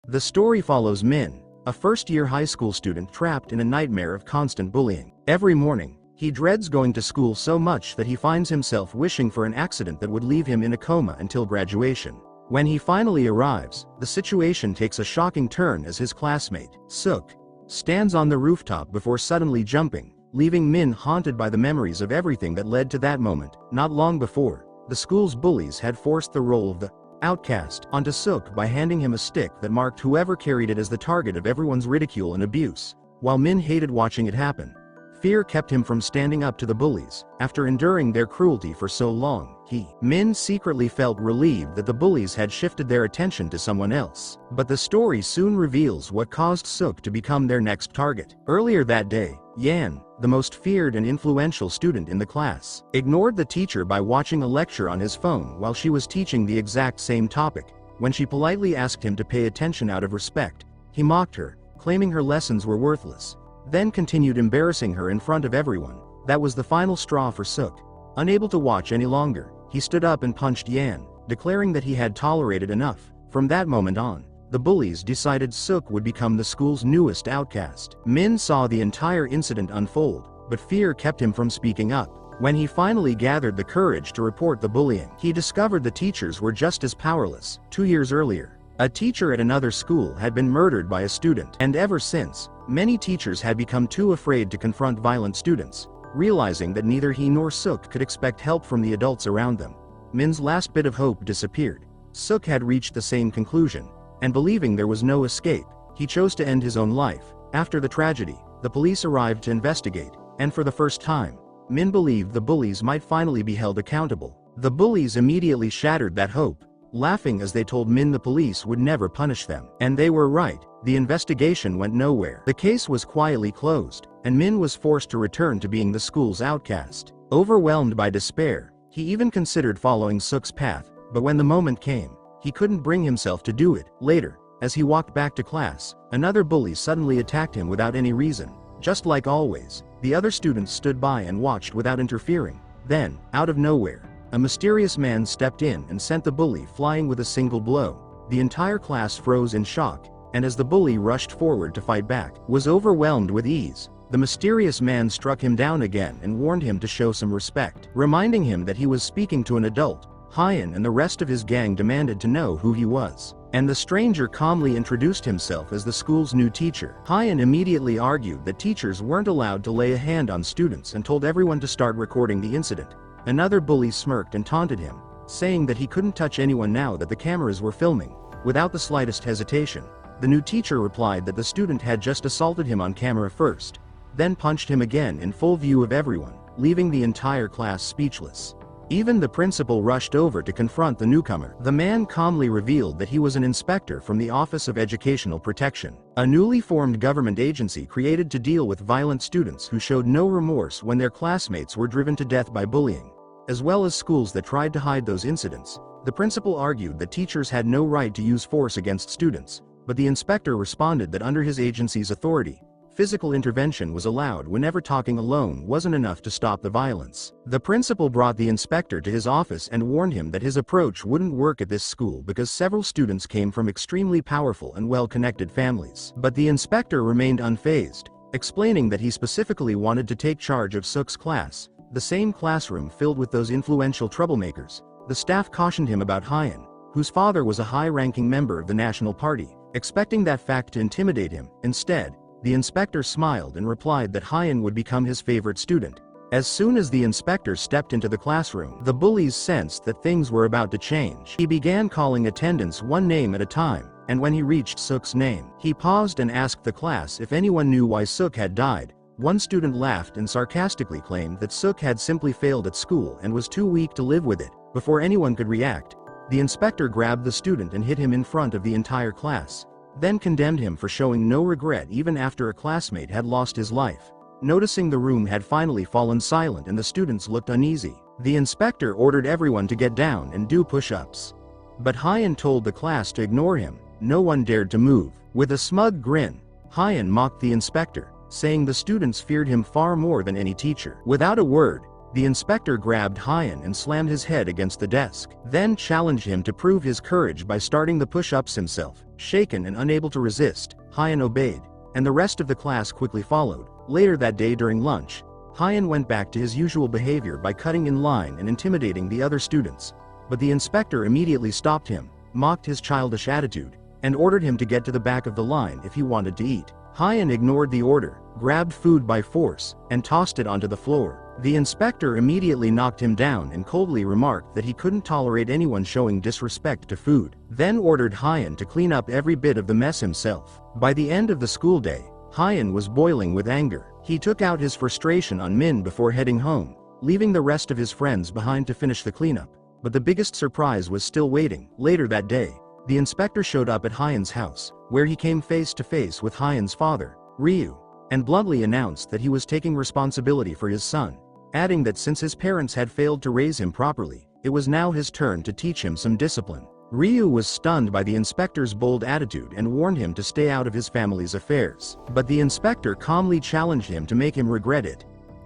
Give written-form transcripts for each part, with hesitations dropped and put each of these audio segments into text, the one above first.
The story follows Min, a first-year high school student trapped in a nightmare of constant bullying. Every morning, he dreads going to school so much that he finds himself wishing for an accident that would leave him in a coma until graduation. When he finally arrives, the situation takes a shocking turn as his classmate, Suk, stands on the rooftop before suddenly jumping, leaving Min haunted by the memories of everything that led to that moment. Not long before, the school's bullies had forced the role of the outcast onto Suk by handing him a stick that marked whoever carried it as the target of everyone's ridicule and abuse. While Min hated watching it happen, fear kept him from standing up to the bullies. After enduring their cruelty for so long, Min secretly felt relieved that the bullies had shifted their attention to someone else. But the story soon reveals what caused Suk to become their next target. Earlier that day, Yan, the most feared and influential student in the class, ignored the teacher by watching a lecture on his phone while she was teaching the exact same topic. When she politely asked him to pay attention out of respect, he mocked her, claiming her lessons were worthless, then continued embarrassing her in front of everyone. That was the final straw for Suk. Unable to watch any longer, he stood up and punched Yan, declaring that he had tolerated enough. From that moment on, the bullies decided Suk would become the school's newest outcast. Min saw the entire incident unfold, but fear kept him from speaking up. When he finally gathered the courage to report the bullying, he discovered the teachers were just as powerless. 2 years earlier, a teacher at another school had been murdered by a student, and ever since, many teachers had become too afraid to confront violent students, realizing that neither he nor Suk could expect help from the adults around them. Min's last bit of hope disappeared. Suk had reached the same conclusion, and believing there was no escape, he chose to end his own life. After the tragedy, the police arrived to investigate, and for the first time, Min believed the bullies might finally be held accountable. The bullies immediately shattered that hope, laughing as they told Min the police would never punish them. And they were right. The investigation went nowhere. The case was quietly closed, and Min was forced to return to being the school's outcast. Overwhelmed by despair, he even considered following Suk's path, but when the moment came, he couldn't bring himself to do it. Later, as he walked back to class, another bully suddenly attacked him without any reason. Just like always, the other students stood by and watched without interfering. Then, out of nowhere, a mysterious man stepped in and sent the bully flying with a single blow. The entire class froze in shock, and as the bully rushed forward to fight back, was overwhelmed with ease. The mysterious man struck him down again and warned him to show some respect, reminding him that he was speaking to an adult. Hayoung and the rest of his gang demanded to know who he was, and the stranger calmly introduced himself as the school's new teacher. Hayoung immediately argued that teachers weren't allowed to lay a hand on students and told everyone to start recording the incident. Another bully smirked and taunted him, saying that he couldn't touch anyone now that the cameras were filming. Without the slightest hesitation, the new teacher replied that the student had just assaulted him on camera first, then punched him again in full view of everyone, leaving the entire class speechless. Even the principal rushed over to confront the newcomer. The man calmly revealed that he was an inspector from the Office of Educational Protection, a newly formed government agency created to deal with violent students who showed no remorse when their classmates were driven to death by bullying, as well as schools that tried to hide those incidents. The principal argued that teachers had no right to use force against students, but the inspector responded that under his agency's authority, physical intervention was allowed whenever talking alone wasn't enough to stop the violence. The principal brought the inspector to his office and warned him that his approach wouldn't work at this school because several students came from extremely powerful and well-connected families. But the inspector remained unfazed, explaining that he specifically wanted to take charge of Suk's class, the same classroom filled with those influential troublemakers. The staff cautioned him about Hayoung, whose father was a high-ranking member of the National Party, expecting that fact to intimidate him. Instead, the inspector smiled and replied that Hayoung would become his favorite student. As soon as the inspector stepped into the classroom, the bullies sensed that things were about to change. He began calling attendants one name at a time, and when he reached Suk's name, he paused and asked the class if anyone knew why Suk had died. One student laughed and sarcastically claimed that Suk had simply failed at school and was too weak to live with it. Before anyone could react, the inspector grabbed the student and hit him in front of the entire class, then condemned him for showing no regret even after a classmate had lost his life. Noticing the room had finally fallen silent and the students looked uneasy, the inspector ordered everyone to get down and do push-ups. But Hayoung told the class to ignore him. No one dared to move. With a smug grin, Hayoung mocked the inspector, saying the students feared him far more than any teacher. Without a word, The inspector grabbed Hayoung and slammed his head against the desk, then challenged him to prove his courage by starting the push-ups himself. Shaken and unable to resist, Hayoung obeyed, and the rest of the class quickly followed. Later that day during lunch, Hayoung went back to his usual behavior by cutting in line and intimidating the other students. But the inspector immediately stopped him, mocked his childish attitude, and ordered him to get to the back of the line if he wanted to eat. Hayoung ignored the order, grabbed food by force, and tossed it onto the floor. The inspector immediately knocked him down and coldly remarked that he couldn't tolerate anyone showing disrespect to food, then ordered Hayoung to clean up every bit of the mess himself. By the end of the school day, Hayoung was boiling with anger. He took out his frustration on Min before heading home, leaving the rest of his friends behind to finish the cleanup. But the biggest surprise was still waiting. Later that day, the inspector showed up at Hayoung's house, where he came face to face with Hayoung's father, Ryu, and bluntly announced that he was taking responsibility for his son, adding that since his parents had failed to raise him properly, it was now his turn to teach him some discipline. Ryu was stunned by the inspector's bold attitude and warned him to stay out of his family's affairs. But the inspector calmly challenged him to make him regret it,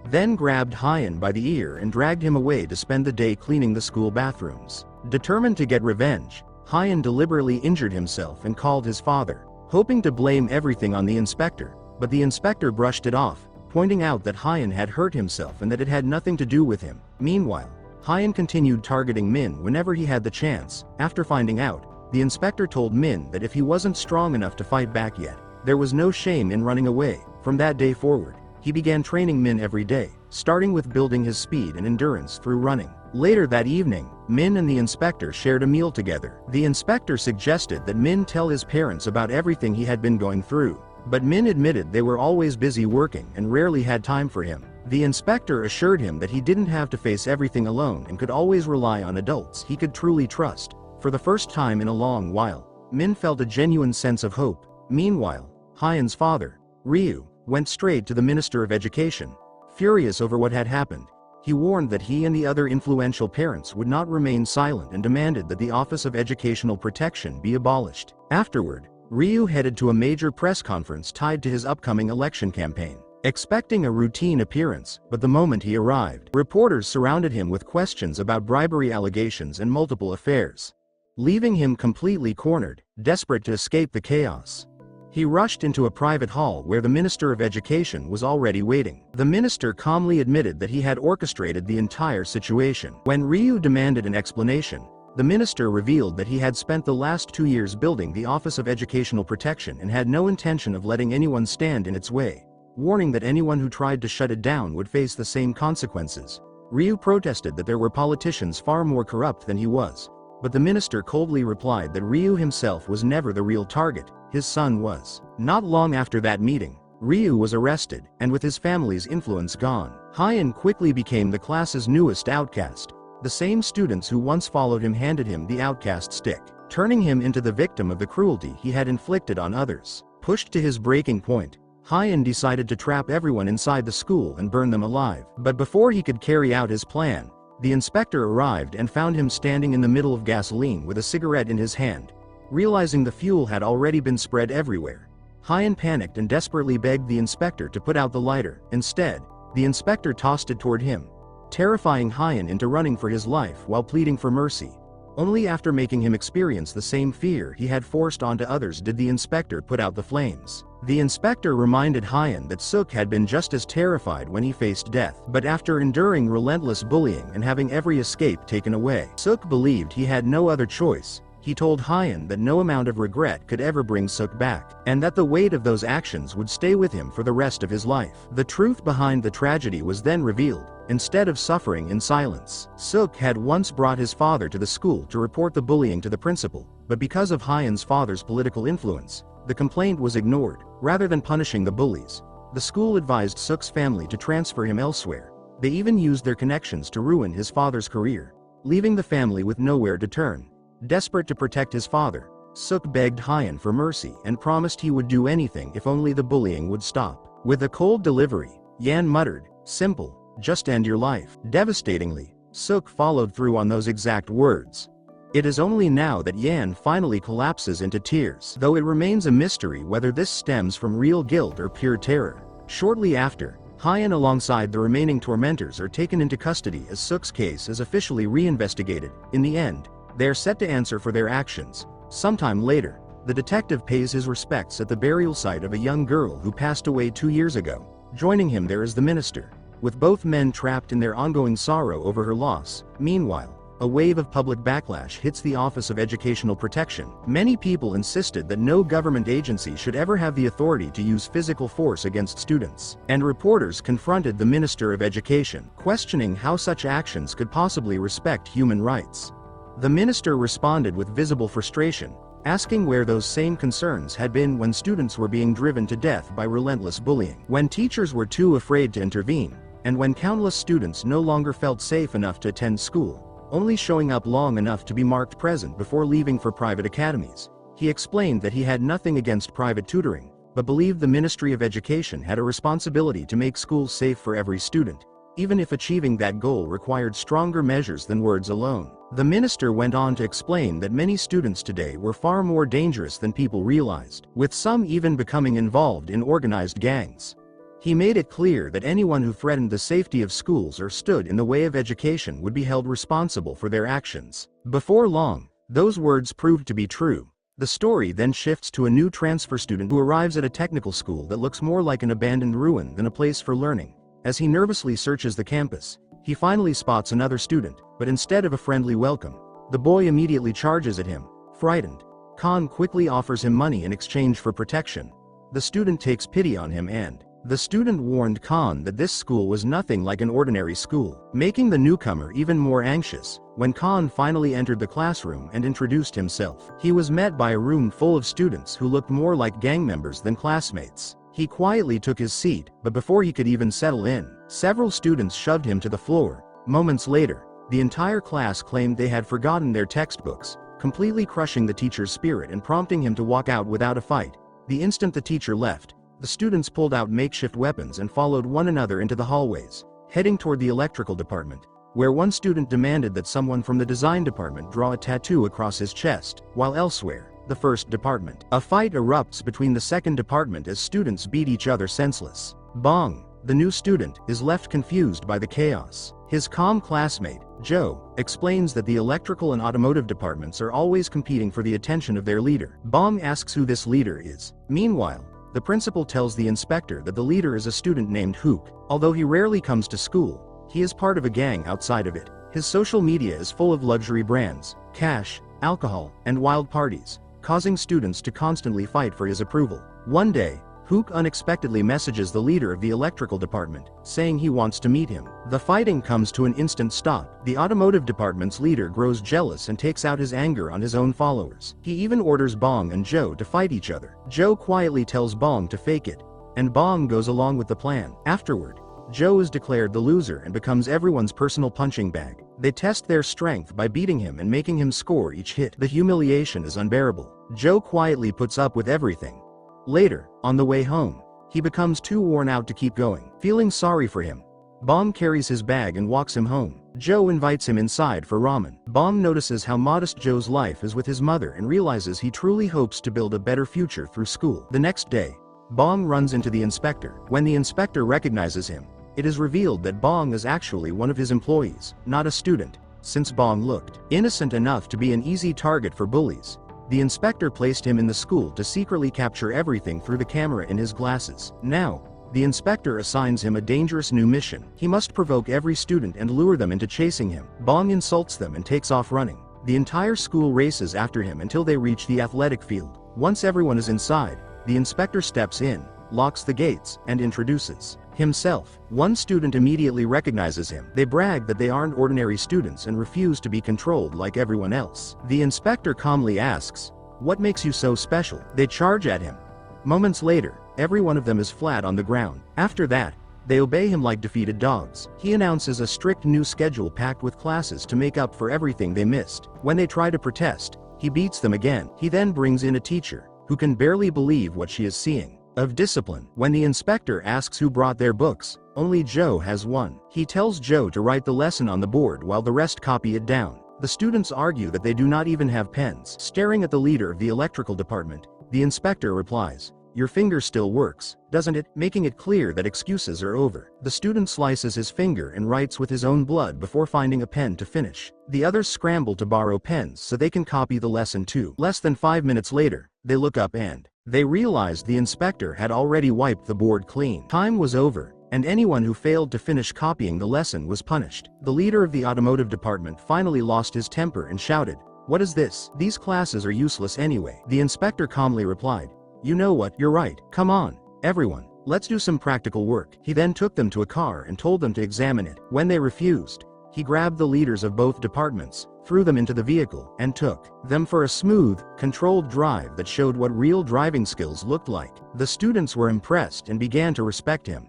then grabbed Hayoung by the ear and dragged him away to spend the day cleaning the school bathrooms. Determined to get revenge, Hayoung deliberately injured himself and called his father, hoping to blame everything on the inspector, but the inspector brushed it off, pointing out that Hayoung had hurt himself and that it had nothing to do with him. Meanwhile, Hayoung continued targeting Min whenever he had the chance. After finding out, the inspector told Min that if he wasn't strong enough to fight back yet, there was no shame in running away. From that day forward, he began training Min every day, starting with building his speed and endurance through running. Later that evening, Min and the inspector shared a meal together. The inspector suggested that Min tell his parents about everything he had been going through, but Min admitted they were always busy working and rarely had time for him. The inspector assured him that he didn't have to face everything alone and could always rely on adults he could truly trust. For the first time in a long while, Min felt a genuine sense of hope. Meanwhile, Hayoung's father, Ryu, went straight to the Minister of Education. Furious over what had happened, he warned that he and the other influential parents would not remain silent and demanded that the Office of Educational Protection be abolished. Afterward, Ryu headed to a major press conference tied to his upcoming election campaign, expecting a routine appearance, but the moment he arrived, reporters surrounded him with questions about bribery allegations and multiple affairs, leaving him completely cornered. Desperate to escape the chaos, he rushed into a private hall where the Minister of Education was already waiting. The minister calmly admitted that he had orchestrated the entire situation. When Ryu demanded an explanation, the minister revealed that he had spent the last 2 years building the Office of Educational Protection and had no intention of letting anyone stand in its way, warning that anyone who tried to shut it down would face the same consequences. Ryu protested that there were politicians far more corrupt than he was, but the minister coldly replied that Ryu himself was never the real target, his son was. Not long after that meeting, Ryu was arrested, and with his family's influence gone, Hayoung quickly became the class's newest outcast. The same students who once followed him handed him the outcast stick, turning him into the victim of the cruelty he had inflicted on others. Pushed to his breaking point, Hayoung decided to trap everyone inside the school and burn them alive. But before he could carry out his plan, the inspector arrived and found him standing in the middle of gasoline with a cigarette in his hand. Realizing the fuel had already been spread everywhere, Hayoung panicked and desperately begged the inspector to put out the lighter. Instead, the inspector tossed it toward him, terrifying Hayoung into running for his life while pleading for mercy. Only after making him experience the same fear he had forced onto others did the inspector put out the flames. The inspector reminded Hayoung that Suk had been just as terrified when he faced death. But after enduring relentless bullying and having every escape taken away, Suk believed he had no other choice. He told Hayoung that no amount of regret could ever bring Suk back, and that the weight of those actions would stay with him for the rest of his life. The truth behind the tragedy was then revealed. Instead of suffering in silence, Suk had once brought his father to the school to report the bullying to the principal, but because of Hayoung's father's political influence, the complaint was ignored. Rather than punishing the bullies, the school advised Suk's family to transfer him elsewhere. They even used their connections to ruin his father's career, leaving the family with nowhere to turn. Desperate to protect his father, Suk begged Hayoung for mercy and promised he would do anything if only the bullying would stop. With a cold delivery, Yan muttered, "Simple, just end your life." Devastatingly, Suk followed through on those exact words. It is only now that Yan finally collapses into tears, though it remains a mystery whether this stems from real guilt or pure terror. Shortly after, Hayoung alongside the remaining tormentors are taken into custody as Suk's case is officially reinvestigated. In the end, they are set to answer for their actions. Sometime later, the detective pays his respects at the burial site of a young girl who passed away 2 years ago. Joining him there is the minister, with both men trapped in their ongoing sorrow over her loss. Meanwhile, a wave of public backlash hits the Office of Educational Protection. Many people insisted that no government agency should ever have the authority to use physical force against students, and reporters confronted the Minister of Education, questioning how such actions could possibly respect human rights. The minister responded with visible frustration, asking where those same concerns had been when students were being driven to death by relentless bullying, when teachers were too afraid to intervene, and when countless students no longer felt safe enough to attend school, only showing up long enough to be marked present before leaving for private academies. He explained that he had nothing against private tutoring, but believed the Ministry of Education had a responsibility to make schools safe for every student, even if achieving that goal required stronger measures than words alone. The minister went on to explain that many students today were far more dangerous than people realized, with some even becoming involved in organized gangs. He made it clear that anyone who threatened the safety of schools or stood in the way of education would be held responsible for their actions. Before long, those words proved to be true. The story then shifts to a new transfer student who arrives at a technical school that looks more like an abandoned ruin than a place for learning. As he nervously searches the campus, he finally spots another student, but instead of a friendly welcome, the boy immediately charges at him. Frightened, Khan quickly offers him money in exchange for protection. The student takes pity on him and the student warned Khan that this school was nothing like an ordinary school, making the newcomer even more anxious. When Khan finally entered the classroom and introduced himself, he was met by a room full of students who looked more like gang members than classmates. He quietly took his seat, but before he could even settle in, several students shoved him to the floor. Moments later, the entire class claimed they had forgotten their textbooks, completely crushing the teacher's spirit and prompting him to walk out without a fight. The instant the teacher left, the students pulled out makeshift weapons and followed one another into the hallways, heading toward the electrical department, where one student demanded that someone from the design department draw a tattoo across his chest, while elsewhere, the first department. A fight erupts between the second department as students beat each other senseless. Bong, the new student, is left confused by the chaos. His calm classmate, Joe, explains that the electrical and automotive departments are always competing for the attention of their leader. Bong asks who this leader is. Meanwhile, the principal tells the inspector that the leader is a student named Hook. Although he rarely comes to school, he is part of a gang outside of it. His social media is full of luxury brands, cash, alcohol, and wild parties, causing students to constantly fight for his approval. One day, Hook unexpectedly messages the leader of the electrical department, saying he wants to meet him. The fighting comes to an instant stop. The automotive department's leader grows jealous and takes out his anger on his own followers. He even orders Bong and Joe to fight each other. Joe quietly tells Bong to fake it, and Bong goes along with the plan. Afterward, Joe is declared the loser and becomes everyone's personal punching bag. They test their strength by beating him and making him score each hit. The humiliation is unbearable. Joe quietly puts up with everything. Later, on the way home, he becomes too worn out to keep going. Feeling sorry for him, Bong carries his bag and walks him home. Joe invites him inside for ramen. Bong notices how modest Joe's life is with his mother and realizes he truly hopes to build a better future through school. The next day, Bong runs into the inspector. When the inspector recognizes him, it is revealed that Bong is actually one of his employees, not a student. Since Bong looked innocent enough to be an easy target for bullies, the inspector placed him in the school to secretly capture everything through the camera in his glasses. Now, the inspector assigns him a dangerous new mission. He must provoke every student and lure them into chasing him. Bong insults them and takes off running. The entire school races after him until they reach the athletic field. Once everyone is inside, the inspector steps in, locks the gates, and introduces himself. One student immediately recognizes him. They brag that they aren't ordinary students and refuse to be controlled like everyone else. The inspector calmly asks, "What makes you so special?" They charge at him. Moments later, every one of them is flat on the ground. After that, they obey him like defeated dogs. He announces a strict new schedule packed with classes to make up for everything they missed. When they try to protest, he beats them again. He then brings in a teacher, who can barely believe what she is seeing. Of discipline. When the inspector asks who brought their books, only Joe has one. He tells Joe to write the lesson on the board while the rest copy it down. The students argue that they do not even have pens. Staring at the leader of the electrical department, the inspector replies, Your finger still works, doesn't it? Making it clear that excuses are over. The student slices his finger and writes with his own blood before finding a pen to finish. The others scramble to borrow pens so they can copy the lesson too. Less than 5 minutes later, they look up and they realized the inspector had already wiped the board clean. Time was over, and anyone who failed to finish copying the lesson was punished. The leader of the automotive department finally lost his temper and shouted, "What is this? These classes are useless anyway." The inspector calmly replied, "You know what, you're right. Come on, everyone, let's do some practical work." He then took them to a car and told them to examine it. When they refused, he grabbed the leaders of both departments, threw them into the vehicle, and took them for a smooth, controlled drive that showed what real driving skills looked like. The students were impressed and began to respect him.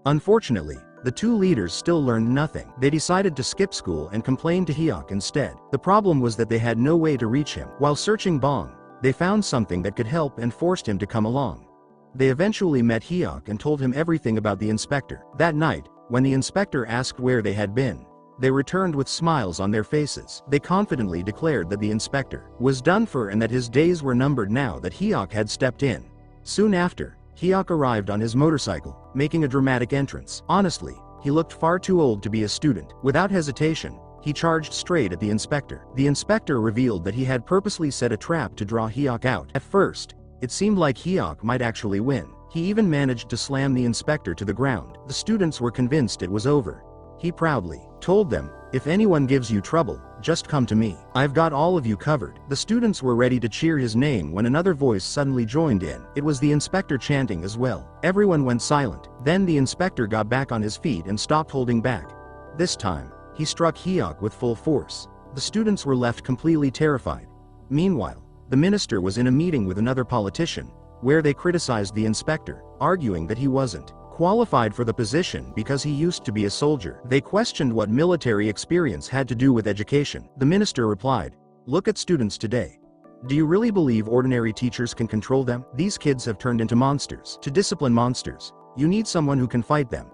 Unfortunately, the two leaders still learned nothing. They decided to skip school and complain to Hyuk instead. The problem was that they had no way to reach him. While searching Bong, they found something that could help and forced him to come along. They eventually met Hyuk and told him everything about the inspector. That night, when the inspector asked where they had been, they returned with smiles on their faces. They confidently declared that the inspector was done for and that his days were numbered now that Hyuk had stepped in. Soon after, Hyuk arrived on his motorcycle, making a dramatic entrance. Honestly, he looked far too old to be a student. Without hesitation, he charged straight at the inspector. The inspector revealed that he had purposely set a trap to draw Hyuk out. At first, it seemed like Hyuk might actually win. He even managed to slam the inspector to the ground. The students were convinced it was over. He proudly told them, "If anyone gives you trouble, just come to me. I've got all of you covered." The students were ready to cheer his name when another voice suddenly joined in. It was the inspector chanting as well. Everyone went silent. Then the inspector got back on his feet and stopped holding back. This time, he struck Hyuk with full force. The students were left completely terrified. Meanwhile, the minister was in a meeting with another politician, where they criticized the inspector, arguing that he wasn't qualified for the position because he used to be a soldier. They questioned what military experience had to do with education. The minister replied, "Look at students today. Do you really believe ordinary teachers can control them? These kids have turned into monsters. To discipline monsters, you need someone who can fight them."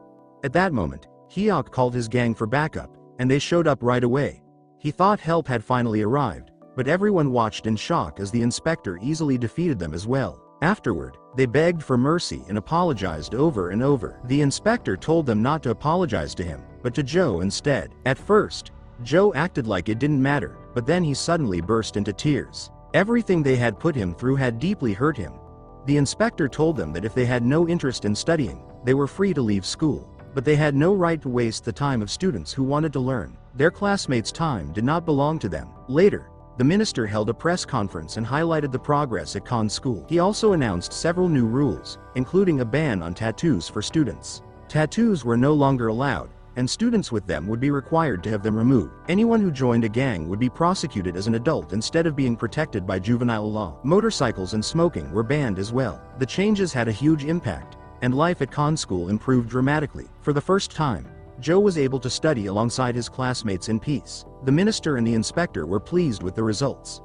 At that moment, Hyuk called his gang for backup, and they showed up right away. He thought help had finally arrived, but everyone watched in shock as the inspector easily defeated them as well. Afterward, they begged for mercy and apologized over and over. The inspector told them not to apologize to him, but to Joe instead. At first, Joe acted like it didn't matter, but then he suddenly burst into tears. Everything they had put him through had deeply hurt him. The inspector told them that if they had no interest in studying, they were free to leave school, but they had no right to waste the time of students who wanted to learn. Their classmates' time did not belong to them. Later, the minister held a press conference and highlighted the progress at Khan's school. He also announced several new rules, including a ban on tattoos for students. Tattoos were no longer allowed, and students with them would be required to have them removed. Anyone who joined a gang would be prosecuted as an adult instead of being protected by juvenile law. Motorcycles and smoking were banned as well. The changes had a huge impact, and life at Khan's school improved dramatically. For the first time, Joe was able to study alongside his classmates in peace. The minister and the inspector were pleased with the results.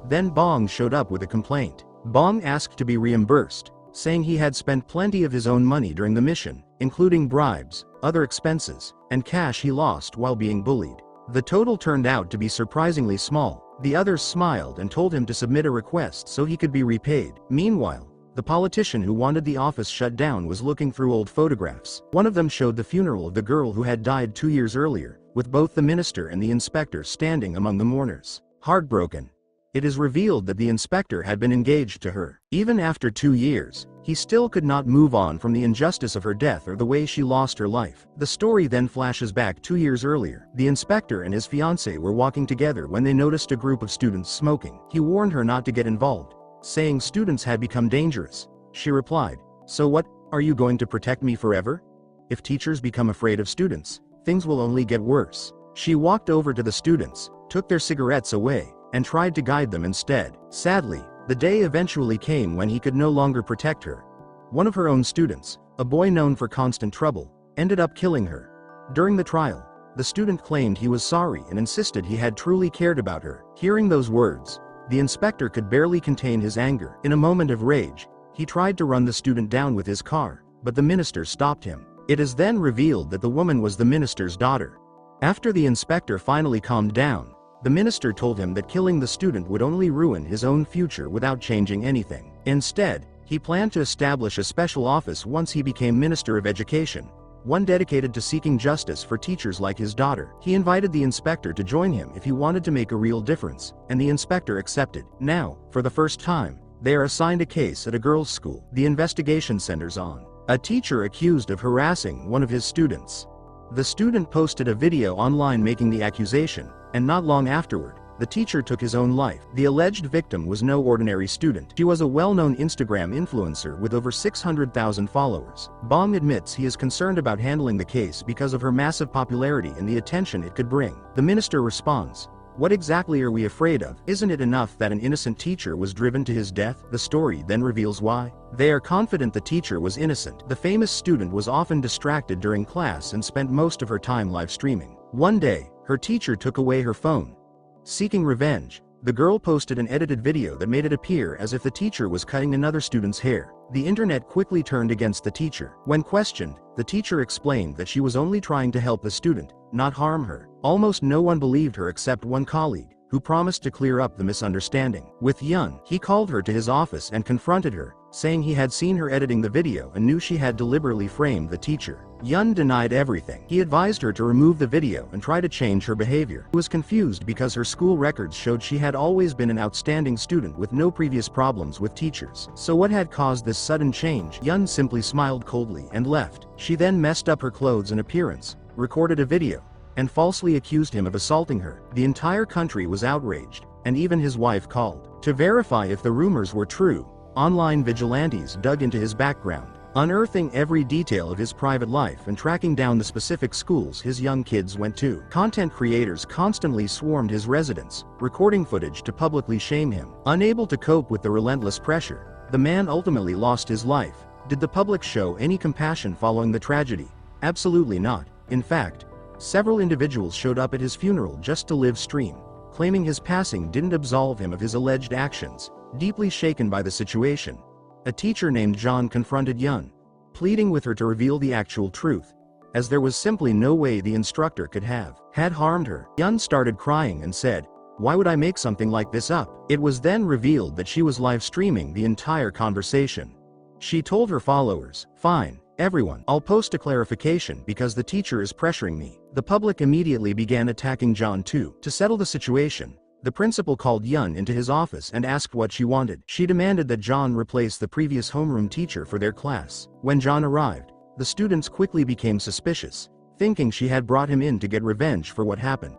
Then Bong showed up with a complaint. Bong asked to be reimbursed, saying he had spent plenty of his own money during the mission, including bribes, other expenses, and cash he lost while being bullied. The total turned out to be surprisingly small. The others smiled and told him to submit a request so he could be repaid. Meanwhile, the politician who wanted the office shut down was looking through old photographs. One of them showed the funeral of the girl who had died 2 years earlier, with both the minister and the inspector standing among the mourners. Heartbroken, it is revealed that the inspector had been engaged to her. Even after 2 years, he still could not move on from the injustice of her death or the way she lost her life. The story then flashes back 2 years earlier. The inspector and his fiancée were walking together when they noticed a group of students smoking. He warned her not to get involved, saying students had become dangerous. She replied, "So what, are you going to protect me forever? If teachers become afraid of students, things will only get worse." She walked over to the students, took their cigarettes away, and tried to guide them instead. Sadly, the day eventually came when he could no longer protect her. One of her own students, a boy known for constant trouble, ended up killing her. During the trial, the student claimed he was sorry and insisted he had truly cared about her. Hearing those words, the inspector could barely contain his anger. In a moment of rage, he tried to run the student down with his car, but the minister stopped him. It is then revealed that the woman was the minister's daughter. After the inspector finally calmed down, the minister told him that killing the student would only ruin his own future without changing anything. Instead, He planned to establish a special office once he became Minister of Education, one dedicated to seeking justice for teachers like his daughter. He invited the inspector to join him if he wanted to make a real difference, and the inspector accepted. Now, for the first time, they are assigned a case at a girls' school. The investigation centers on a teacher accused of harassing one of his students. The student posted a video online making the accusation, and not long afterward, the teacher took his own life. The alleged victim was no ordinary student. She was a well-known Instagram influencer with over 600,000 followers. Bong admits he is concerned about handling the case because of her massive popularity and the attention it could bring. The minister responds, "What exactly are we afraid of? Isn't it enough that an innocent teacher was driven to his death?" The story then reveals why. They are confident the teacher was innocent. The famous student was often distracted during class and spent most of her time live streaming. One day, her teacher took away her phone. Seeking revenge, the girl posted an edited video that made it appear as if the teacher was cutting another student's hair. The internet quickly turned against the teacher. When questioned, the teacher explained that she was only trying to help the student, not harm her. Almost no one believed her except one colleague, who promised to clear up the misunderstanding. With Yun, he called her to his office and confronted her, saying he had seen her editing the video and knew she had deliberately framed the teacher. Yun denied everything. He advised her to remove the video and try to change her behavior. He was confused because her school records showed she had always been an outstanding student with no previous problems with teachers. So what had caused this sudden change? Yun simply smiled coldly and left. She then messed up her clothes and appearance, recorded a video, and falsely accused him of assaulting her. The entire country was outraged, and even his wife called. To verify if the rumors were true, online vigilantes dug into his background, unearthing every detail of his private life and tracking down the specific schools his young kids went to. Content creators constantly swarmed his residence, recording footage to publicly shame him. Unable to cope with the relentless pressure, the man ultimately lost his life. Did the public show any compassion following the tragedy? Absolutely not. In fact, several individuals showed up at his funeral just to live stream, claiming his passing didn't absolve him of his alleged actions. Deeply shaken by the situation, a teacher named John confronted Yun, pleading with her to reveal the actual truth, as there was simply no way the instructor could had harmed her. Yun started crying and said, "Why would I make something like this up?" It was then revealed that she was live streaming the entire conversation. She told her followers, "Fine, everyone, I'll post a clarification because the teacher is pressuring me." The public immediately began attacking John too. To settle the situation, the principal called Yun into his office and asked what she wanted. She demanded that John replace the previous homeroom teacher for their class. When John arrived, the students quickly became suspicious, thinking she had brought him in to get revenge for what happened.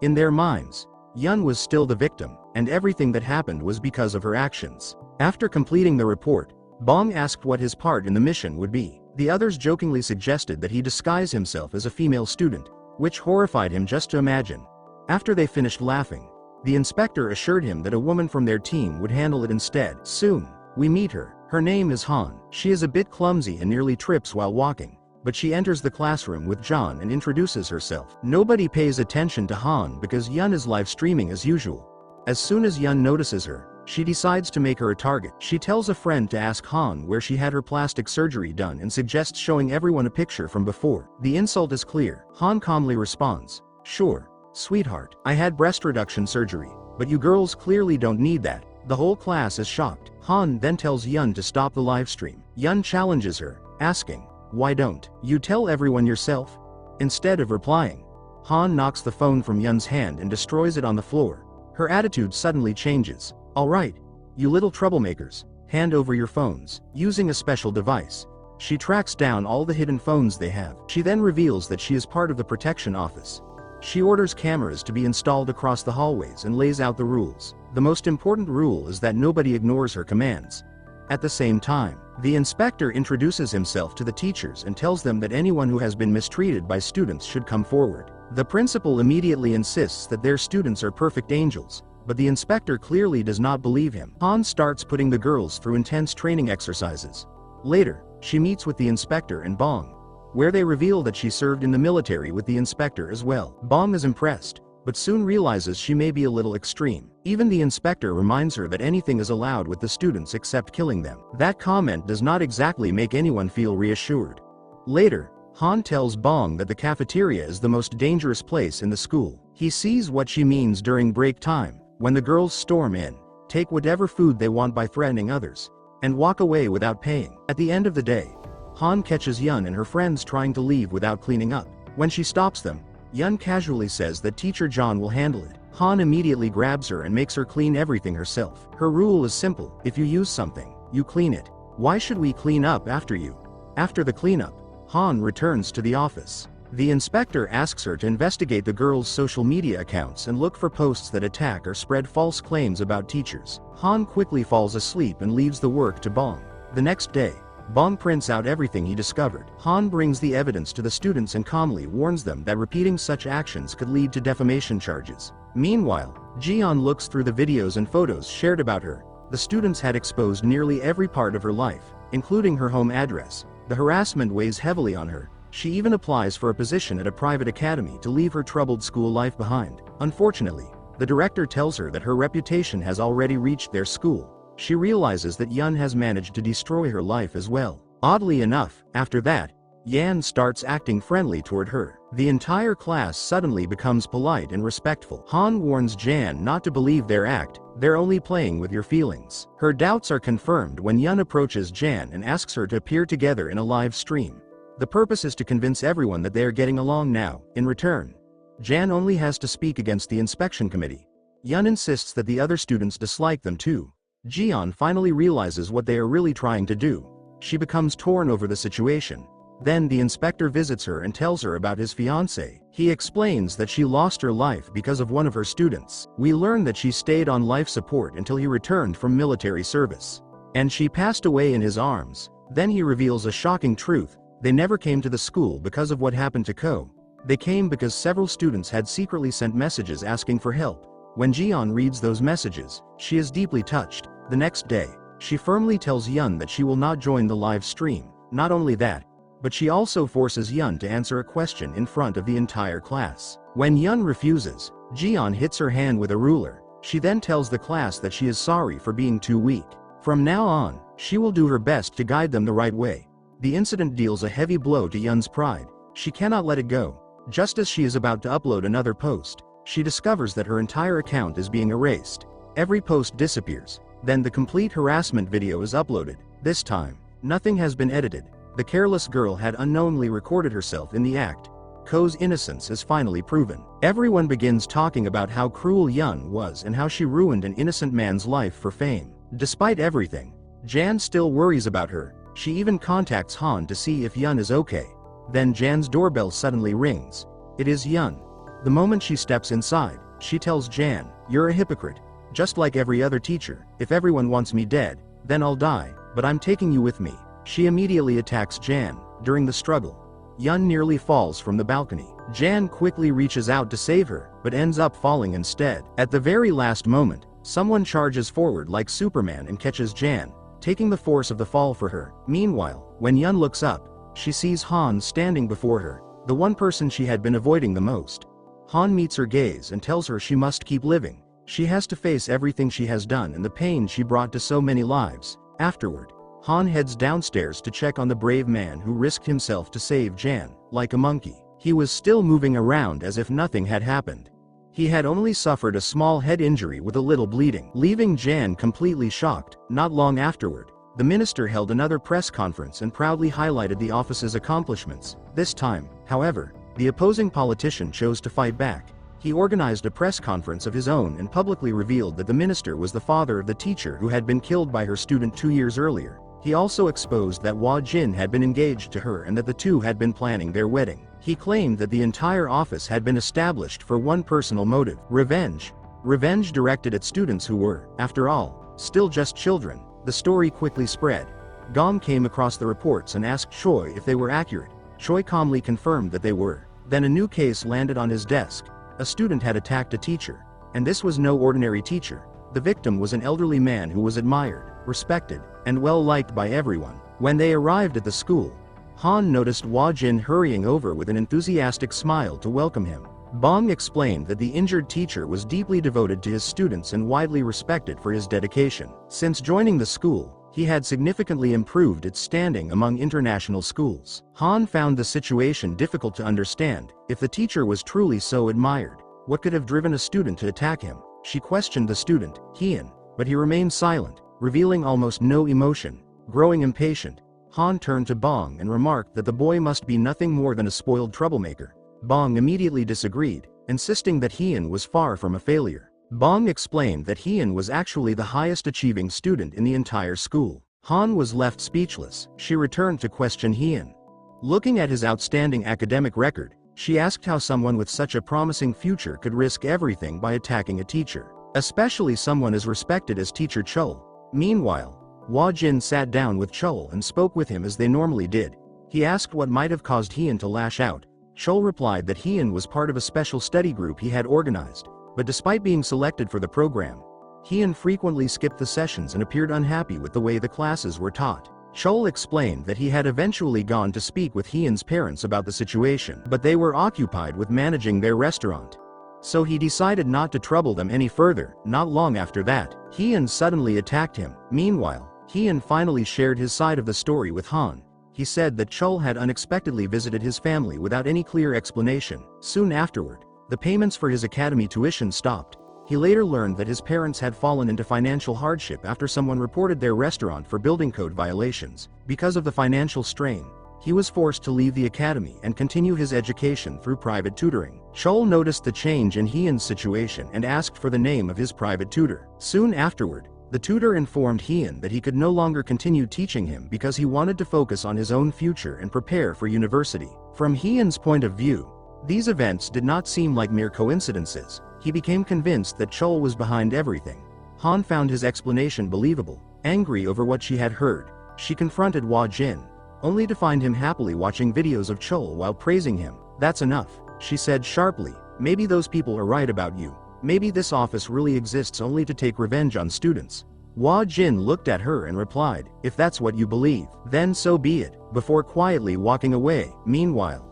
In their minds, Yun was still the victim, and everything that happened was because of her actions. After completing the report, Bong asked what his part in the mission would be. The others jokingly suggested that he disguise himself as a female student, which horrified him just to imagine. After they finished laughing, the inspector assured him that a woman from their team would handle it instead. Soon, we meet her. Her name is Han. She is a bit clumsy and nearly trips while walking, but she enters the classroom with John and introduces herself. Nobody pays attention to Han because Yun is live streaming as usual. As soon as Yun notices her, she decides to make her a target. She tells a friend to ask Han where she had her plastic surgery done and suggests showing everyone a picture from before. The insult is clear. Han calmly responds, "Sure, sweetheart, I had breast reduction surgery, but you girls clearly don't need that." The whole class is shocked. Han then tells Yun to stop the live stream. Yun challenges her, asking, "Why don't you tell everyone yourself?" Instead of replying, Han knocks the phone from Yun's hand and destroys it on the floor. Her attitude suddenly changes. "All right, you little troublemakers, hand over your phones." Using a special device, she tracks down all the hidden phones they have. She then reveals that she is part of the protection office. She orders cameras to be installed across the hallways and lays out the rules. The most important rule is that nobody ignores her commands. At the same time, the inspector introduces himself to the teachers and tells them that anyone who has been mistreated by students should come forward. The principal immediately insists that their students are perfect angels, but the inspector clearly does not believe him. Han starts putting the girls through intense training exercises. Later, she meets with the inspector and Bong, where they reveal that she served in the military with the inspector as well. Bong is impressed, but soon realizes she may be a little extreme. Even the inspector reminds her that anything is allowed with the students except killing them. That comment does not exactly make anyone feel reassured. Later, Han tells Bong that the cafeteria is the most dangerous place in the school. He sees what she means during break time, when the girls storm in, take whatever food they want by threatening others, and walk away without paying. At the end of the day, Han catches Yun and her friends trying to leave without cleaning up. When she stops them, Yun casually says that teacher John will handle it. Han immediately grabs her and makes her clean everything herself. Her rule is simple: if you use something, you clean it. Why should we clean up after you? After the cleanup, Han returns to the office. The inspector asks her to investigate the girls' social media accounts and look for posts that attack or spread false claims about teachers. Han quickly falls asleep and leaves the work to Bong. The next day, Bong prints out everything he discovered. Han brings the evidence to the students and calmly warns them that repeating such actions could lead to defamation charges. Meanwhile, Ji-yeon looks through the videos and photos shared about her. The students had exposed nearly every part of her life, including her home address. The harassment weighs heavily on her. She even applies for a position at a private academy to leave her troubled school life behind. Unfortunately, the director tells her that her reputation has already reached their school. She realizes that Yun has managed to destroy her life as well. Oddly enough, after that, Yan starts acting friendly toward her. The entire class suddenly becomes polite and respectful. Han warns Jan not to believe their act, they're only playing with your feelings. Her doubts are confirmed when Yun approaches Jan and asks her to appear together in a live stream. The purpose is to convince everyone that they are getting along now. In return, Jan only has to speak against the inspection committee. Yun insists that the other students dislike them too. Ji-yeon finally realizes what they are really trying to do. She becomes torn over the situation. Then the inspector visits her and tells her about his fiancé. He explains that she lost her life because of one of her students. We learn that she stayed on life support until he returned from military service. And she passed away in his arms. Then he reveals a shocking truth: they never came to the school because of what happened to Ko. They came because several students had secretly sent messages asking for help. When Ji-yeon reads those messages, she is deeply touched. The next day, she firmly tells Yun that she will not join the live stream. Not only that, but she also forces Yun to answer a question in front of the entire class. When Yun refuses, Ji-yeon hits her hand with a ruler. She then tells the class that she is sorry for being too weak. From now on, she will do her best to guide them the right way. The incident deals a heavy blow to Yun's pride. She cannot let it go. Just as she is about to upload another post, she discovers that her entire account is being erased. Every post disappears. Then the complete harassment video is uploaded. This time, nothing has been edited. The careless girl had unknowingly recorded herself in the act. Ko's innocence is finally proven. Everyone begins talking about how cruel Yun was and how she ruined an innocent man's life for fame. Despite everything, Jan still worries about her. She even contacts Han to see if Yun is okay. Then Jan's doorbell suddenly rings. It is Yun. The moment she steps inside, she tells Jan, "You're a hypocrite. Just like every other teacher, if everyone wants me dead, then I'll die, but I'm taking you with me." She immediately attacks Jan. During the struggle, Yun nearly falls from the balcony. Jan quickly reaches out to save her, but ends up falling instead. At the very last moment, someone charges forward like Superman and catches Jan, taking the force of the fall for her. Meanwhile, when Yun looks up, she sees Han standing before her, the one person she had been avoiding the most. Han meets her gaze and tells her she must keep living. She has to face everything she has done and the pain she brought to so many lives. Afterward, Han heads downstairs to check on the brave man who risked himself to save Jan. Like a monkey, he was still moving around as if nothing had happened. He had only suffered a small head injury with a little bleeding, leaving Jan completely shocked. Not long afterward, the minister held another press conference and proudly highlighted the office's accomplishments. This time, however, the opposing politician chose to fight back. He organized a press conference of his own and publicly revealed that the minister was the father of the teacher who had been killed by her student 2 years earlier. He also exposed that Hwa Jin had been engaged to her and that the two had been planning their wedding. He claimed that the entire office had been established for one personal motive: revenge. Revenge directed at students who were, after all, still just children. The story quickly spread. Gom came across the reports and asked Choi if they were accurate. Choi calmly confirmed that they were. Then a new case landed on his desk. A student had attacked a teacher. And this was no ordinary teacher. The victim was an elderly man who was admired, respected, and well-liked by everyone. When they arrived at the school, Han noticed Hwa Jin hurrying over with an enthusiastic smile to welcome him. Bong explained that the injured teacher was deeply devoted to his students and widely respected for his dedication. Since joining the school, he had significantly improved its standing among international schools. Han found the situation difficult to understand. If the teacher was truly so admired, what could have driven a student to attack him? She questioned the student, Hyun, but he remained silent. revealing almost no emotion. Growing impatient, Han turned to Bong and remarked that the boy must be nothing more than a spoiled troublemaker. Bong immediately disagreed, insisting that Hyun was far from a failure. Bong explained that Hyun was actually the highest achieving student in the entire school. Han was left speechless. She returned to question Hyun. Looking at his outstanding academic record, she asked how someone with such a promising future could risk everything by attacking a teacher, especially someone as respected as teacher Chol. Meanwhile, Woo-jin sat down with Chol and spoke with him as they normally did. He asked what might have caused Hyun to lash out. Chol replied that Hyun was part of a special study group he had organized, but despite being selected for the program, Hyun frequently skipped the sessions and appeared unhappy with the way the classes were taught. Chol explained that he had eventually gone to speak with Hyun's parents about the situation, but they were occupied with managing their restaurant. So he decided not to trouble them any further. Not long after that, Hyun suddenly attacked him. Meanwhile, Hyun finally shared his side of the story with Han. He said that Chol had unexpectedly visited his family without any clear explanation. Soon afterward, the payments for his academy tuition stopped. He later learned that his parents had fallen into financial hardship after someone reported their restaurant for building code violations. Because of the financial strain, he was forced to leave the academy and continue his education through private tutoring. Chol noticed the change in Hyun's situation and asked for the name of his private tutor. Soon afterward, the tutor informed Hyun that he could no longer continue teaching him because he wanted to focus on his own future and prepare for university. From Hyun's point of view, these events did not seem like mere coincidences. He became convinced that Chol was behind everything. Han found his explanation believable. Angry over what she had heard, she confronted Woo-jin, only to find him happily watching videos of Chol while praising him. "That's enough," she said sharply. "Maybe those people are right about you. Maybe this office really exists only to take revenge on students." Woo-jin looked at her and replied, "If that's what you believe, then so be it," before quietly walking away. Meanwhile,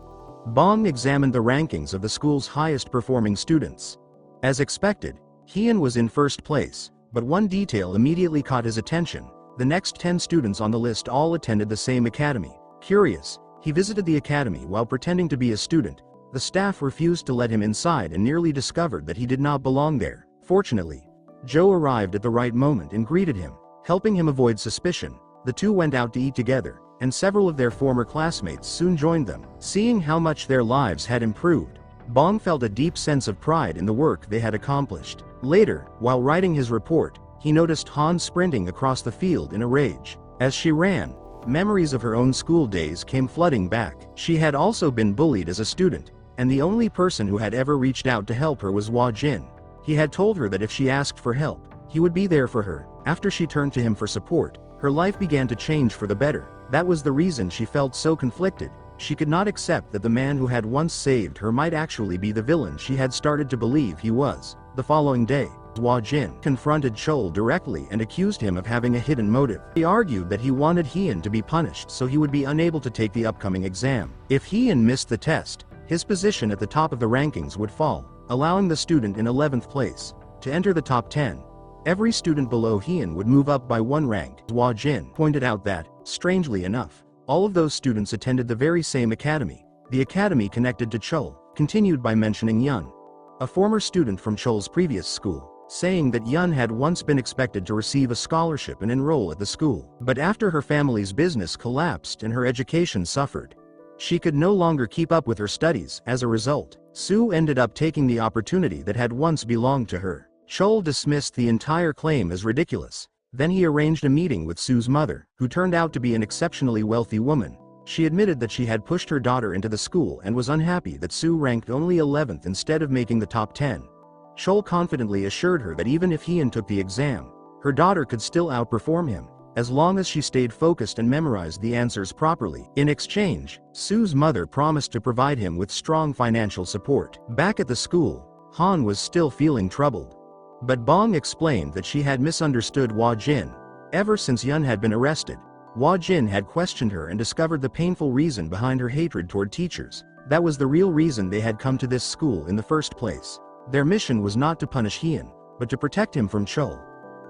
Bong examined the rankings of the school's highest performing students. As expected, Hyun was in first place, but one detail immediately caught his attention. The next 10 students on the list all attended the same academy. Curious, he visited the academy while pretending to be a student. The staff refused to let him inside and nearly discovered that he did not belong there. Fortunately, Joe arrived at the right moment and greeted him, helping him avoid suspicion. The two went out to eat together, and several of their former classmates soon joined them. Seeing how much their lives had improved, Bong felt a deep sense of pride in the work they had accomplished. Later, while writing his report, he noticed Han sprinting across the field in a rage. As she ran, memories of her own school days came flooding back. She had also been bullied as a student, and the only person who had ever reached out to help her was Woo-jin. He had told her that if she asked for help, he would be there for her. After she turned to him for support, her life began to change for the better. That was the reason she felt so conflicted. She could not accept that the man who had once saved her might actually be the villain she had started to believe he was. The following day, Woo-jin confronted Chol directly and accused him of having a hidden motive. He argued that he wanted Hyun to be punished so he would be unable to take the upcoming exam. If Hyun missed the test, his position at the top of the rankings would fall, allowing the student in 11th place to enter the top 10. Every student below Hyun would move up by one rank. Woo-jin pointed out that, strangely enough, all of those students attended the very same academy. The academy connected to Chol continued by mentioning Yun, a former student from Chol's previous school, saying that Yun had once been expected to receive a scholarship and enroll at the school. But after her family's business collapsed and her education suffered, she could no longer keep up with her studies. As a result, Sue ended up taking the opportunity that had once belonged to her. Chol dismissed the entire claim as ridiculous. Then he arranged a meeting with Sue's mother, who turned out to be an exceptionally wealthy woman. She admitted that she had pushed her daughter into the school and was unhappy that Sue ranked only 11th instead of making the top 10. Chol confidently assured her that even if Hyun took the exam, her daughter could still outperform him, as long as she stayed focused and memorized the answers properly. In exchange, Sue's mother promised to provide him with strong financial support. Back at the school, Han was still feeling troubled. But Bong explained that she had misunderstood Woo-jin. Ever since Yun had been arrested, Woo-jin had questioned her and discovered the painful reason behind her hatred toward teachers. That was the real reason they had come to this school in the first place. Their mission was not to punish Hyun, but to protect him from Chol.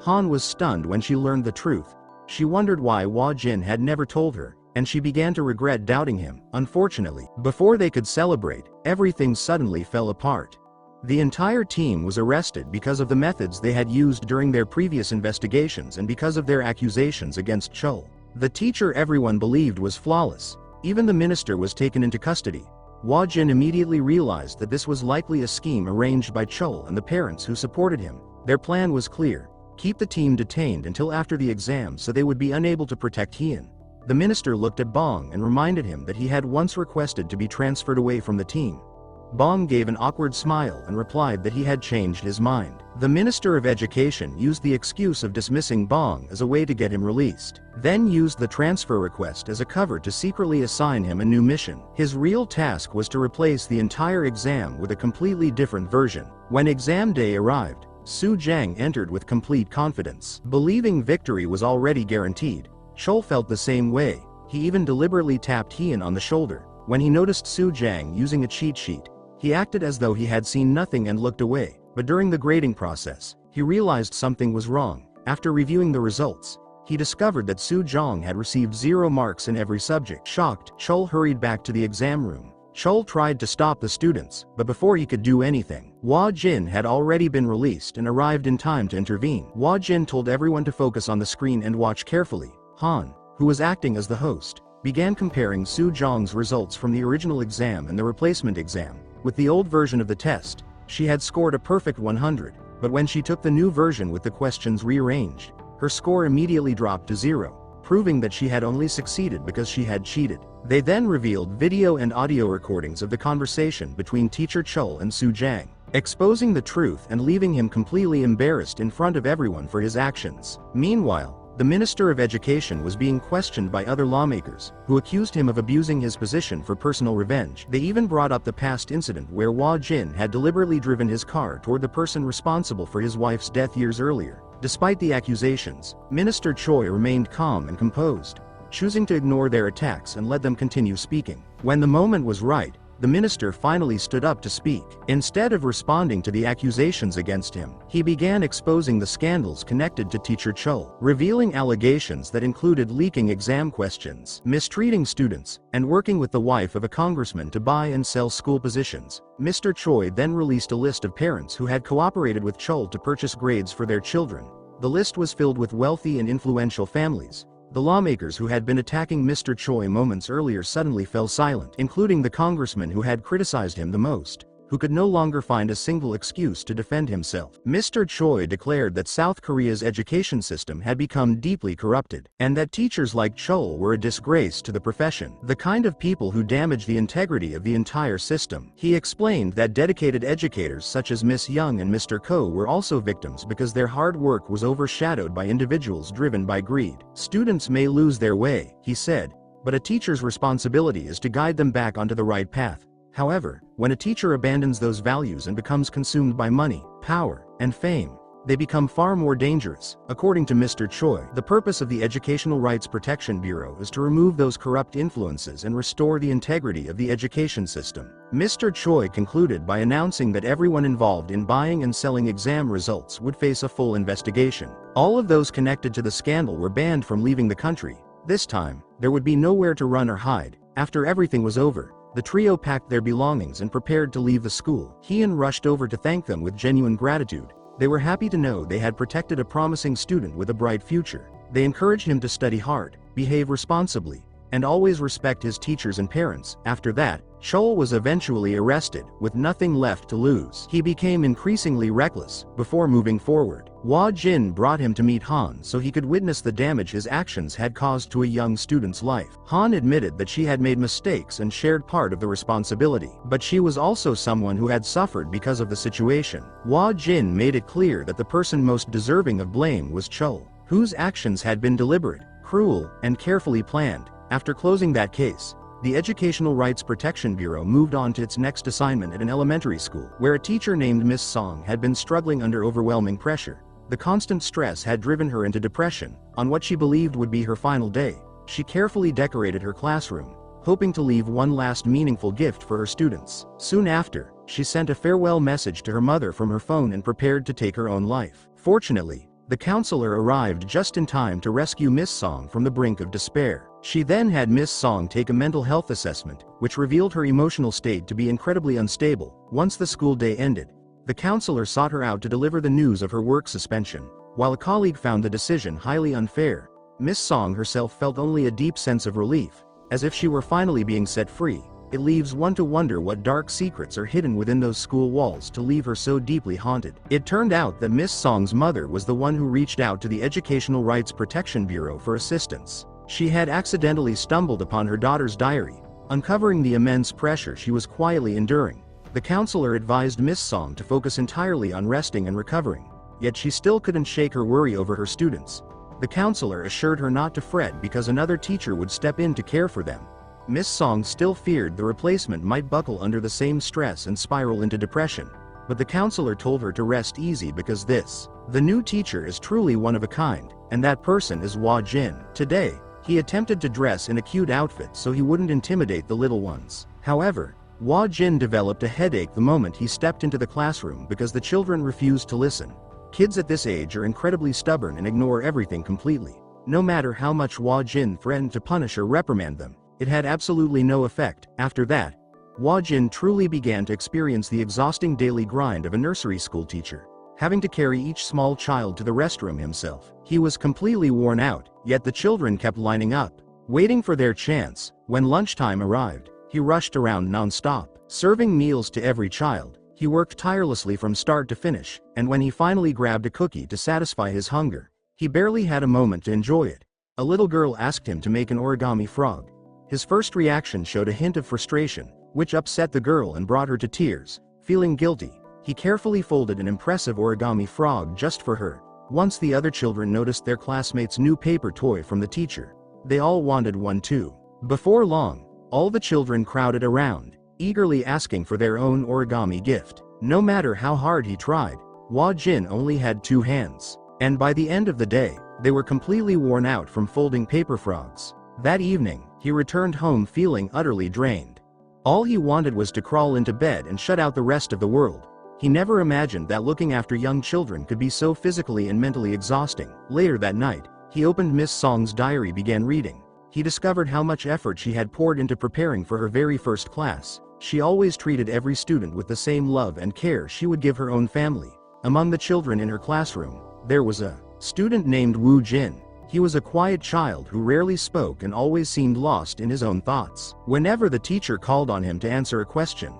Han was stunned when she learned the truth. She wondered why Woo-jin had never told her, and she began to regret doubting him. Unfortunately, before they could celebrate, everything suddenly fell apart. The entire team was arrested because of the methods they had used during their previous investigations and because of their accusations against Chol. The teacher everyone believed was flawless. Even the minister was taken into custody. Hwa-jin immediately realized that this was likely a scheme arranged by Chol and the parents who supported him. Their plan was clear: keep the team detained until after the exam so they would be unable to protect Hyun. The minister looked at Bong and reminded him that he had once requested to be transferred away from the team. Bong gave an awkward smile and replied that he had changed his mind. The Minister of Education used the excuse of dismissing Bong as a way to get him released, then used the transfer request as a cover to secretly assign him a new mission. His real task was to replace the entire exam with a completely different version. When exam day arrived, Soo-jang entered with complete confidence. Believing victory was already guaranteed, Chol felt the same way. He even deliberately tapped Hyun on the shoulder. When he noticed Soo-jang using a cheat sheet, he acted as though he had seen nothing and looked away. But during the grading process, he realized something was wrong. After reviewing the results, he discovered that Soo-jang had received 0 marks in every subject. Shocked, Chol hurried back to the exam room. Chol tried to stop the students, but before he could do anything, Hwa-jin had already been released and arrived in time to intervene. Hwa-jin told everyone to focus on the screen and watch carefully. Han, who was acting as the host, began comparing Soo-jang's results from the original exam and the replacement exam. With the old version of the test, she had scored a perfect 100, but when she took the new version with the questions rearranged, her score immediately dropped to 0, proving that she had only succeeded because she had cheated. They then revealed video and audio recordings of the conversation between teacher Chol and Soo-jang, exposing the truth and leaving him completely embarrassed in front of everyone for his actions. Meanwhile, the Minister of Education was being questioned by other lawmakers, who accused him of abusing his position for personal revenge. They even brought up the past incident where Hwa-jin had deliberately driven his car toward the person responsible for his wife's death years earlier. Despite the accusations, Minister Choi remained calm and composed, choosing to ignore their attacks and let them continue speaking. When the moment was right, the minister finally stood up to speak. Instead of responding to the accusations against him, he began exposing the scandals connected to teacher Chol, revealing allegations that included leaking exam questions, mistreating students, and working with the wife of a congressman to buy and sell school positions. Mr. Choi then released a list of parents who had cooperated with Chol to purchase grades for their children. The list was filled with wealthy and influential families. The lawmakers who had been attacking Mr. Choi moments earlier suddenly fell silent, including the congressman who had criticized him the most, who could no longer find a single excuse to defend himself. Mr. Choi declared that South Korea's education system had become deeply corrupted, and that teachers like Chol were a disgrace to the profession, the kind of people who damage the integrity of the entire system. He explained that dedicated educators such as Miss Young and Mr. Ko were also victims because their hard work was overshadowed by individuals driven by greed. Students may lose their way, he said, but a teacher's responsibility is to guide them back onto the right path. However, when a teacher abandons those values and becomes consumed by money, power, and fame, they become far more dangerous. According to Mr. Choi, the purpose of the Educational Rights Protection Bureau is to remove those corrupt influences and restore the integrity of the education system. Mr. Choi concluded by announcing that everyone involved in buying and selling exam results would face a full investigation. All of those connected to the scandal were banned from leaving the country. This time, there would be nowhere to run or hide. After everything was over, the trio packed their belongings and prepared to leave the school. Hyun rushed over to thank them with genuine gratitude. They were happy to know they had protected a promising student with a bright future. They encouraged him to study hard, behave responsibly, and always respect his teachers and parents. After that, Chol was eventually arrested, with nothing left to lose. He became increasingly reckless. Before moving forward, Hwa-jin brought him to meet Han so he could witness the damage his actions had caused to a young student's life. Han admitted that she had made mistakes and shared part of the responsibility, but she was also someone who had suffered because of the situation. Hwa-jin made it clear that the person most deserving of blame was Chol, whose actions had been deliberate, cruel, and carefully planned. After closing that case, the Educational Rights Protection Bureau moved on to its next assignment at an elementary school, where a teacher named Miss Song had been struggling under overwhelming pressure. The constant stress had driven her into depression. On what she believed would be her final day, she carefully decorated her classroom, hoping to leave one last meaningful gift for her students. Soon after, she sent a farewell message to her mother from her phone and prepared to take her own life. Fortunately, the counselor arrived just in time to rescue Miss Song from the brink of despair. She then had Miss Song take a mental health assessment, which revealed her emotional state to be incredibly unstable. Once the school day ended, The counselor sought her out to deliver the news of her work suspension. While a colleague found the decision highly unfair, Miss Song herself felt only a deep sense of relief, as if she were finally being set free. It leaves one to wonder what dark secrets are hidden within those school walls to leave her so deeply haunted. It turned out that Miss Song's mother was the one who reached out to the Educational Rights Protection Bureau for assistance. She had accidentally stumbled upon her daughter's diary, uncovering the immense pressure she was quietly enduring. The counselor advised Miss Song to focus entirely on resting and recovering, yet she still couldn't shake her worry over her students. The counselor assured her not to fret because another teacher would step in to care for them. Miss Song still feared the replacement might buckle under the same stress and spiral into depression, but the counselor told her to rest easy because the new teacher is truly one of a kind, and that person is Woo Jin. Today, he attempted to dress in a cute outfit so he wouldn't intimidate the little ones. However, Woo Jin developed a headache the moment he stepped into the classroom because the children refused to listen. Kids at this age are incredibly stubborn and ignore everything completely. No matter how much Woo Jin threatened to punish or reprimand them, it had absolutely no effect. After that, Woo Jin truly began to experience the exhausting daily grind of a nursery school teacher, having to carry each small child to the restroom himself. He was completely worn out, yet the children kept lining up, waiting for their chance. When lunchtime arrived, he rushed around non-stop, serving meals to every child. He worked tirelessly from start to finish, and when he finally grabbed a cookie to satisfy his hunger, he barely had a moment to enjoy it. A little girl asked him to make an origami frog. His first reaction showed a hint of frustration, which upset the girl and brought her to tears. Feeling guilty, he carefully folded an impressive origami frog just for her. Once the other children noticed their classmate's new paper toy from the teacher, they all wanted one too. Before long, all the children crowded around, eagerly asking for their own origami gift. No matter how hard he tried, Woo Jin only had 2 hands, and by the end of the day, they were completely worn out from folding paper frogs. That evening, he returned home feeling utterly drained. All he wanted was to crawl into bed and shut out the rest of the world. He never imagined that looking after young children could be so physically and mentally exhausting. Later that night, he opened Miss Song's diary and began reading. He discovered how much effort she had poured into preparing for her very first class. She always treated every student with the same love and care she would give her own family. Among the children in her classroom, there was a student named Woo Jin. He was a quiet child who rarely spoke and always seemed lost in his own thoughts. Whenever the teacher called on him to answer a question,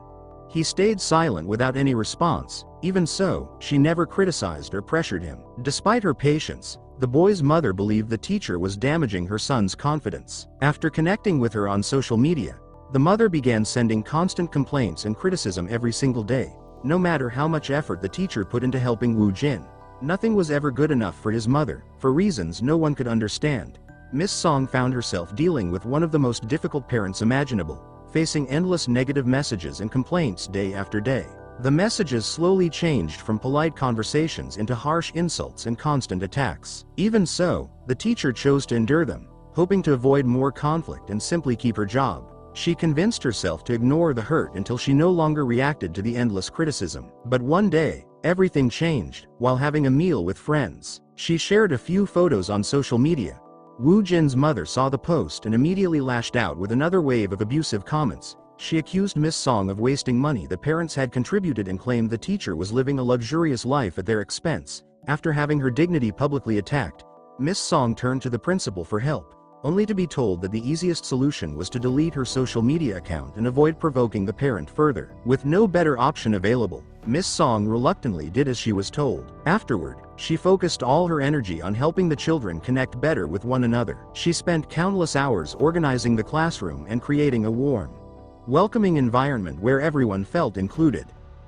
he stayed silent without any response. Even so, she never criticized or pressured him. Despite her patience, the boy's mother believed the teacher was damaging her son's confidence. After connecting with her on social media, the mother began sending constant complaints and criticism every single day. No matter how much effort the teacher put into helping Woo Jin, nothing was ever good enough for his mother, for reasons no one could understand. Miss Song found herself dealing with one of the most difficult parents imaginable, facing endless negative messages and complaints day after day. The messages slowly changed from polite conversations into harsh insults and constant attacks. Even so, the teacher chose to endure them, hoping to avoid more conflict and simply keep her job. She convinced herself to ignore the hurt until she no longer reacted to the endless criticism. But one day, everything changed. While having a meal with friends, she shared a few photos on social media. Woo Jin's mother saw the post and immediately lashed out with another wave of abusive comments. She accused Miss Song of wasting money the parents had contributed and claimed the teacher was living a luxurious life at their expense. After having her dignity publicly attacked, Miss Song turned to the principal for help, only to be told that the easiest solution was to delete her social media account and avoid provoking the parent further. With no better option available, Miss Song reluctantly did as she was told. Afterward, she focused all her energy on helping the children connect better with one another. She spent countless hours organizing the classroom and creating a warm, welcoming environment where everyone felt included,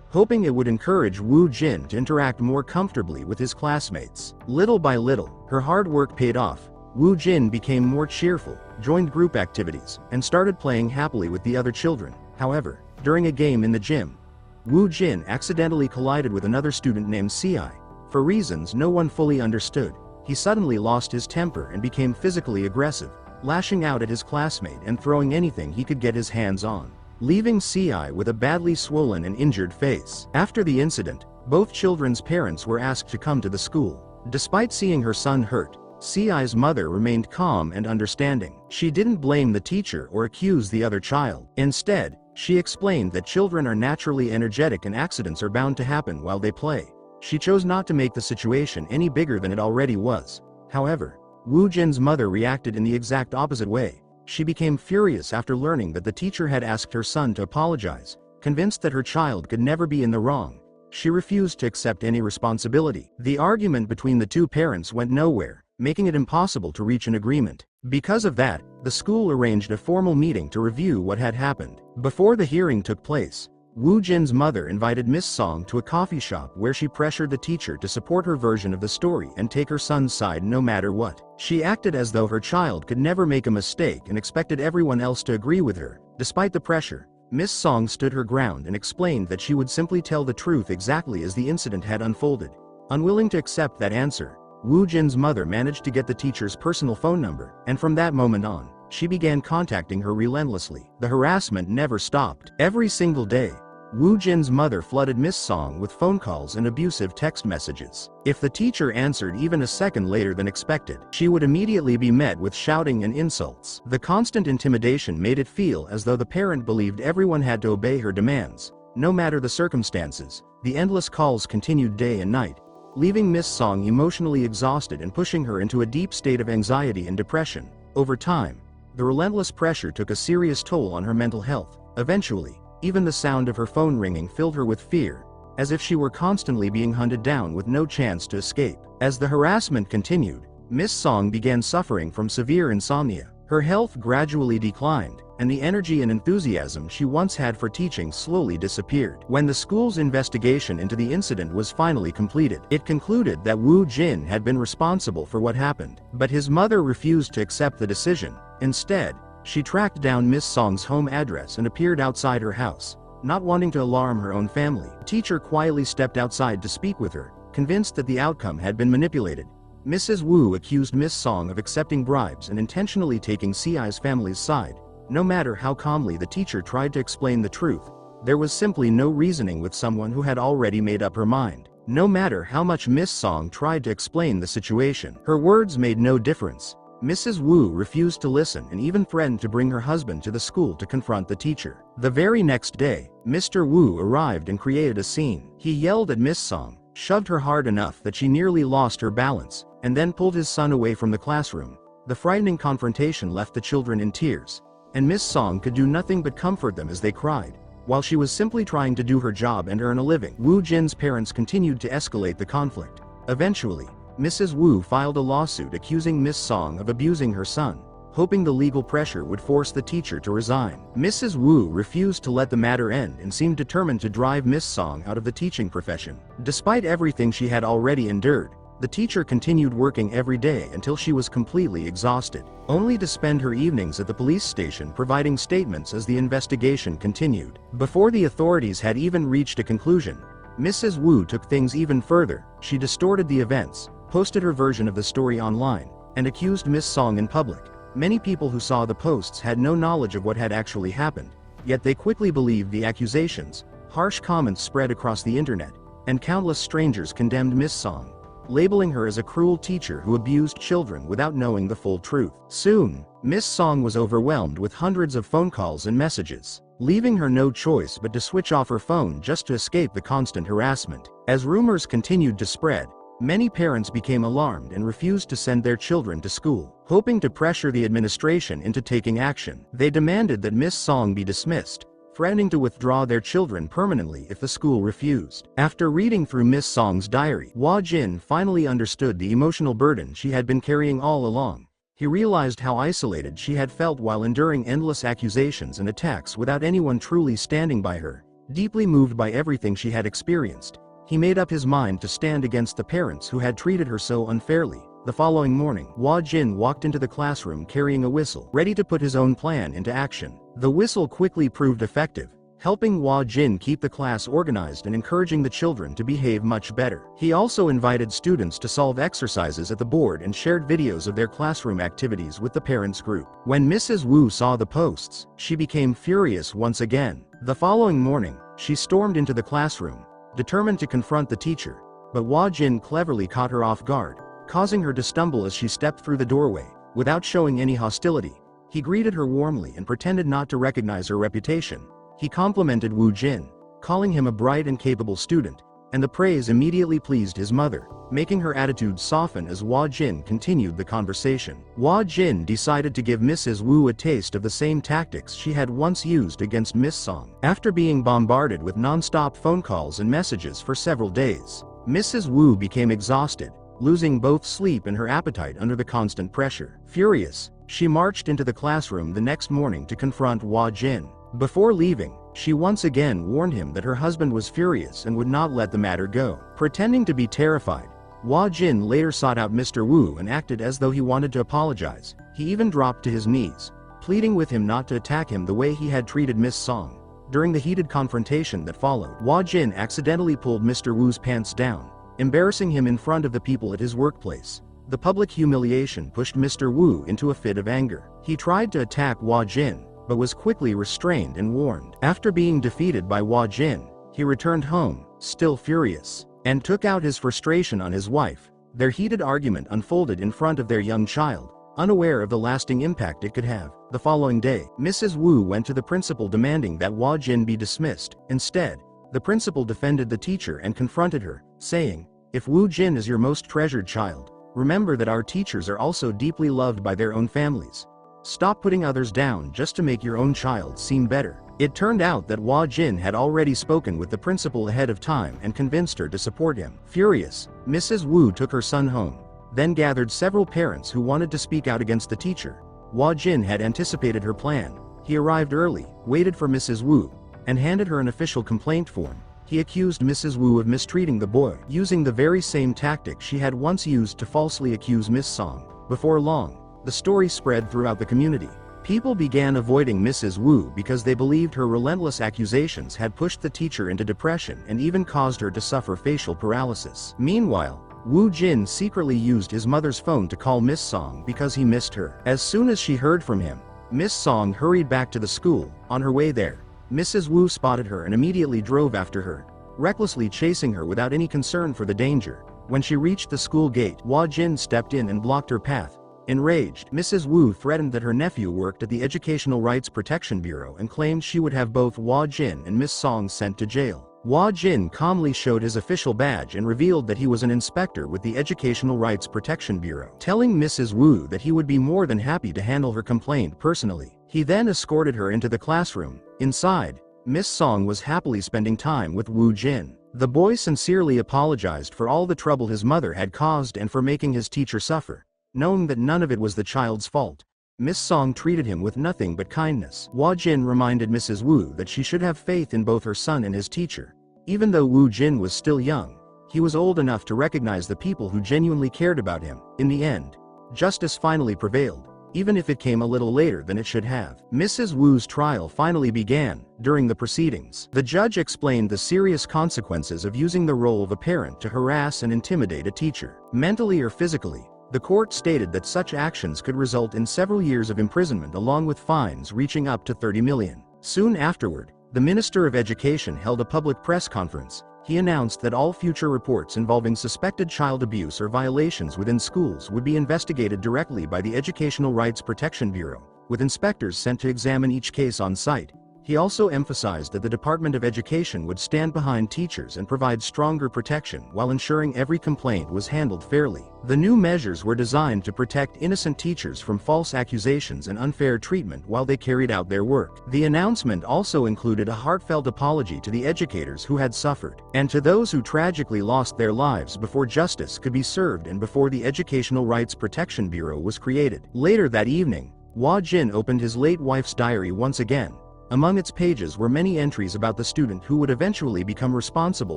hoping it would encourage Woo Jin to interact more comfortably with his classmates. Little by little, her hard work paid off. Woo Jin became more cheerful, joined group activities, and started playing happily with the other children. However, during a game in the gym, Woo Jin accidentally collided with another student named Chae. For reasons no one fully understood, he suddenly lost his temper and became physically aggressive, lashing out at his classmate and throwing anything he could get his hands on, leaving Chae with a badly swollen and injured face. After the incident, both children's parents were asked to come to the school. Despite seeing her son hurt, Chae's mother remained calm and understanding. She didn't blame the teacher or accuse the other child. Instead, She explained that children are naturally energetic and accidents are bound to happen while they play. She chose not to make the situation any bigger than it already was. However, Woo Jin's mother reacted in the exact opposite way. She became furious after learning that the teacher had asked her son to apologize. Convinced that her child could never be in the wrong, she refused to accept any responsibility. The argument between the two parents went nowhere, making it impossible to reach an agreement. Because of that, the school arranged a formal meeting to review what had happened. Before the hearing took place, Woo Jin's mother invited Miss Song to a coffee shop where she pressured the teacher to support her version of the story and take her son's side no matter what. She acted as though her child could never make a mistake and expected everyone else to agree with her. Despite the pressure, Miss Song stood her ground and explained that she would simply tell the truth exactly as the incident had unfolded. Unwilling to accept that answer, Woo Jin's mother managed to get the teacher's personal phone number, and from that moment on, she began contacting her relentlessly. The harassment never stopped. Every single day, Woo Jin's mother flooded Miss Song with phone calls and abusive text messages. If the teacher answered even a second later than expected, she would immediately be met with shouting and insults. The constant intimidation made it feel as though the parent believed everyone had to obey her demands, no matter the circumstances. The endless calls continued day and night, leaving Miss Song emotionally exhausted and pushing her into a deep state of anxiety and depression. Over time, the relentless pressure took a serious toll on her mental health. Eventually, even the sound of her phone ringing filled her with fear, as if she were constantly being hunted down with no chance to escape. As the harassment continued, Miss Song began suffering from severe insomnia. Her health gradually declined, and the energy and enthusiasm she once had for teaching slowly disappeared. When the school's investigation into the incident was finally completed, it concluded that Woo Jin had been responsible for what happened, but his mother refused to accept the decision. Instead, she tracked down Miss Song's home address and appeared outside her house. Not wanting to alarm her own family, the teacher quietly stepped outside to speak with her, convinced that the outcome had been manipulated. Mrs. Woo accused Miss Song of accepting bribes and intentionally taking CI's family's side. No matter how calmly the teacher tried to explain the truth, there was simply no reasoning with someone who had already made up her mind. No matter how much Miss Song tried to explain the situation, her words made no difference. Mrs. Woo refused to listen and even threatened to bring her husband to the school to confront the teacher. The very next day, Mr. Woo arrived and created a scene. He yelled at Miss Song, shoved her hard enough that she nearly lost her balance, and then pulled his son away from the classroom. The frightening confrontation left the children in tears, and Miss Song could do nothing but comfort them as they cried, while she was simply trying to do her job and earn a living. Woo Jin's parents continued to escalate the conflict. Eventually, Mrs. Woo filed a lawsuit accusing Miss Song of abusing her son, hoping the legal pressure would force the teacher to resign. Mrs. Woo refused to let the matter end and seemed determined to drive Miss Song out of the teaching profession. Despite everything she had already endured, the teacher continued working every day until she was completely exhausted, only to spend her evenings at the police station providing statements as the investigation continued. Before the authorities had even reached a conclusion, Mrs. Woo took things even further. She distorted the events, posted her version of the story online, and accused Miss Song in public. Many people who saw the posts had no knowledge of what had actually happened, yet they quickly believed the accusations. Harsh comments spread across the internet, and countless strangers condemned Miss Song, labeling her as a cruel teacher who abused children without knowing the full truth. Soon, Miss Song was overwhelmed with hundreds of phone calls and messages, leaving her no choice but to switch off her phone just to escape the constant harassment. As rumors continued to spread, many parents became alarmed and refused to send their children to school. Hoping to pressure the administration into taking action, they demanded that Miss Song be dismissed, threatening to withdraw their children permanently if the school refused. After reading through Miss Song's diary, Woo Jin finally understood the emotional burden she had been carrying all along. He realized how isolated she had felt while enduring endless accusations and attacks without anyone truly standing by her. Deeply moved by everything she had experienced, he made up his mind to stand against the parents who had treated her so unfairly. The following morning, Woo Jin walked into the classroom carrying a whistle, ready to put his own plan into action. The whistle quickly proved effective, helping Woo Jin keep the class organized and encouraging the children to behave much better. He also invited students to solve exercises at the board and shared videos of their classroom activities with the parents group. When Mrs. Woo saw the posts, she became furious once again. The following morning, she stormed into the classroom, determined to confront the teacher, but Woo Jin cleverly caught her off guard, causing her to stumble as she stepped through the doorway. Without showing any hostility, he greeted her warmly and pretended not to recognize her reputation. He complimented Woo Jin, calling him a bright and capable student, and the praise immediately pleased his mother, making her attitude soften as Woo Jin continued the conversation. Woo Jin decided to give Mrs. Woo a taste of the same tactics she had once used against Miss Song. After being bombarded with non-stop phone calls and messages for several days, Mrs. Woo became exhausted, losing both sleep and her appetite under the constant pressure. Furious, she marched into the classroom the next morning to confront Woo Jin. Before leaving, she once again warned him that her husband was furious and would not let the matter go. Pretending to be terrified, Woo Jin later sought out Mr. Woo and acted as though he wanted to apologize. He even dropped to his knees, pleading with him not to attack him the way he had treated Miss Song. During the heated confrontation that followed, Woo Jin accidentally pulled Mr. Woo's pants down, embarrassing him in front of the people at his workplace. The public humiliation pushed Mr. Woo into a fit of anger. He tried to attack Woo Jin, but was quickly restrained and warned. After being defeated by Woo Jin, he returned home, still furious, and took out his frustration on his wife. Their heated argument unfolded in front of their young child, unaware of the lasting impact it could have. The following day, Mrs. Woo went to the principal demanding that Woo Jin be dismissed. Instead, the principal defended the teacher and confronted her, saying, "If Woo Jin is your most treasured child, remember that our teachers are also deeply loved by their own families. Stop putting others down just to make your own child seem better." It turned out that Woo Jin had already spoken with the principal ahead of time and convinced her to support him. Furious, Mrs. Woo took her son home, then gathered several parents who wanted to speak out against the teacher. Woo Jin had anticipated her plan. He arrived early, waited for Mrs. Woo, and handed her an official complaint form. He accused Mrs. Woo of mistreating the boy, using the very same tactic she had once used to falsely accuse Miss Song. Before long, the story spread throughout the community. People began avoiding Mrs. Woo because they believed her relentless accusations had pushed the teacher into depression and even caused her to suffer facial paralysis. Meanwhile, Woo Jin secretly used his mother's phone to call Miss Song because he missed her. As soon as she heard from him, Miss Song hurried back to the school. On her way there, Mrs. Woo spotted her and immediately drove after her, recklessly chasing her without any concern for the danger. When she reached the school gate, Woo Jin stepped in and blocked her path. Enraged, Mrs. Woo threatened that her nephew worked at the Educational Rights Protection Bureau and claimed she would have both Woo Jin and Miss Song sent to jail. Woo Jin calmly showed his official badge and revealed that he was an inspector with the Educational Rights Protection Bureau, telling Mrs. Woo that he would be more than happy to handle her complaint personally. He then escorted her into the classroom. Inside, Miss Song was happily spending time with Woo Jin. The boy sincerely apologized for all the trouble his mother had caused and for making his teacher suffer. Knowing that none of it was the child's fault, Miss Song treated him with nothing but kindness. Woo Jin reminded Mrs. Woo that she should have faith in both her son and his teacher. Even though Woo Jin was still young, he was old enough to recognize the people who genuinely cared about him. In the end, justice finally prevailed, even if it came a little later than it should have. Mrs. Woo's trial finally began. During the proceedings, the judge explained the serious consequences of using the role of a parent to harass and intimidate a teacher, mentally or physically. The court stated that such actions could result in several years of imprisonment along with fines reaching up to 30 million. Soon afterward, the Minister of Education held a public press conference. He announced that all future reports involving suspected child abuse or violations within schools would be investigated directly by the Educational Rights Protection Bureau, with inspectors sent to examine each case on site. He also emphasized that the Department of Education would stand behind teachers and provide stronger protection while ensuring every complaint was handled fairly. The new measures were designed to protect innocent teachers from false accusations and unfair treatment while they carried out their work. The announcement also included a heartfelt apology to the educators who had suffered, and to those who tragically lost their lives before justice could be served and before the Educational Rights Protection Bureau was created. Later that evening, Woo Jin opened his late wife's diary once again. Among its pages were many entries about the student who would eventually become responsible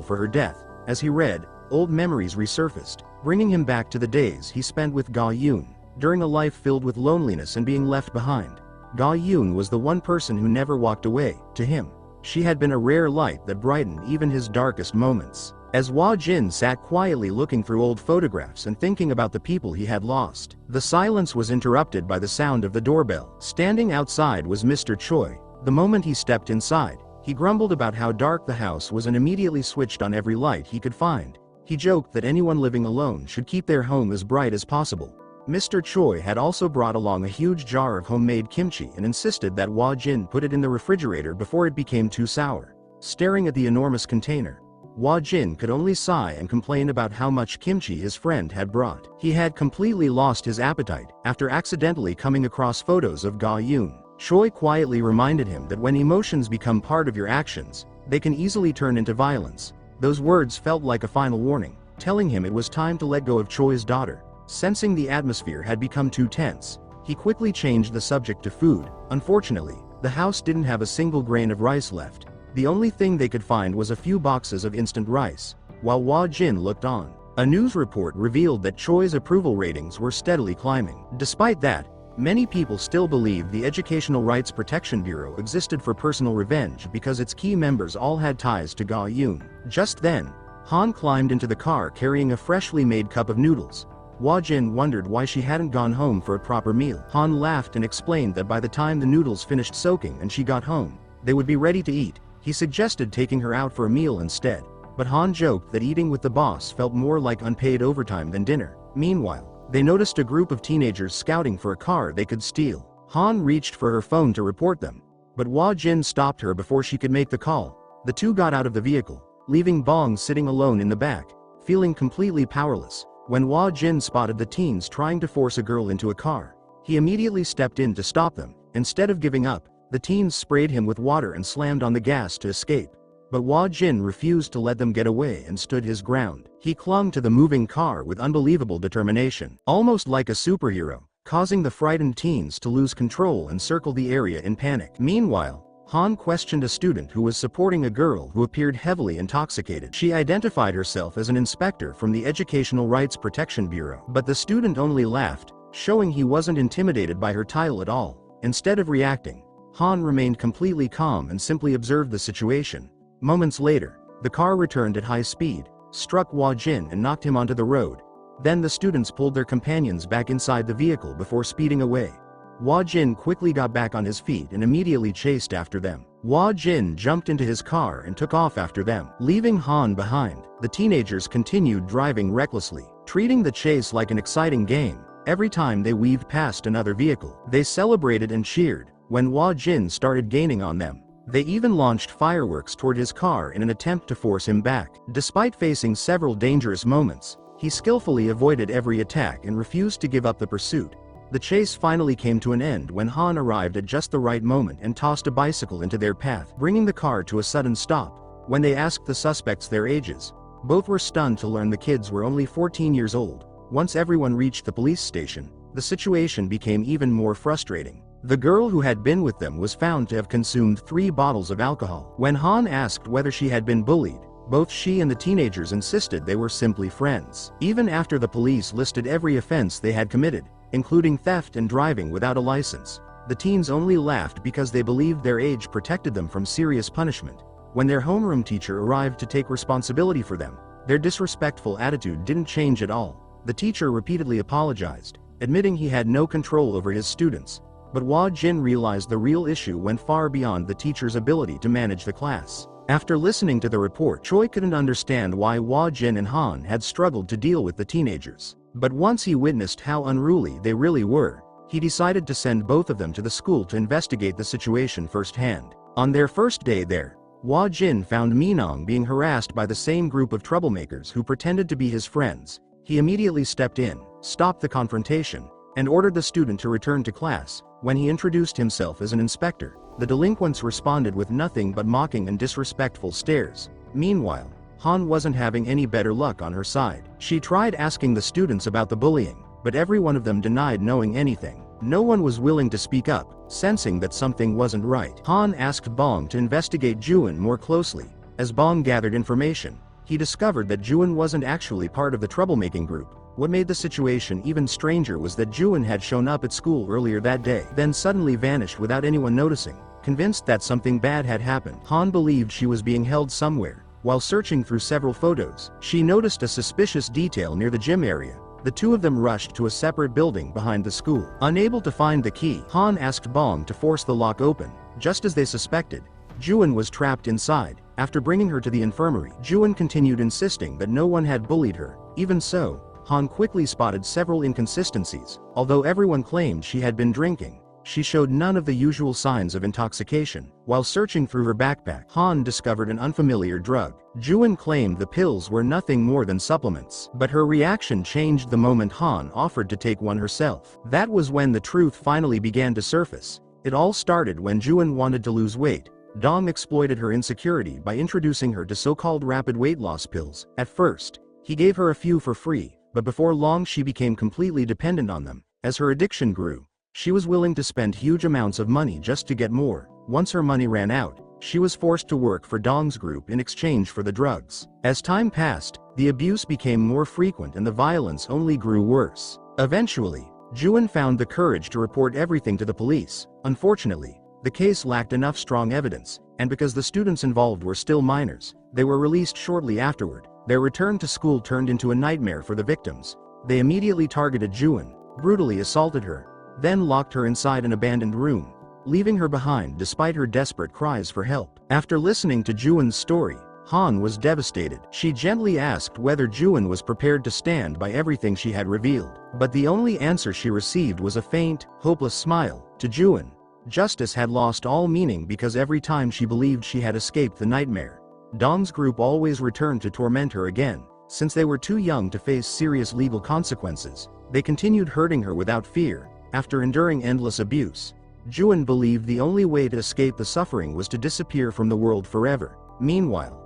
for her death. As he read, old memories resurfaced, bringing him back to the days he spent with Da-hee during a life filled with loneliness and being left behind. Da-hee was the one person who never walked away. To him, she had been a rare light that brightened even his darkest moments. As Woo Jin sat quietly looking through old photographs and thinking about the people he had lost, the silence was interrupted by the sound of the doorbell. Standing outside was Mr. Choi. The moment he stepped inside, he grumbled about how dark the house was and immediately switched on every light he could find. He joked that anyone living alone should keep their home as bright as possible. Mr. Choi had also brought along a huge jar of homemade kimchi and insisted that Woo Jin put it in the refrigerator before it became too sour. Staring at the enormous container, Woo Jin could only sigh and complain about how much kimchi his friend had brought. He had completely lost his appetite after accidentally coming across photos of Ga-yoon. Choi quietly reminded him that when emotions become part of your actions, they can easily turn into violence. Those words felt like a final warning, telling him it was time to let go of Choi's daughter. Sensing the atmosphere had become too tense, he quickly changed the subject to food. Unfortunately, the house didn't have a single grain of rice left. The only thing they could find was a few boxes of instant rice. While Woo Jin looked on, a news report revealed that Choi's approval ratings were steadily climbing. Despite that, many people still believed the Educational Rights Protection Bureau existed for personal revenge because its key members all had ties to Ga-yoon. Just then, Han climbed into the car carrying a freshly made cup of noodles. Woo Jin wondered why she hadn't gone home for a proper meal. Han laughed and explained that by the time the noodles finished soaking and she got home, they would be ready to eat. He suggested taking her out for a meal instead, but Han joked that eating with the boss felt more like unpaid overtime than dinner. Meanwhile, they noticed a group of teenagers scouting for a car they could steal. Han reached for her phone to report them, but Woo Jin stopped her before she could make the call. The two got out of the vehicle, leaving Bong sitting alone in the back, feeling completely powerless. When Woo Jin spotted the teens trying to force a girl into a car, he immediately stepped in to stop them. Instead of giving up, the teens sprayed him with water and slammed on the gas to escape. But Woo Jin refused to let them get away and stood his ground. He clung to the moving car with unbelievable determination, almost like a superhero, causing the frightened teens to lose control and circle the area in panic. Meanwhile, Han questioned a student who was supporting a girl who appeared heavily intoxicated. She identified herself as an inspector from the Educational Rights Protection Bureau, but the student only laughed, showing he wasn't intimidated by her title at all. Instead of reacting, Han remained completely calm and simply observed the situation. Moments later, the car returned at high speed, struck Woo Jin and knocked him onto the road. Then the students pulled their companions back inside the vehicle before speeding away. Woo Jin quickly got back on his feet and immediately chased after them. Woo Jin jumped into his car and took off after them, leaving Han behind. The teenagers continued driving recklessly, treating the chase like an exciting game. Every time they weaved past another vehicle, they celebrated and cheered. When Woo Jin started gaining on them, they even launched fireworks toward his car in an attempt to force him back. Despite facing several dangerous moments, he skillfully avoided every attack and refused to give up the pursuit. The chase finally came to an end when Han arrived at just the right moment and tossed a bicycle into their path, bringing the car to a sudden stop. When they asked the suspects their ages, both were stunned to learn the kids were only 14 years old. Once everyone reached the police station, the situation became even more frustrating. The girl who had been with them was found to have consumed 3 bottles of alcohol. When Han asked whether she had been bullied, both she and the teenagers insisted they were simply friends. Even after the police listed every offense they had committed, including theft and driving without a license, the teens only laughed because they believed their age protected them from serious punishment. When their homeroom teacher arrived to take responsibility for them, their disrespectful attitude didn't change at all. The teacher repeatedly apologized, admitting he had no control over his students. But Woo Jin realized the real issue went far beyond the teacher's ability to manage the class. After listening to the report, Choi couldn't understand why Woo Jin and Han had struggled to deal with the teenagers. But once he witnessed how unruly they really were, he decided to send both of them to the school to investigate the situation firsthand. On their first day there, Woo Jin found Minong being harassed by the same group of troublemakers who pretended to be his friends. He immediately stepped in, stopped the confrontation, and ordered the student to return to class. When he introduced himself as an inspector, the delinquents responded with nothing but mocking and disrespectful stares. Meanwhile, Han wasn't having any better luck on her side. She tried asking the students about the bullying, but every one of them denied knowing anything. No one was willing to speak up, sensing that something wasn't right. Han asked Bong to investigate Juin more closely. As Bong gathered information, he discovered that Juin wasn't actually part of the troublemaking group. What made the situation even stranger was that Juin had shown up at school earlier that day, then suddenly vanished without anyone noticing. Convinced that something bad had happened, Han believed she was being held somewhere. While searching through several photos, she noticed a suspicious detail near the gym area. The two of them rushed to a separate building behind the school. Unable to find the key, Han asked Bong to force the lock open. Just as they suspected, Juin was trapped inside. After bringing her to the infirmary, Juin continued insisting that no one had bullied her. Even so, Han quickly spotted several inconsistencies. Although everyone claimed she had been drinking, she showed none of the usual signs of intoxication. While searching through her backpack, Han discovered an unfamiliar drug. Ji-hoon claimed the pills were nothing more than supplements, but her reaction changed the moment Han offered to take one herself. That was when the truth finally began to surface. It all started when Ji-hoon wanted to lose weight. Dong exploited her insecurity by introducing her to so-called rapid weight loss pills. At first, he gave her a few for free, but before long she became completely dependent on them. As her addiction grew, she was willing to spend huge amounts of money just to get more. Once her money ran out, she was forced to work for Dong's group in exchange for the drugs. As time passed, the abuse became more frequent and the violence only grew worse. Eventually, Ji-hoon found the courage to report everything to the police. Unfortunately, the case lacked enough strong evidence, and because the students involved were still minors, they were released shortly afterward. Their return to school turned into a nightmare for the victims. They immediately targeted Ji-hoon, brutally assaulted her, then locked her inside an abandoned room, leaving her behind despite her desperate cries for help. After listening to Ji-hoon's story, Han was devastated. She gently asked whether Ji-hoon was prepared to stand by everything she had revealed, but the only answer she received was a faint, hopeless smile. To Ji-hoon, justice had lost all meaning because every time she believed she had escaped the nightmare, Dong's group always returned to torment her again. Since they were too young to face serious legal consequences, they continued hurting her without fear. After enduring endless abuse, Ji-hoon believed the only way to escape the suffering was to disappear from the world forever. Meanwhile,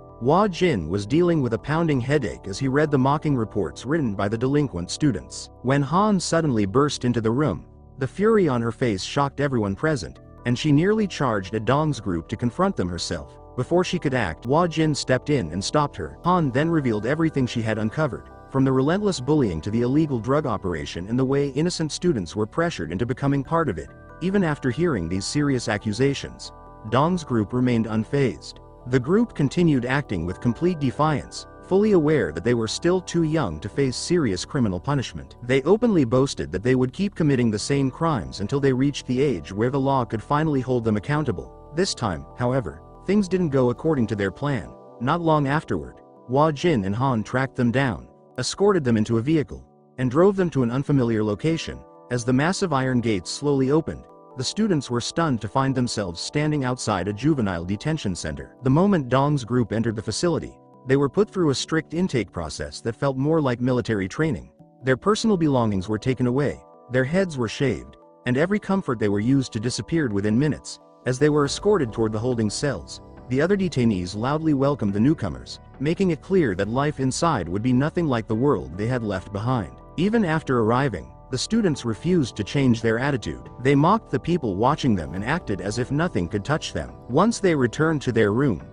Jin was dealing with a pounding headache as he read the mocking reports written by the delinquent students. When Han suddenly burst into the room, the fury on her face shocked everyone present, and she nearly charged at Dong's group to confront them herself. Before she could act, Jin stepped in and stopped her. Han then revealed everything she had uncovered, from the relentless bullying to the illegal drug operation and the way innocent students were pressured into becoming part of it. Even after hearing these serious accusations, Dong's group remained unfazed. The group continued acting with complete defiance, fully aware that they were still too young to face serious criminal punishment. They openly boasted that they would keep committing the same crimes until they reached the age where the law could finally hold them accountable. This time, however, things didn't go according to their plan. Not long afterward, Jin and Han tracked them down, escorted them into a vehicle, and drove them to an unfamiliar location. As the massive iron gates slowly opened, the students were stunned to find themselves standing outside a juvenile detention center. The moment Dong's group entered the facility, they were put through a strict intake process that felt more like military training. Their personal belongings were taken away, their heads were shaved, and every comfort they were used to disappeared within minutes. As they were escorted toward the holding cells, the other detainees loudly welcomed the newcomers, making it clear that life inside would be nothing like the world they had left behind. Even after arriving, the students refused to change their attitude. They mocked the people watching them and acted as if nothing could touch them. Once they returned to their room,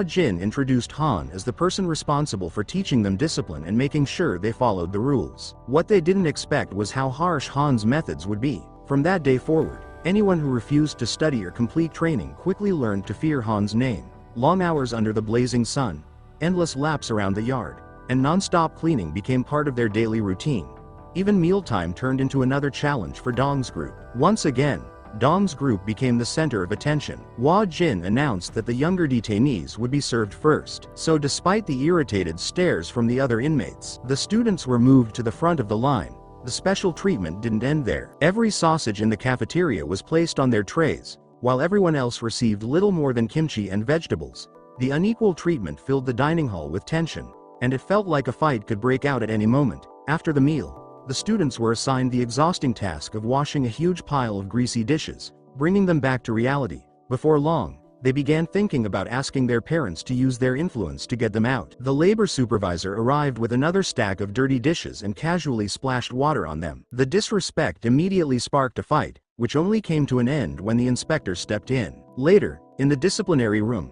Jin introduced Han as the person responsible for teaching them discipline and making sure they followed the rules. What they didn't expect was how harsh Han's methods would be. From that day forward, anyone who refused to study or complete training quickly learned to fear Han's name. Long hours under the blazing sun, endless laps around the yard, and non-stop cleaning became part of their daily routine. Even mealtime turned into another challenge for Dong's group. Once again, Dong's group became the center of attention. Jin announced that the younger detainees would be served first. So despite the irritated stares from the other inmates, the students were moved to the front of the line. The special treatment didn't end there. Every sausage in the cafeteria was placed on their trays, while everyone else received little more than kimchi and vegetables. The unequal treatment filled the dining hall with tension, and it felt like a fight could break out at any moment. After the meal, the students were assigned the exhausting task of washing a huge pile of greasy dishes, bringing them back to reality. Before long, they began thinking about asking their parents to use their influence to get them out. The labor supervisor arrived with another stack of dirty dishes and casually splashed water on them. The disrespect immediately sparked a fight, which only came to an end when the inspector stepped in. Later, in the disciplinary room,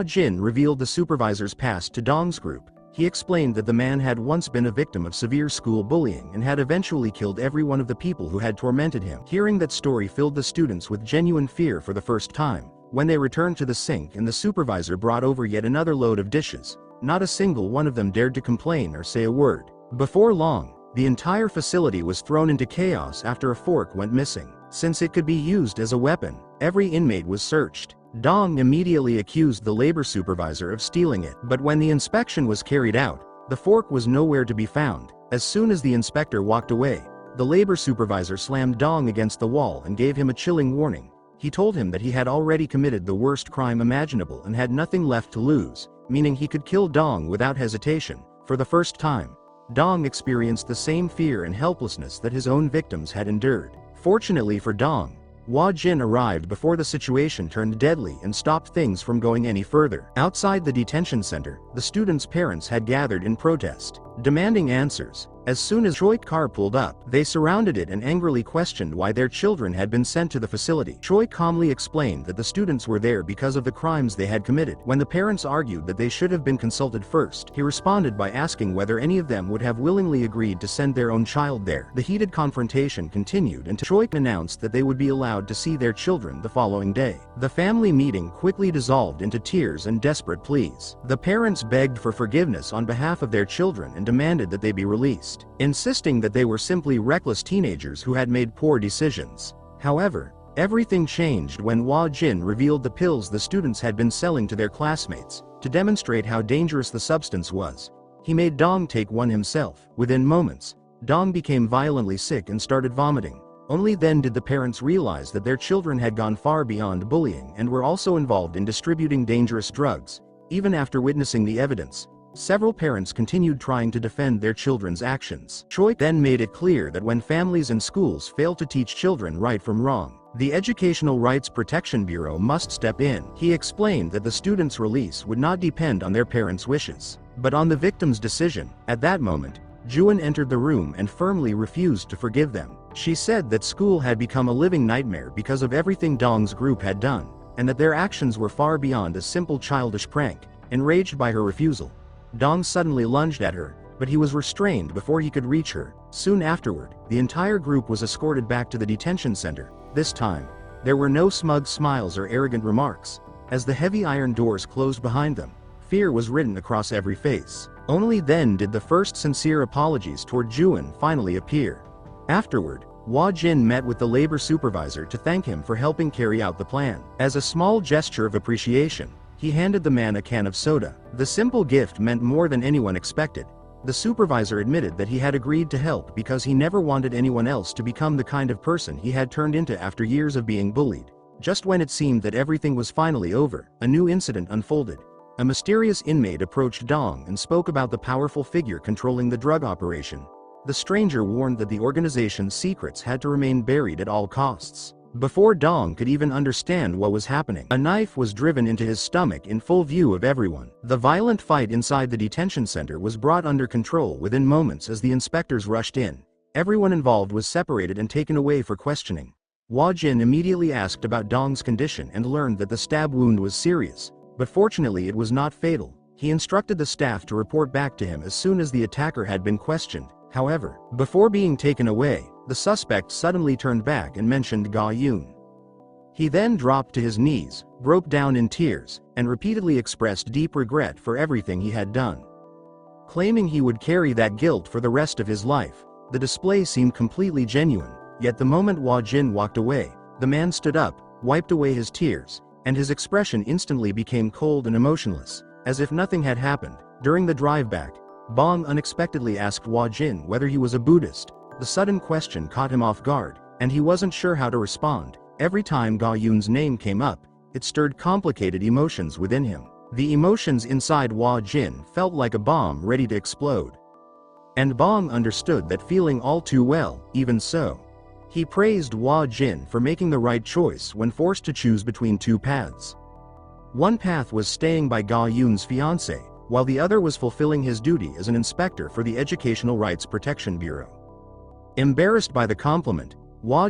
Jin revealed the supervisor's past to Dong's group. He explained that the man had once been a victim of severe school bullying and had eventually killed every one of the people who had tormented him. Hearing that story filled the students with genuine fear for the first time. When they returned to the sink and the supervisor brought over yet another load of dishes, not a single one of them dared to complain or say a word. Before long, the entire facility was thrown into chaos after a fork went missing. Since it could be used as a weapon, every inmate was searched. Dong immediately accused the labor supervisor of stealing it, but when the inspection was carried out, The fork was nowhere to be found. As soon as the inspector walked away, the labor supervisor slammed Dong against the wall and gave him a chilling warning. He told him that he had already committed the worst crime imaginable and had nothing left to lose, meaning he could kill Dong without hesitation. For the first time, Dong experienced the same fear and helplessness that his own victims had endured. Fortunately for Dong, Jin arrived before the situation turned deadly and stopped things from going any further. Outside the detention center, the students' parents had gathered in protest, demanding answers. As soon as Choi's car pulled up, they surrounded it and angrily questioned why their children had been sent to the facility. Choi calmly explained that the students were there because of the crimes they had committed. When the parents argued that they should have been consulted first, he responded by asking whether any of them would have willingly agreed to send their own child there. The heated confrontation continued until Choi announced that they would be allowed to see their children the following day. The family meeting quickly dissolved into tears and desperate pleas. The parents begged for forgiveness on behalf of their children and demanded that they be released, insisting that they were simply reckless teenagers who had made poor decisions. However, everything changed when Jin revealed the pills the students had been selling to their classmates. To demonstrate how dangerous the substance was, he made Dong take one himself. Within moments, Dong became violently sick and started vomiting. Only then did the parents realize that their children had gone far beyond bullying and were also involved in distributing dangerous drugs. Even after witnessing the evidence, several parents continued trying to defend their children's actions. Choi then made it clear that when families and schools fail to teach children right from wrong, the Educational Rights Protection Bureau must step in. He explained that the students' release would not depend on their parents' wishes, but on the victim's decision. At that moment, Juan entered the room and firmly refused to forgive them. She said that school had become a living nightmare because of everything Dong's group had done, and that their actions were far beyond a simple childish prank. Enraged by her refusal, Dong suddenly lunged at her, but he was restrained before he could reach her. Soon afterward, the entire group was escorted back to the detention center. This time, there were no smug smiles or arrogant remarks. As the heavy iron doors closed behind them, fear was written across every face. Only then did the first sincere apologies toward Juan finally appear. Afterward, Jin met with the labor supervisor to thank him for helping carry out the plan. As a small gesture of appreciation, he handed the man a can of soda. The simple gift meant more than anyone expected. The supervisor admitted that he had agreed to help because he never wanted anyone else to become the kind of person he had turned into after years of being bullied. Just when it seemed that everything was finally over, a new incident unfolded. A mysterious inmate approached Dong and spoke about the powerful figure controlling the drug operation. The stranger warned that the organization's secrets had to remain buried at all costs. Before Dong could even understand what was happening, a knife was driven into his stomach in full view of everyone. The violent fight inside the detention center was brought under control within moments as the inspectors rushed in. Everyone involved was separated and taken away for questioning. Jin immediately asked about Dong's condition and learned that the stab wound was serious, but fortunately it was not fatal. He instructed the staff to report back to him as soon as the attacker had been questioned. However, before being taken away, the suspect suddenly turned back and mentioned Ga-yoon. He then dropped to his knees, broke down in tears, and repeatedly expressed deep regret for everything he had done. Claiming he would carry that guilt for the rest of his life, the display seemed completely genuine. Yet the moment Jin walked away, the man stood up, wiped away his tears, and his expression instantly became cold and emotionless, as if nothing had happened. During the drive back, Bong unexpectedly asked Jin whether he was a Buddhist. The sudden question caught him off guard, and he wasn't sure how to respond. Every time Ga-yoon's name came up, it stirred complicated emotions within him. The emotions inside Jin felt like a bomb ready to explode. And Bong understood that feeling all too well. Even so, he praised Jin for making the right choice when forced to choose between two paths. One path was staying by Ga-yoon's fiancée, while the other was fulfilling his duty as an inspector for the Educational Rights Protection Bureau. Embarrassed by the compliment,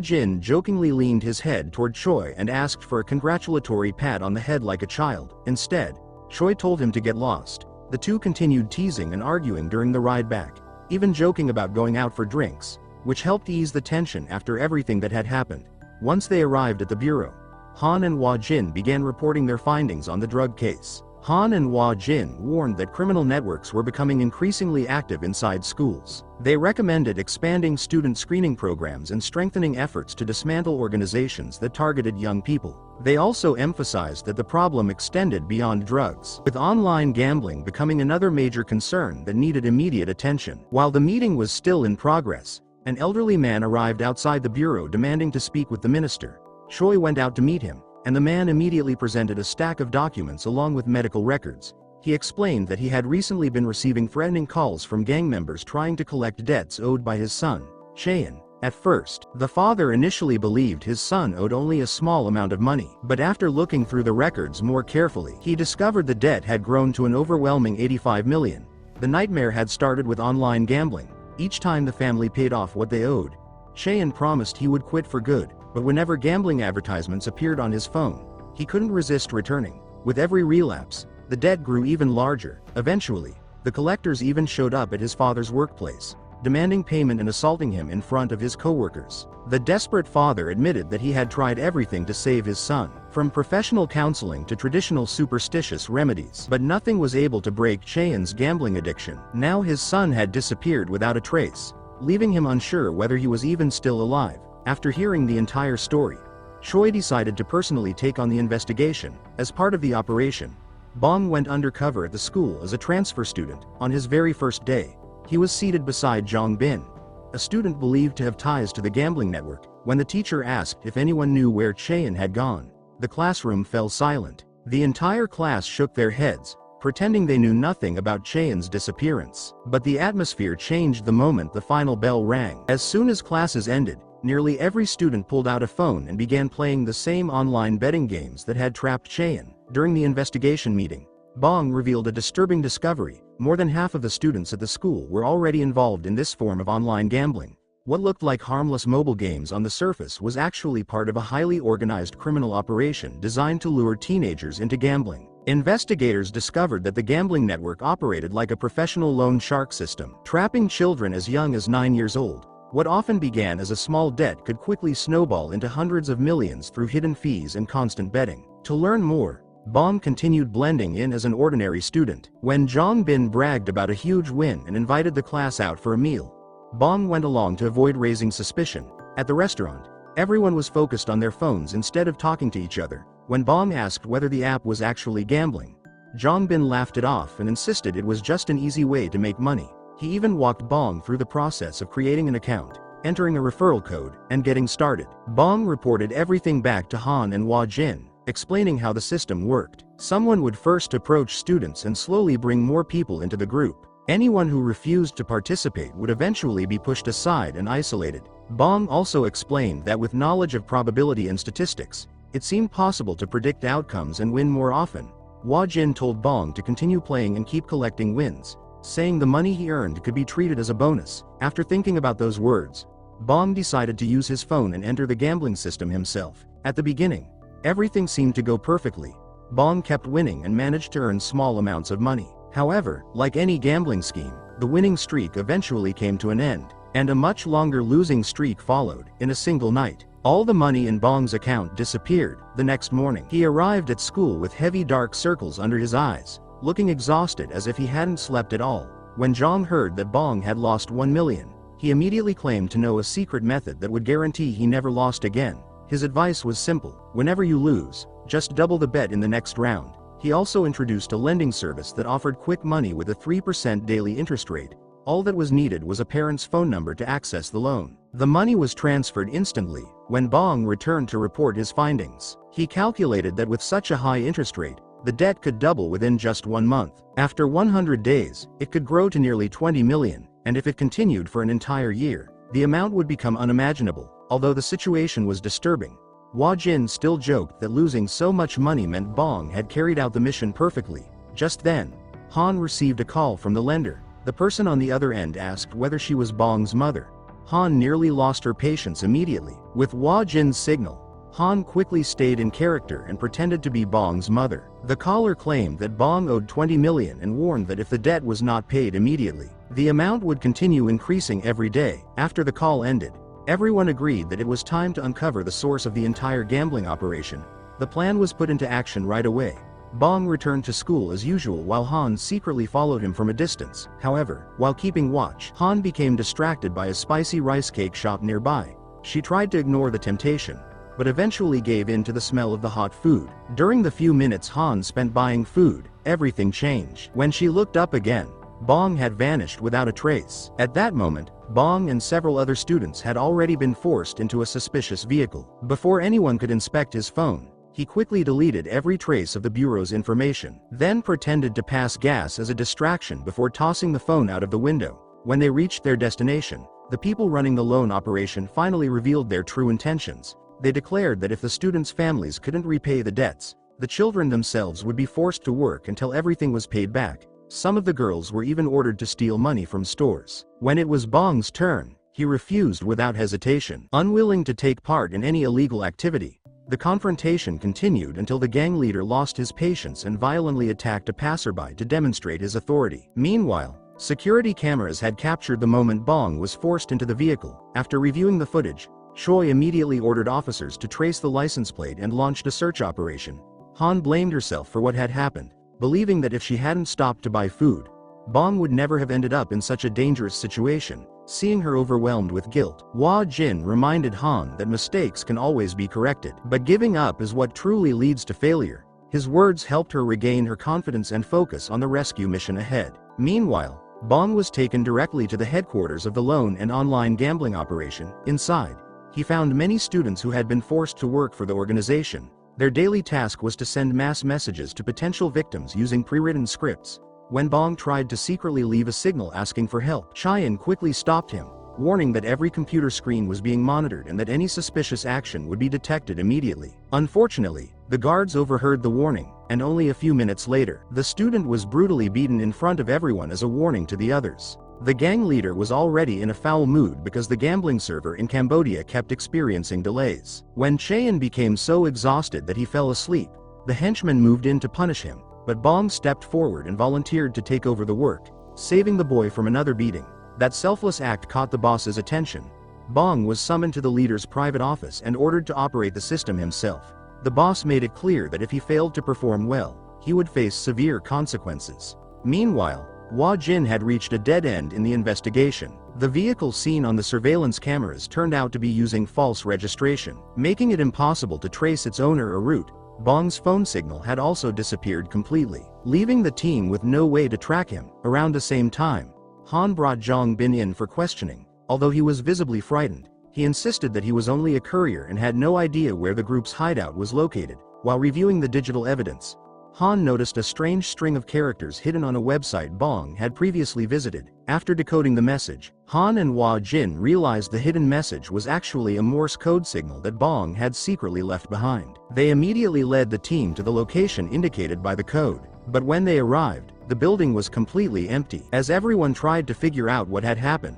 Jin jokingly leaned his head toward Choi and asked for a congratulatory pat on the head like a child. Instead, Choi told him to get lost. The two continued teasing and arguing during the ride back, even joking about going out for drinks, which helped ease the tension after everything that had happened. Once they arrived at the bureau, Han and Jin began reporting their findings on the drug case. Han and Jin warned that criminal networks were becoming increasingly active inside schools. They recommended expanding student screening programs and strengthening efforts to dismantle organizations that targeted young people. They also emphasized that the problem extended beyond drugs, with online gambling becoming another major concern that needed immediate attention. While the meeting was still in progress, an elderly man arrived outside the bureau demanding to speak with the minister. Choi went out to meet him, and the man immediately presented a stack of documents along with medical records. He explained that he had recently been receiving threatening calls from gang members trying to collect debts owed by his son, Chae. At first, the father initially believed his son owed only a small amount of money, but after looking through the records more carefully, he discovered the debt had grown to an overwhelming 85 million. The nightmare had started with online gambling. Each time the family paid off what they owed, Chae promised he would quit for good, but whenever gambling advertisements appeared on his phone, he couldn't resist returning. With every relapse, the debt grew even larger. Eventually, the collectors even showed up at his father's workplace, demanding payment and assaulting him in front of his co-workers. The desperate father admitted that he had tried everything to save his son, from professional counseling to traditional superstitious remedies, but nothing was able to break Chae's gambling addiction. Now his son had disappeared without a trace, leaving him unsure whether he was even still alive. After hearing the entire story, Choi decided to personally take on the investigation. As part of the operation, Bong went undercover at the school as a transfer student. On his very first day, he was seated beside Jong Bin, a student believed to have ties to the gambling network. When the teacher asked if anyone knew where Chae had gone, the classroom fell silent. The entire class shook their heads, pretending they knew nothing about Chae's disappearance. But the atmosphere changed the moment the final bell rang. As soon as classes ended, nearly every student pulled out a phone and began playing the same online betting games that had trapped Chae. During the investigation meeting, Bong revealed a disturbing discovery. More than half of the students at the school were already involved in this form of online gambling. What looked like harmless mobile games on the surface was actually part of a highly organized criminal operation designed to lure teenagers into gambling. Investigators discovered that the gambling network operated like a professional loan shark system, trapping children as young as 9 years old. What often began as a small debt could quickly snowball into hundreds of millions through hidden fees and constant betting. To learn more, Bong continued blending in as an ordinary student. When Jong Bin bragged about a huge win and invited the class out for a meal, Bong went along to avoid raising suspicion. At the restaurant, everyone was focused on their phones instead of talking to each other. When Bong asked whether the app was actually gambling, Jong Bin laughed it off and insisted it was just an easy way to make money. He even walked Bong through the process of creating an account, entering a referral code, and getting started. Bong reported everything back to Han and Hwa Jin, explaining how the system worked. Someone would first approach students and slowly bring more people into the group. Anyone who refused to participate would eventually be pushed aside and isolated. Bong also explained that with knowledge of probability and statistics, it seemed possible to predict outcomes and win more often. Hwa Jin told Bong to continue playing and keep collecting wins, saying the money he earned could be treated as a bonus. After thinking about those words, Bong decided to use his phone and enter the gambling system himself. At the beginning, everything seemed to go perfectly. Bong kept winning and managed to earn small amounts of money. However, like any gambling scheme, the winning streak eventually came to an end, and a much longer losing streak followed. In a single night, all the money in Bong's account disappeared. The next morning, he arrived at school with heavy dark circles under his eyes, looking exhausted as if he hadn't slept at all. When Jong heard that Bong had lost 1 million, he immediately claimed to know a secret method that would guarantee he never lost again. His advice was simple: whenever you lose, just double the bet in the next round. He also introduced a lending service that offered quick money with a 3% daily interest rate. All that was needed was a parent's phone number to access the loan. The money was transferred instantly. When Bong returned to report his findings, he calculated that with such a high interest rate, the debt could double within just 1 month. After 100 days, it could grow to nearly 20 million, and if it continued for an entire year, the amount would become unimaginable. Although the situation was disturbing, Hwa Jin still joked that losing so much money meant Bong had carried out the mission perfectly. Just then, Han received a call from the lender. The person on the other end asked whether she was Bong's mother. Han nearly lost her patience immediately. With Hwa Jin's signal, Han quickly stayed in character and pretended to be Bong's mother. The caller claimed that Bong owed 20 million and warned that if the debt was not paid immediately, the amount would continue increasing every day. After the call ended, everyone agreed that it was time to uncover the source of the entire gambling operation. The plan was put into action right away. Bong returned to school as usual while Han secretly followed him from a distance. However, while keeping watch, Han became distracted by a spicy rice cake shop nearby. She tried to ignore the temptation, but eventually gave in to the smell of the hot food. During the few minutes Han spent buying food, everything changed. When she looked up again, Bong had vanished without a trace. At that moment, Bong and several other students had already been forced into a suspicious vehicle. Before anyone could inspect his phone, he quickly deleted every trace of the bureau's information, then pretended to pass gas as a distraction before tossing the phone out of the window. When they reached their destination, the people running the loan operation finally revealed their true intentions. They declared that if the students' families couldn't repay the debts, the children themselves would be forced to work until everything was paid back. Some of the girls were even ordered to steal money from stores. When it was Bong's turn, he refused without hesitation. Unwilling to take part in any illegal activity, the confrontation continued until the gang leader lost his patience and violently attacked a passerby to demonstrate his authority. Meanwhile, security cameras had captured the moment Bong was forced into the vehicle. After reviewing the footage, Choi immediately ordered officers to trace the license plate and launched a search operation. Han blamed herself for what had happened, believing that if she hadn't stopped to buy food, Bong would never have ended up in such a dangerous situation. Seeing her overwhelmed with guilt, Jin reminded Han that mistakes can always be corrected, but giving up is what truly leads to failure. His words helped her regain her confidence and focus on the rescue mission ahead. Meanwhile, Bong was taken directly to the headquarters of the loan and online gambling operation. Inside, he found many students who had been forced to work for the organization. Their daily task was to send mass messages to potential victims using pre-written scripts. When Bong tried to secretly leave a signal asking for help, Chae quickly stopped him, warning that every computer screen was being monitored and that any suspicious action would be detected immediately. Unfortunately, the guards overheard the warning, and only a few minutes later, the student was brutally beaten in front of everyone as a warning to the others. The gang leader was already in a foul mood because the gambling server in Cambodia kept experiencing delays. When Chae became so exhausted that he fell asleep, the henchmen moved in to punish him, but Bong stepped forward and volunteered to take over the work, saving the boy from another beating. That selfless act caught the boss's attention. Bong was summoned to the leader's private office and ordered to operate the system himself. The boss made it clear that if he failed to perform well, he would face severe consequences. Meanwhile, Jin had reached a dead end in the investigation. The vehicle seen on the surveillance cameras turned out to be using false registration, making it impossible to trace its owner or route. Bong's phone signal had also disappeared completely, leaving the team with no way to track him. Around the same time, Han brought Jong-bin in for questioning. Although he was visibly frightened, he insisted that he was only a courier and had no idea where the group's hideout was located. While reviewing the digital evidence, Han noticed a strange string of characters hidden on a website Bong had previously visited. After decoding the message, Han and Jin realized the hidden message was actually a Morse code signal that Bong had secretly left behind. They immediately led the team to the location indicated by the code, but when they arrived, the building was completely empty. As everyone tried to figure out what had happened,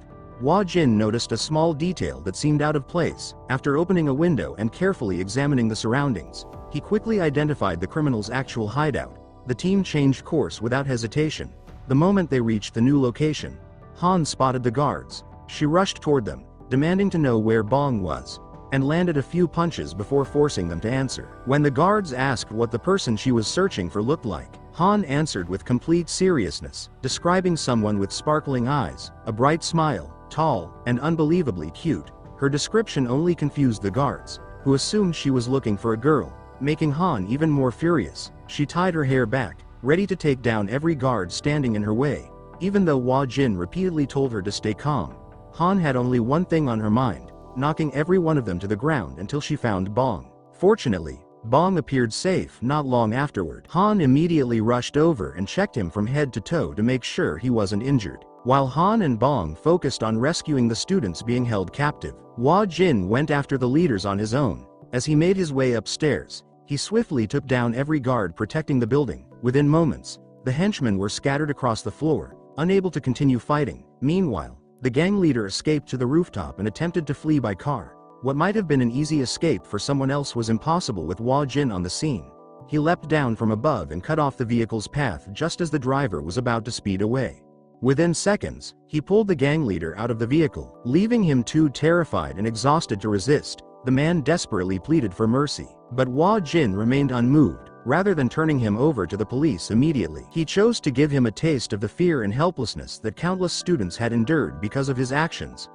Jin noticed a small detail that seemed out of place. After opening a window and carefully examining the surroundings, he quickly identified the criminal's actual hideout. The team changed course without hesitation. The moment they reached the new location, Han spotted the guards. She rushed toward them, demanding to know where Bong was, and landed a few punches before forcing them to answer. When the guards asked what the person she was searching for looked like, Han answered with complete seriousness, describing someone with sparkling eyes, a bright smile, tall, and unbelievably cute. Her description only confused the guards, who assumed she was looking for a girl, making Han even more furious. She tied her hair back, ready to take down every guard standing in her way. Even though Jin repeatedly told her to stay calm, Han had only one thing on her mind: knocking every one of them to the ground until she found Bong. Fortunately, Bong appeared safe not long afterward. Han immediately rushed over and checked him from head to toe to make sure he wasn't injured. While Han and Bong focused on rescuing the students being held captive, Jin went after the leaders on his own. As he made his way upstairs, he swiftly took down every guard protecting the building. Within moments, the henchmen were scattered across the floor, unable to continue fighting. Meanwhile, the gang leader escaped to the rooftop and attempted to flee by car. What might have been an easy escape for someone else was impossible with Jin on the scene. He leapt down from above and cut off the vehicle's path just as the driver was about to speed away. Within seconds, he pulled the gang leader out of the vehicle, leaving him too terrified and exhausted to resist. The man desperately pleaded for mercy, but Jin remained unmoved. Rather than turning him over to the police immediately, he chose to give him a taste of the fear and helplessness that countless students had endured because of his actions.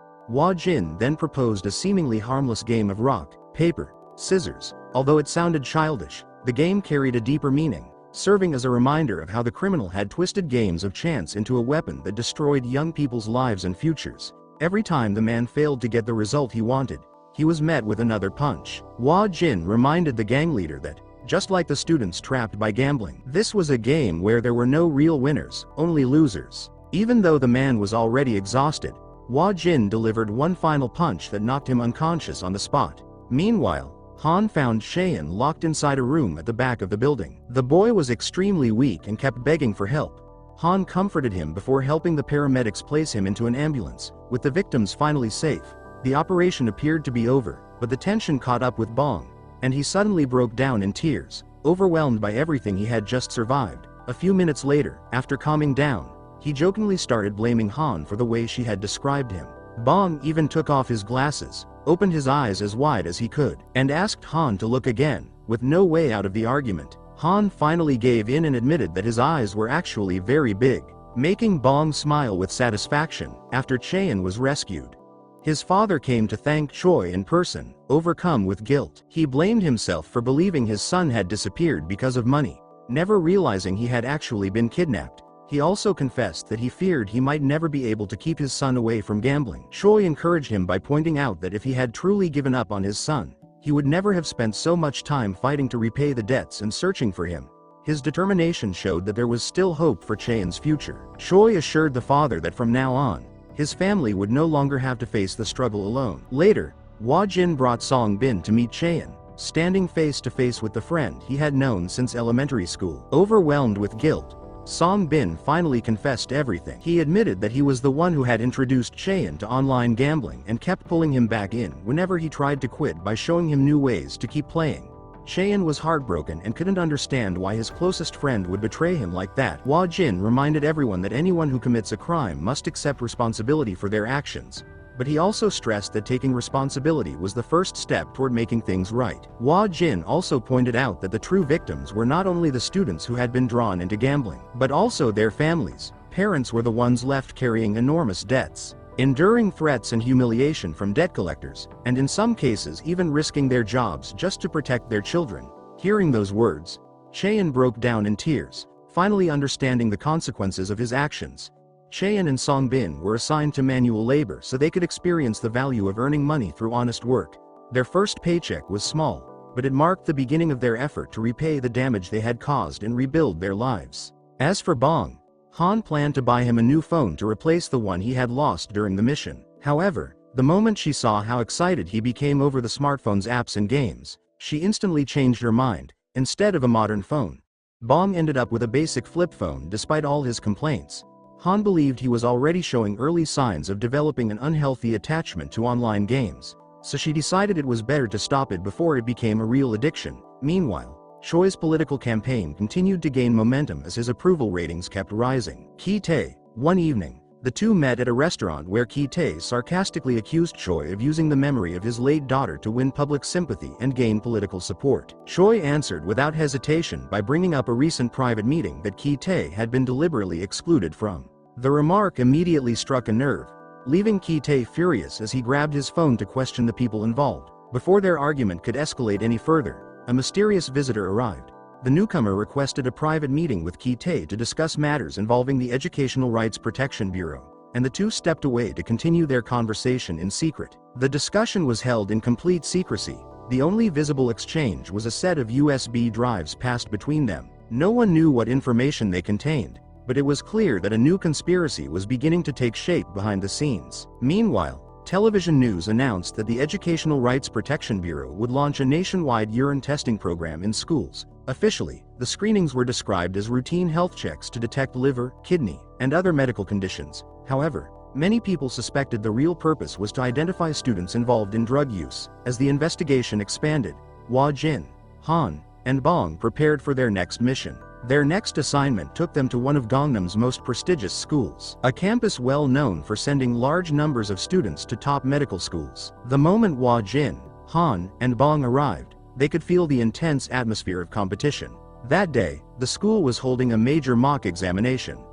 Jin then proposed a seemingly harmless game of rock, paper, scissors. Although it sounded childish, the game carried a deeper meaning, serving as a reminder of how the criminal had twisted games of chance into a weapon that destroyed young people's lives and futures. Every time the man failed to get the result he wanted, he was met with another punch. Hwa Jin reminded the gang leader that, just like the students trapped by gambling, this was a game where there were no real winners, only losers. Even though the man was already exhausted, Hwa Jin delivered one final punch that knocked him unconscious on the spot. Meanwhile, Han found Chae locked inside a room at the back of the building. The boy was extremely weak and kept begging for help. Han comforted him before helping the paramedics place him into an ambulance. With the victims finally safe, the operation appeared to be over, but the tension caught up with Bong, and he suddenly broke down in tears, overwhelmed by everything he had just survived. A few minutes later, after calming down, he jokingly started blaming Han for the way she had described him. Bong even took off his glasses, opened his eyes as wide as he could, and asked Han to look again. With no way out of the argument, Han finally gave in and admitted that his eyes were actually very big, making Bong smile with satisfaction. After Chae was rescued, his father came to thank Choi in person, overcome with guilt. He blamed himself for believing his son had disappeared because of money, never realizing he had actually been kidnapped. He also confessed that he feared he might never be able to keep his son away from gambling. Choi encouraged him by pointing out that if he had truly given up on his son, he would never have spent so much time fighting to repay the debts and searching for him. His determination showed that there was still hope for Chae's future. Choi assured the father that from now on, his family would no longer have to face the struggle alone. Later, Hwa Jin brought Song Bin to meet Chae, standing face to face with the friend he had known since elementary school. Overwhelmed with guilt, Song Bin finally confessed everything. He admitted that he was the one who had introduced Chae to online gambling and kept pulling him back in whenever he tried to quit by showing him new ways to keep playing. Chae was heartbroken and couldn't understand why his closest friend would betray him like that. Hwa Jin reminded everyone that anyone who commits a crime must accept responsibility for their actions, but he also stressed that taking responsibility was the first step toward making things right. Hwa Jin also pointed out that the true victims were not only the students who had been drawn into gambling, but also their families. Parents were the ones left carrying enormous debts, enduring threats and humiliation from debt collectors, and in some cases even risking their jobs just to protect their children. Hearing those words, Chae broke down in tears, finally understanding the consequences of his actions. Chae and Song Bin were assigned to manual labor so they could experience the value of earning money through honest work. Their first paycheck was small, but it marked the beginning of their effort to repay the damage they had caused and rebuild their lives. As for Bong, Han planned to buy him a new phone to replace the one he had lost during the mission. However, the moment she saw how excited he became over the smartphone's apps and games, she instantly changed her mind. Instead of a modern phone, Bong ended up with a basic flip phone despite all his complaints. Han believed he was already showing early signs of developing an unhealthy attachment to online games, so she decided it was better to stop it before it became a real addiction. Meanwhile, Choi's political campaign continued to gain momentum as his approval ratings kept rising. Ki-tae. One evening, the two met at a restaurant where Ki-tae sarcastically accused Choi of using the memory of his late daughter to win public sympathy and gain political support. Choi answered without hesitation by bringing up a recent private meeting that Ki-tae had been deliberately excluded from. The remark immediately struck a nerve, leaving Ki-tae furious as he grabbed his phone to question the people involved. Before their argument could escalate any further, a mysterious visitor arrived. The newcomer requested a private meeting with Ki-tae to discuss matters involving the Educational Rights Protection Bureau, and the two stepped away to continue their conversation in secret. The discussion was held in complete secrecy. The only visible exchange was a set of USB drives passed between them. No one knew what information they contained, but it was clear that a new conspiracy was beginning to take shape behind the scenes. Meanwhile, television news announced that the Educational Rights Protection Bureau would launch a nationwide urine testing program in schools. Officially, the screenings were described as routine health checks to detect liver, kidney, and other medical conditions. However, many people suspected the real purpose was to identify students involved in drug use. As the investigation expanded, Hwa Jin, Han, and Bong prepared for their next mission. Their next assignment took them to one of Gangnam's most prestigious schools, a campus well known for sending large numbers of students to top medical schools. The moment Hwa Jin, Han, and Bong arrived, they could feel the intense atmosphere of competition. That day, the school was holding a major mock examination.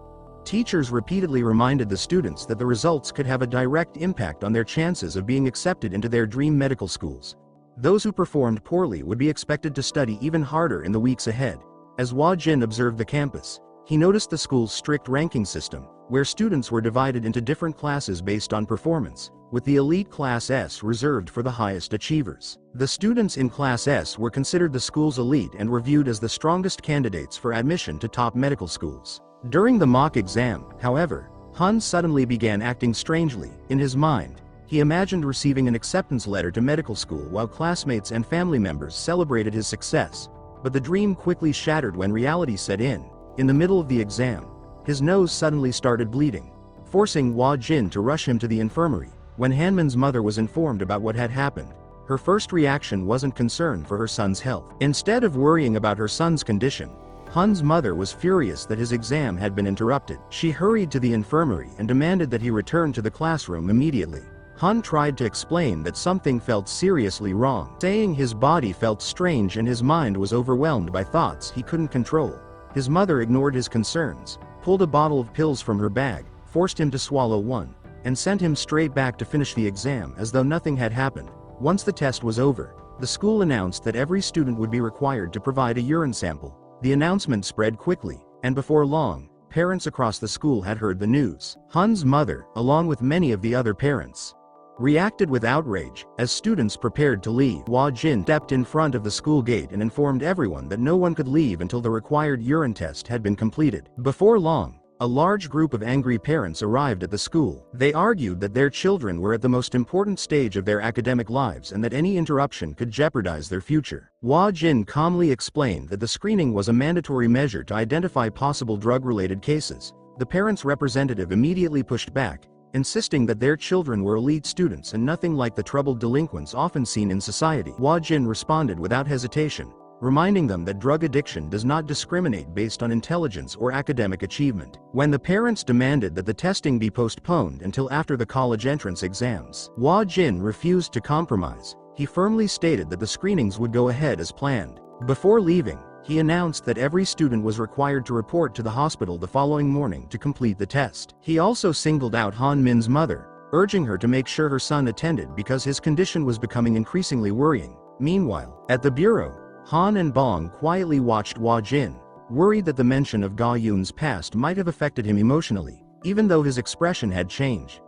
Teachers repeatedly reminded the students that the results could have a direct impact on their chances of being accepted into their dream medical schools. Those who performed poorly would be expected to study even harder in the weeks ahead. As Jin observed the campus, he noticed the school's strict ranking system, where students were divided into different classes based on performance, with the elite Class S reserved for the highest achievers. The students in Class S were considered the school's elite and were viewed as the strongest candidates for admission to top medical schools. During the mock exam, however, Han suddenly began acting strangely. In his mind, he imagined receiving an acceptance letter to medical school while classmates and family members celebrated his success, but the dream quickly shattered when reality set in. In the middle of the exam, his nose suddenly started bleeding, forcing Jin to rush him to the infirmary. When Hanmin's mother was informed about what had happened, her first reaction wasn't concern for her son's health. Instead of worrying about her son's condition, Han's mother was furious that his exam had been interrupted. She hurried to the infirmary and demanded that he return to the classroom immediately. Han tried to explain that something felt seriously wrong, saying his body felt strange and his mind was overwhelmed by thoughts he couldn't control. His mother ignored his concerns, pulled a bottle of pills from her bag, forced him to swallow one, and sent him straight back to finish the exam as though nothing had happened. Once the test was over, the school announced that every student would be required to provide a urine sample. The announcement spread quickly, and before long, parents across the school had heard the news. Han's mother, along with many of the other parents, reacted with outrage. As students prepared to leave, Jin stepped in front of the school gate and informed everyone that no one could leave until the required urine test had been completed. Before long, a large group of angry parents arrived at the school. They argued that their children were at the most important stage of their academic lives and that any interruption could jeopardize their future. Jin calmly explained that the screening was a mandatory measure to identify possible drug-related cases. The parents' representative immediately pushed back, insisting that their children were elite students and nothing like the troubled delinquents often seen in society. Jin responded without hesitation, reminding them that drug addiction does not discriminate based on intelligence or academic achievement. When the parents demanded that the testing be postponed until after the college entrance exams, Jin refused to compromise. He firmly stated that the screenings would go ahead as planned. Before leaving, he announced that every student was required to report to the hospital the following morning to complete the test. He also singled out Hanmin's mother, urging her to make sure her son attended because his condition was becoming increasingly worrying. Meanwhile, at the bureau, Han and Bong quietly watched Jin, worried that the mention of Ga-yoon's past might have affected him emotionally, even though his expression had changed.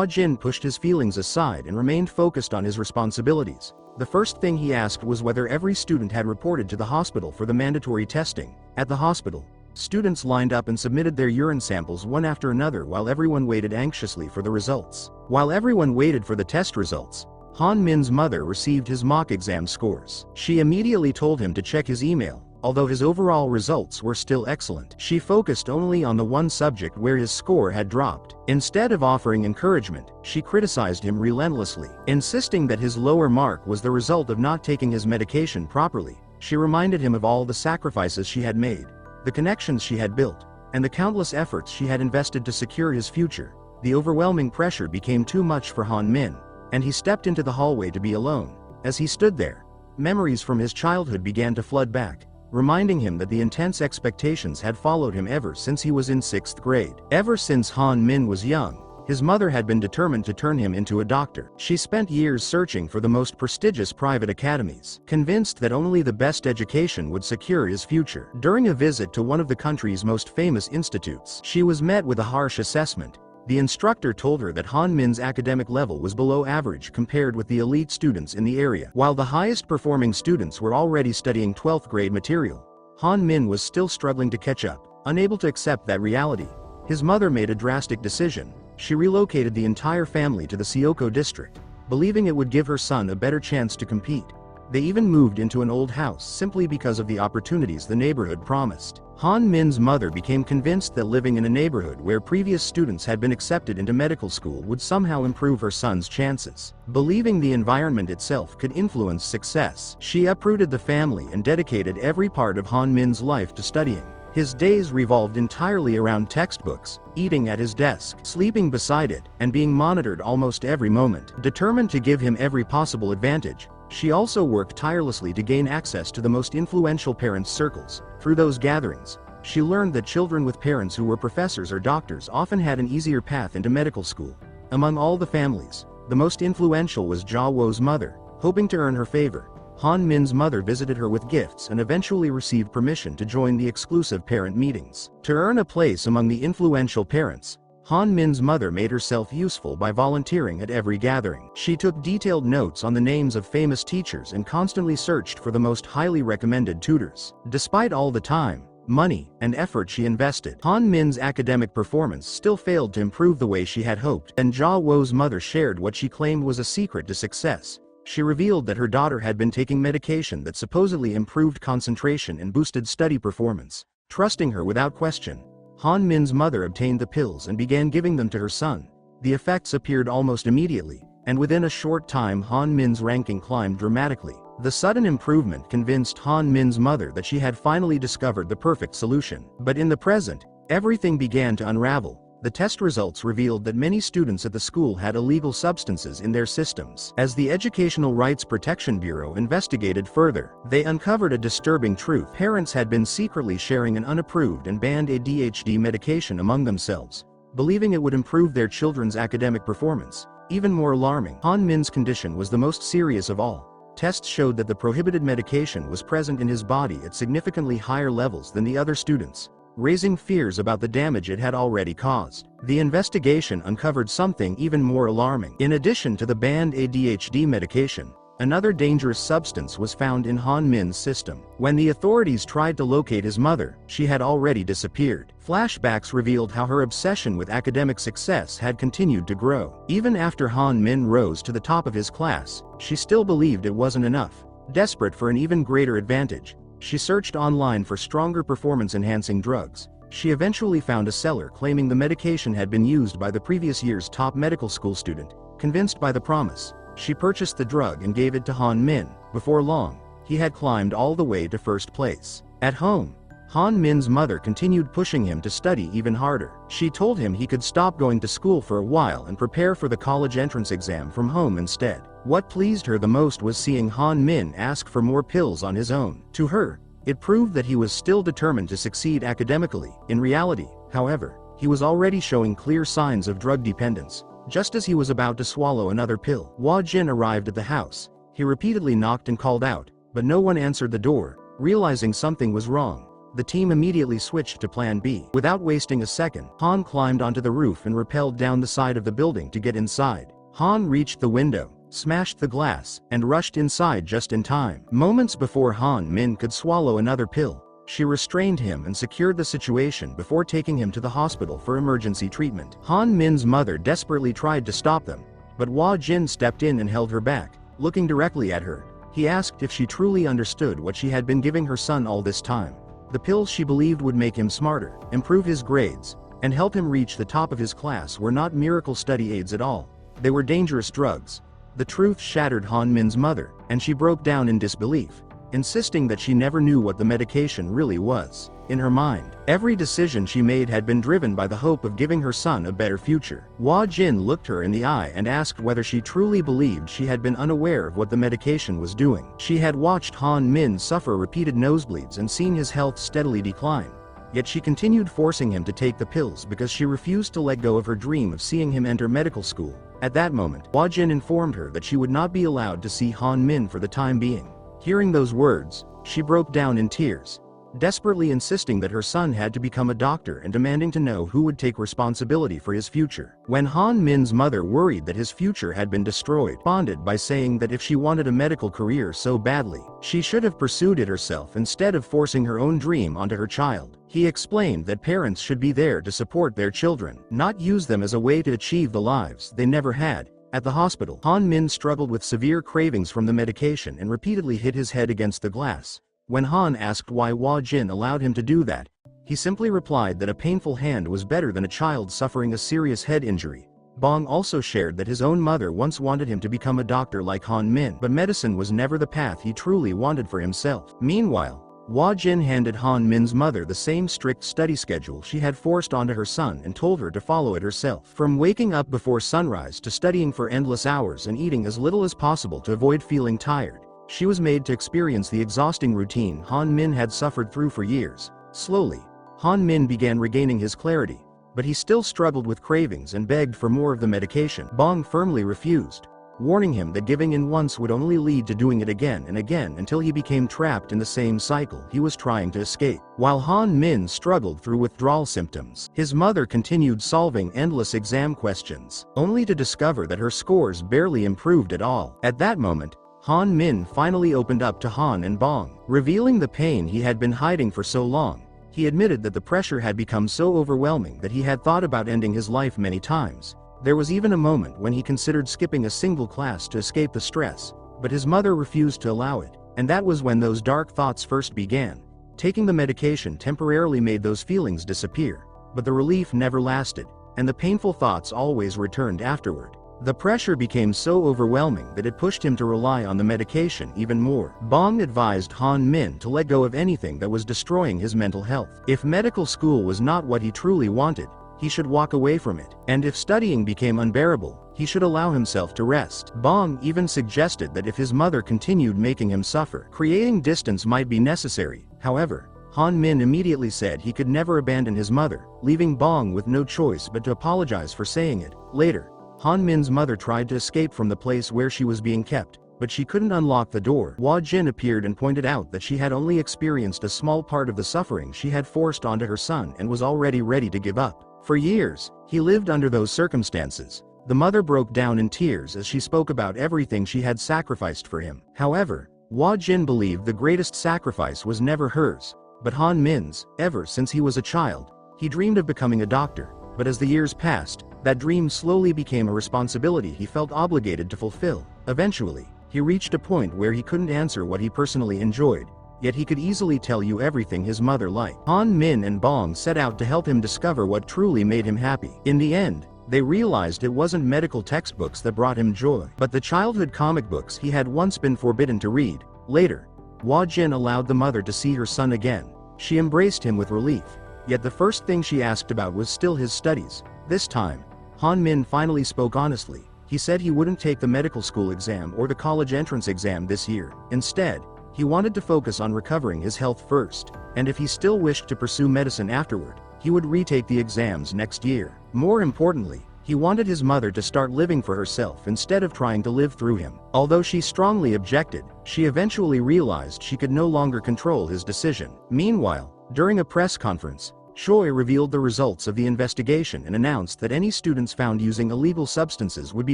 Jin pushed his feelings aside and remained focused on his responsibilities. The first thing he asked was whether every student had reported to the hospital for the mandatory testing. At the hospital, students lined up and submitted their urine samples one after another while everyone waited anxiously for the results. While everyone waited for the test results, Hanmin's mother received his mock exam scores. She immediately told him to check his email. Although his overall results were still excellent, she focused only on the one subject where his score had dropped. Instead of offering encouragement, she criticized him relentlessly, insisting that his lower mark was the result of not taking his medication properly. She reminded him of all the sacrifices she had made, the connections she had built, and the countless efforts she had invested to secure his future. The overwhelming pressure became too much for Han-min, and he stepped into the hallway to be alone. As he stood there, memories from his childhood began to flood back, reminding him that the intense expectations had followed him ever since he was in 6th grade. Ever since Han-min was young, his mother had been determined to turn him into a doctor. She spent years searching for the most prestigious private academies, convinced that only the best education would secure his future. During a visit to one of the country's most famous institutes, she was met with a harsh assessment. The instructor told her that Han-min's academic level was below average compared with the elite students in the area. While the highest performing students were already studying 12th grade material, Han-min was still struggling to catch up. Unable to accept that reality, his mother made a drastic decision. She relocated the entire family to the Seoko district, believing it would give her son a better chance to compete. They even moved into an old house simply because of the opportunities the neighborhood promised. Han-min's mother became convinced that living in a neighborhood where previous students had been accepted into medical school would somehow improve her son's chances. Believing the environment itself could influence success, she uprooted the family and dedicated every part of Han-min's life to studying. His days revolved entirely around textbooks, eating at his desk, sleeping beside it, and being monitored almost every moment. Determined to give him every possible advantage, she also worked tirelessly to gain access to the most influential parents' circles. Through those gatherings, she learned that children with parents who were professors or doctors often had an easier path into medical school. Among all the families, the most influential was Jawo's mother, Hoping to earn her favor, Han Min's mother visited her with gifts and eventually received permission to join the exclusive parent meetings. To earn a place among the influential parents, Han Min's mother made herself useful by volunteering at every gathering. She took detailed notes on the names of famous teachers and constantly searched for the most highly recommended tutors. Despite all the time, money, and effort she invested, Han Min's academic performance still failed to improve the way she had hoped, and Ja-wo's mother shared what she claimed was a secret to success. She revealed that her daughter had been taking medication that supposedly improved concentration and boosted study performance. Trusting her without question, Han Min's mother obtained the pills and began giving them to her son. The effects appeared almost immediately, and within a short time Han Min's ranking climbed dramatically. The sudden improvement convinced Han Min's mother that she had finally discovered the perfect solution. But in the present, everything began to unravel. The test results revealed that many students at the school had illegal substances in their systems. As the Educational Rights Protection Bureau investigated further, they uncovered a disturbing truth. Parents had been secretly sharing an unapproved and banned ADHD medication among themselves, believing it would improve their children's academic performance. Even more alarming, Han Min's condition was the most serious of all. Tests showed that the prohibited medication was present in his body at significantly higher levels than the other students, raising fears about the damage it had already caused. The investigation uncovered something even more alarming. In addition to the banned ADHD medication, another dangerous substance was found in Han Min's system. When the authorities tried to locate his mother, she had already disappeared. Flashbacks revealed how her obsession with academic success had continued to grow. Even after Han Min rose to the top of his class, she still believed it wasn't enough. Desperate for an even greater advantage, she searched online for stronger performance-enhancing drugs. She eventually found a seller claiming the medication had been used by the previous year's top medical school student. Convinced by the promise, she purchased the drug and gave it to Han Min. Before long, he had climbed all the way to first place. At home, Han Min's mother continued pushing him to study even harder. She told him he could stop going to school for a while and prepare for the college entrance exam from home instead. What pleased her the most was seeing Han Min ask for more pills on his own. To her, it proved that he was still determined to succeed academically. In reality, however, he was already showing clear signs of drug dependence. Just as he was about to swallow another pill, Hwa Jin arrived at the house. He repeatedly knocked and called out, but no one answered the door. Realizing something was wrong, the team immediately switched to Plan B. Without wasting a second, Han climbed onto the roof and rappelled down the side of the building to get inside. Han reached the window, smashed the glass, and rushed inside just in time. Moments before Han Min could swallow another pill, she restrained him and secured the situation before taking him to the hospital for emergency treatment. Han Min's mother desperately tried to stop them, but Hwa Jin stepped in and held her back. Looking directly at her, he asked if she truly understood what she had been giving her son all this time. The pills she believed would make him smarter, improve his grades, and help him reach the top of his class were not miracle study aids at all. They were dangerous drugs. The truth shattered Han Min's mother, and she broke down in disbelief, insisting that she never knew what the medication really was. In her mind, every decision she made had been driven by the hope of giving her son a better future. Hwa Jin looked her in the eye and asked whether she truly believed she had been unaware of what the medication was doing. She had watched Han Min suffer repeated nosebleeds and seen his health steadily decline. Yet she continued forcing him to take the pills because she refused to let go of her dream of seeing him enter medical school. At that moment, Hwa Jin informed her that she would not be allowed to see Han Min for the time being. Hearing those words, she broke down in tears, desperately insisting that her son had to become a doctor and demanding to know who would take responsibility for his future. When Han Min's mother worried that his future had been destroyed, responded by saying that if she wanted a medical career so badly, she should have pursued it herself instead of forcing her own dream onto her child. He explained that parents should be there to support their children, not use them as a way to achieve the lives they never had. At the hospital, Han Min struggled with severe cravings from the medication and repeatedly hit his head against the glass. When Han asked why Hwa Jin allowed him to do that, he simply replied that a painful hand was better than a child suffering a serious head injury. Bong also shared that his own mother once wanted him to become a doctor like Han Min, but medicine was never the path he truly wanted for himself. Meanwhile, Hwa Jin handed Han Min's mother the same strict study schedule she had forced onto her son and told her to follow it herself. From waking up before sunrise to studying for endless hours and eating as little as possible to avoid feeling tired, she was made to experience the exhausting routine Han Min had suffered through for years. Slowly, Han Min began regaining his clarity, but he still struggled with cravings and begged for more of the medication. Bong firmly refused. warning him that giving in once would only lead to doing it again and again until he became trapped in the same cycle he was trying to escape. While Han Min struggled through withdrawal symptoms, his mother continued solving endless exam questions, only to discover that her scores barely improved at all. At that moment, Han Min finally opened up to Han and Bong, revealing the pain he had been hiding for so long. He admitted that the pressure had become so overwhelming that he had thought about ending his life many times. There was even a moment when he considered skipping a single class to escape the stress, but his mother refused to allow it, and that was when those dark thoughts first began. Taking the medication temporarily made those feelings disappear, but the relief never lasted, and the painful thoughts always returned afterward. The pressure became so overwhelming that it pushed him to rely on the medication even more. Bong advised Han Min to let go of anything that was destroying his mental health. If medical school was not what he truly wanted, he should walk away from it, and if studying became unbearable, he should allow himself to rest. Bong even suggested that if his mother continued making him suffer, creating distance might be necessary. However, Han Min immediately said he could never abandon his mother, leaving Bong with no choice but to apologize for saying it. Later, Han Min's mother tried to escape from the place where she was being kept, but she couldn't unlock the door. Hwa Jin appeared and pointed out that she had only experienced a small part of the suffering she had forced onto her son and was already ready to give up. For years, he lived under those circumstances. The mother broke down in tears as she spoke about everything she had sacrificed for him. However, Hwa Jin believed the greatest sacrifice was never hers, but Han Min's. Ever since he was a child, he dreamed of becoming a doctor, but as the years passed, that dream slowly became a responsibility he felt obligated to fulfill. Eventually, he reached a point where he couldn't answer what he personally enjoyed, yet he could easily tell you everything his mother liked. Han Min and Bong set out to help him discover what truly made him happy. In the end, they realized it wasn't medical textbooks that brought him joy, but the childhood comic books he had once been forbidden to read. Later, Hwa Jin allowed the mother to see her son again. She embraced him with relief, yet the first thing she asked about was still his studies. This time, Han Min finally spoke honestly. He said he wouldn't take the medical school exam or the college entrance exam this year. Instead, he wanted to focus on recovering his health first, and if he still wished to pursue medicine afterward, he would retake the exams next year. More importantly, he wanted his mother to start living for herself instead of trying to live through him. Although she strongly objected, she eventually realized she could no longer control his decision. Meanwhile, during a press conference, Chae revealed the results of the investigation and announced that any students found using illegal substances would be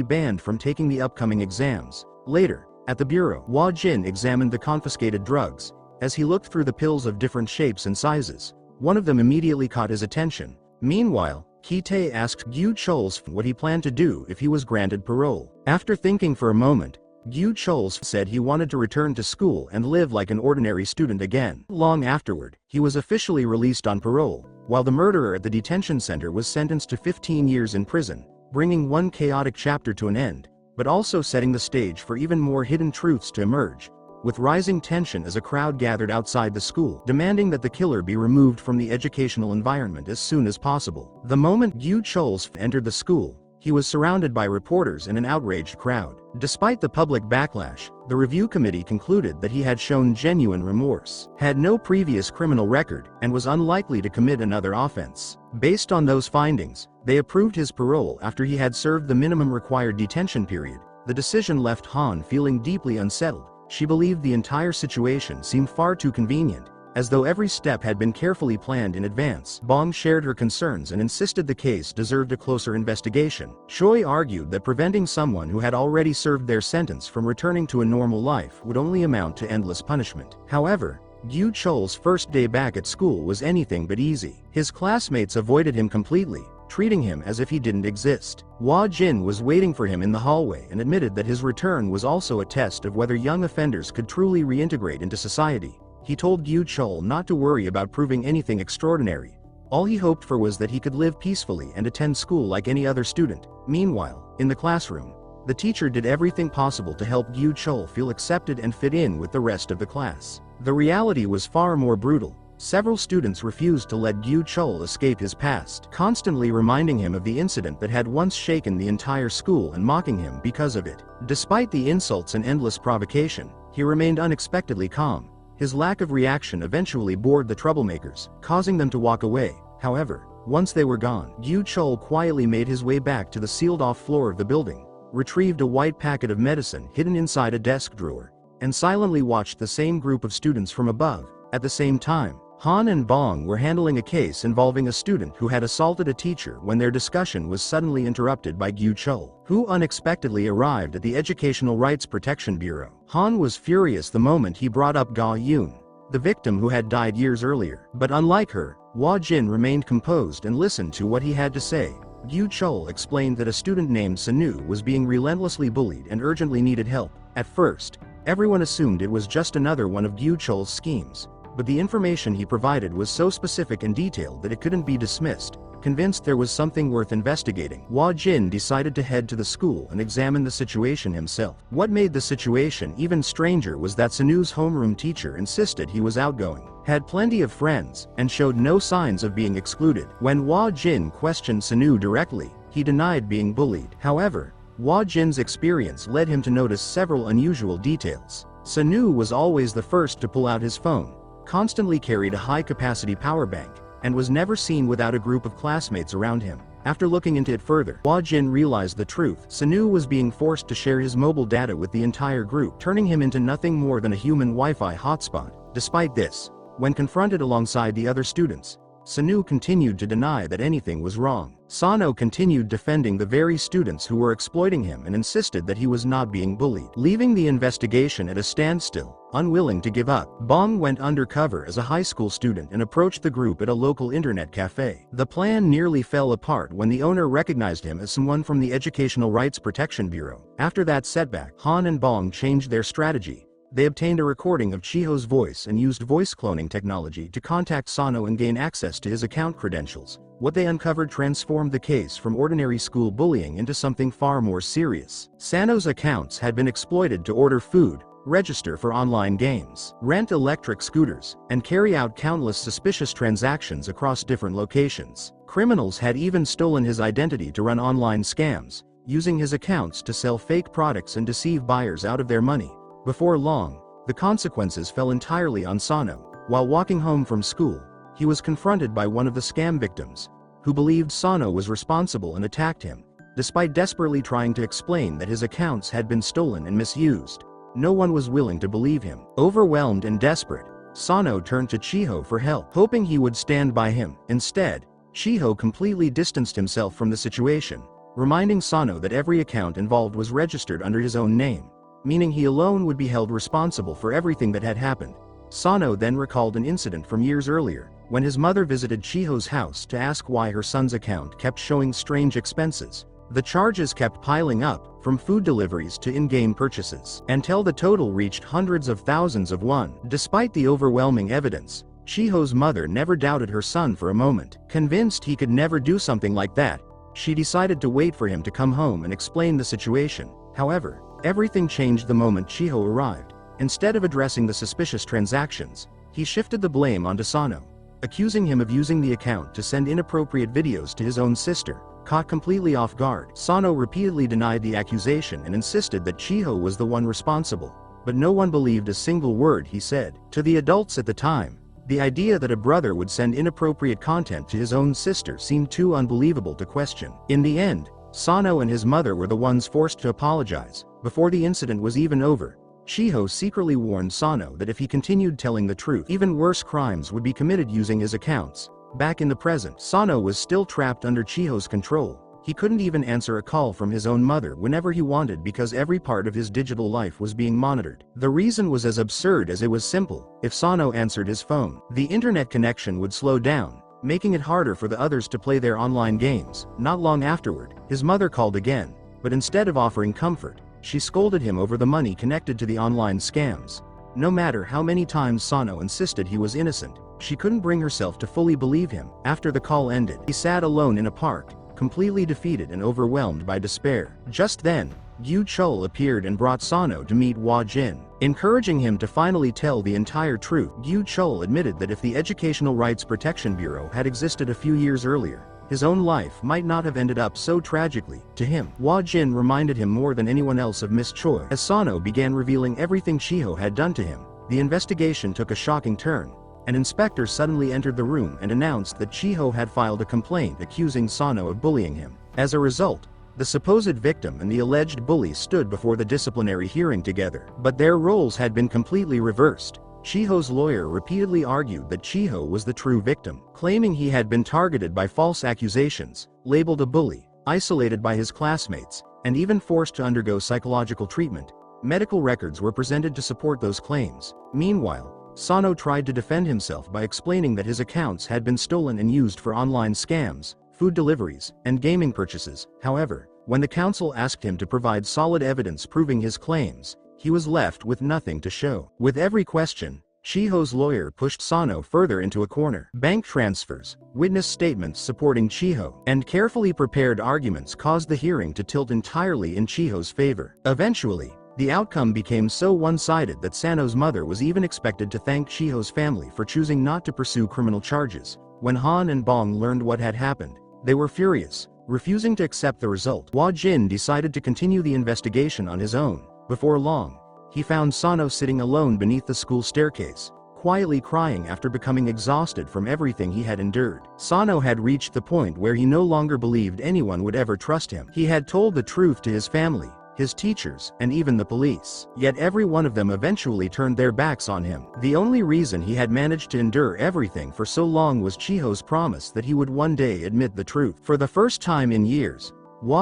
banned from taking the upcoming exams. Later, at the bureau, Hwa Jin examined the confiscated drugs. As he looked through the pills of different shapes and sizes, one of them immediately caught his attention. Meanwhile, Ki-tae asked Gyu-cheol's what he planned to do if he was granted parole. After thinking for a moment, Gyu-cheol's said he wanted to return to school and live like an ordinary student again. Long afterward, he was officially released on parole, while the murderer at the detention center was sentenced to 15 years in prison, bringing one chaotic chapter to an end, but also setting the stage for even more hidden truths to emerge, with rising tension as a crowd gathered outside the school, demanding that the killer be removed from the educational environment as soon as possible. The moment Gyu-cheol's entered the school, he was surrounded by reporters and an outraged crowd. Despite the public backlash, the review committee concluded that he had shown genuine remorse, had no previous criminal record, and was unlikely to commit another offense. Based on those findings, they approved his parole after he had served the minimum required detention period. The decision left Han feeling deeply unsettled. She believed the entire situation seemed far too convenient, as though every step had been carefully planned in advance. Bong shared her concerns and insisted the case deserved a closer investigation. Chae argued that preventing someone who had already served their sentence from returning to a normal life would only amount to endless punishment. However, Gyu-cheol's first day back at school was anything but easy. His classmates avoided him completely, treating him as if he didn't exist. Hwa Jin was waiting for him in the hallway and admitted that his return was also a test of whether young offenders could truly reintegrate into society. He told Gyu-cheol not to worry about proving anything extraordinary. All he hoped for was that he could live peacefully and attend school like any other student. Meanwhile, in the classroom, the teacher did everything possible to help Gyu-cheol feel accepted and fit in with the rest of the class. The reality was far more brutal. Several students refused to let Gyu-cheol escape his past, constantly reminding him of the incident that had once shaken the entire school and mocking him because of it. Despite the insults and endless provocation, he remained unexpectedly calm. His lack of reaction eventually bored the troublemakers, causing them to walk away. However, once they were gone, Gyu-cheol quietly made his way back to the sealed-off floor of the building. retrieved a white packet of medicine hidden inside a desk drawer, and silently watched the same group of students from above. At the same time, Han and Bong were handling a case involving a student who had assaulted a teacher when their discussion was suddenly interrupted by Gyu-chul, who unexpectedly arrived at the Educational Rights Protection Bureau. Han was furious the moment he brought up Ga-yoon, the victim who had died years earlier. But unlike her, Hwa-jin remained composed and listened to what he had to say. Gyu-chul explained that a student named Sanu was being relentlessly bullied and urgently needed help. At first, everyone assumed it was just another one of Gyu-chul's schemes, but the information he provided was so specific and detailed that it couldn't be dismissed. Convinced there was something worth investigating, Hwa-jin decided to head to the school and examine the situation himself. What made the situation even stranger was that Sanu's homeroom teacher insisted he was outgoing, had plenty of friends, and showed no signs of being excluded. When Hwa-jin questioned Sanu directly, he denied being bullied. However, Hwa-jin's experience led him to notice several unusual details. Sanu was always the first to pull out his phone, constantly carried a high-capacity power bank, and was never seen without a group of classmates around him. After looking into it further, Hwa-jin realized the truth. Sanu was being forced to share his mobile data with the entire group, turning him into nothing more than a human Wi-Fi hotspot. Despite this, when confronted alongside the other students, Sanu continued to deny that anything was wrong. Sano continued defending the very students who were exploiting him and insisted that he was not being bullied. Leaving the investigation at a standstill, unwilling to give up, Bong went undercover as a high school student and approached the group at a local internet cafe. The plan nearly fell apart when the owner recognized him as someone from the Educational Rights Protection Bureau. After that setback, Han and Bong changed their strategy. They obtained a recording of Chiho's voice and used voice cloning technology to contact Sano and gain access to his account credentials. What they uncovered transformed the case from ordinary school bullying into something far more serious. Sano's accounts had been exploited to order food, register for online games, rent electric scooters, and carry out countless suspicious transactions across different locations. Criminals had even stolen his identity to run online scams, using his accounts to sell fake products and deceive buyers out of their money. Before long, the consequences fell entirely on Sano. While walking home from school, he was confronted by one of the scam victims, who believed Sano was responsible and attacked him. Despite desperately trying to explain that his accounts had been stolen and misused, no one was willing to believe him. Overwhelmed and desperate, Sano turned to Chiho for help, hoping he would stand by him. Instead, Chiho completely distanced himself from the situation, reminding Sano that every account involved was registered under his own name, meaning he alone would be held responsible for everything that had happened. Sano then recalled an incident from years earlier, when his mother visited Chiho's house to ask why her son's account kept showing strange expenses. The charges kept piling up, from food deliveries to in-game purchases, until the total reached hundreds of thousands of won. Despite the overwhelming evidence, Chiho's mother never doubted her son for a moment. Convinced he could never do something like that, she decided to wait for him to come home and explain the situation. However, everything changed the moment Chiho arrived. Instead of addressing the suspicious transactions, he shifted the blame onto Sano, accusing him of using the account to send inappropriate videos to his own sister. Caught completely off guard, Sano repeatedly denied the accusation and insisted that Chiho was the one responsible, but no one believed a single word he said. To the adults at the time, the idea that a brother would send inappropriate content to his own sister seemed too unbelievable to question. In the end, Sano and his mother were the ones forced to apologize. Before the incident was even over, Chiho secretly warned Sano that if he continued telling the truth, even worse crimes would be committed using his accounts. Back in the present, Sano was still trapped under Chiho's control. He couldn't even answer a call from his own mother whenever he wanted because every part of his digital life was being monitored. The reason was as absurd as it was simple. If Sano answered his phone, the internet connection would slow down, making it harder for the others to play their online games. Not long afterward, his mother called again, but instead of offering comfort, she scolded him over the money connected to the online scams. No matter how many times Sano insisted he was innocent, she couldn't bring herself to fully believe him. After the call ended, he sat alone in a park, completely defeated and overwhelmed by despair. Just then, Gyu-chul appeared and brought Sano to meet Hwa-jin. Encouraging him to finally tell the entire truth, Gyu-chul admitted that if the Educational Rights Protection Bureau had existed a few years earlier, his own life might not have ended up so tragically. To him, Hwa-jin reminded him more than anyone else of Miss Choi. As Sano began revealing everything Chiho had done to him, the investigation took a shocking turn. An inspector suddenly entered the room and announced that Chiho had filed a complaint accusing Sano of bullying him. As a result, The supposed victim and the alleged bully stood before the disciplinary hearing together, but their roles had been completely reversed. Chi-ho's lawyer repeatedly argued that Chi-ho was the true victim, claiming he had been targeted by false accusations, labeled a bully, isolated by his classmates, and even forced to undergo psychological treatment. Medical records were presented to support those claims. Meanwhile, Sano tried to defend himself by explaining that his accounts had been stolen and used for online scams, food deliveries, and gaming purchases. However, when the council asked him to provide solid evidence proving his claims, he was left with nothing to show. With every question, Chi-ho's lawyer pushed Sano further into a corner. Bank transfers, witness statements supporting Chi-ho, and carefully prepared arguments caused the hearing to tilt entirely in Chi-ho's favor. Eventually, the outcome became so one-sided that Sano's mother was even expected to thank Chi-ho's family for choosing not to pursue criminal charges. When Han and Bong learned what had happened, they were furious, refusing to accept the result. Jin decided to continue the investigation on his own. Before long, he found Sano sitting alone beneath the school staircase, quietly crying after becoming exhausted from everything he had endured. Sano had reached the point where he no longer believed anyone would ever trust him. He had told the truth to his family, his teachers, and even the police. Yet every one of them eventually turned their backs on him. The only reason he had managed to endure everything for so long was Chi-ho's promise that he would one day admit the truth. For the first time in years,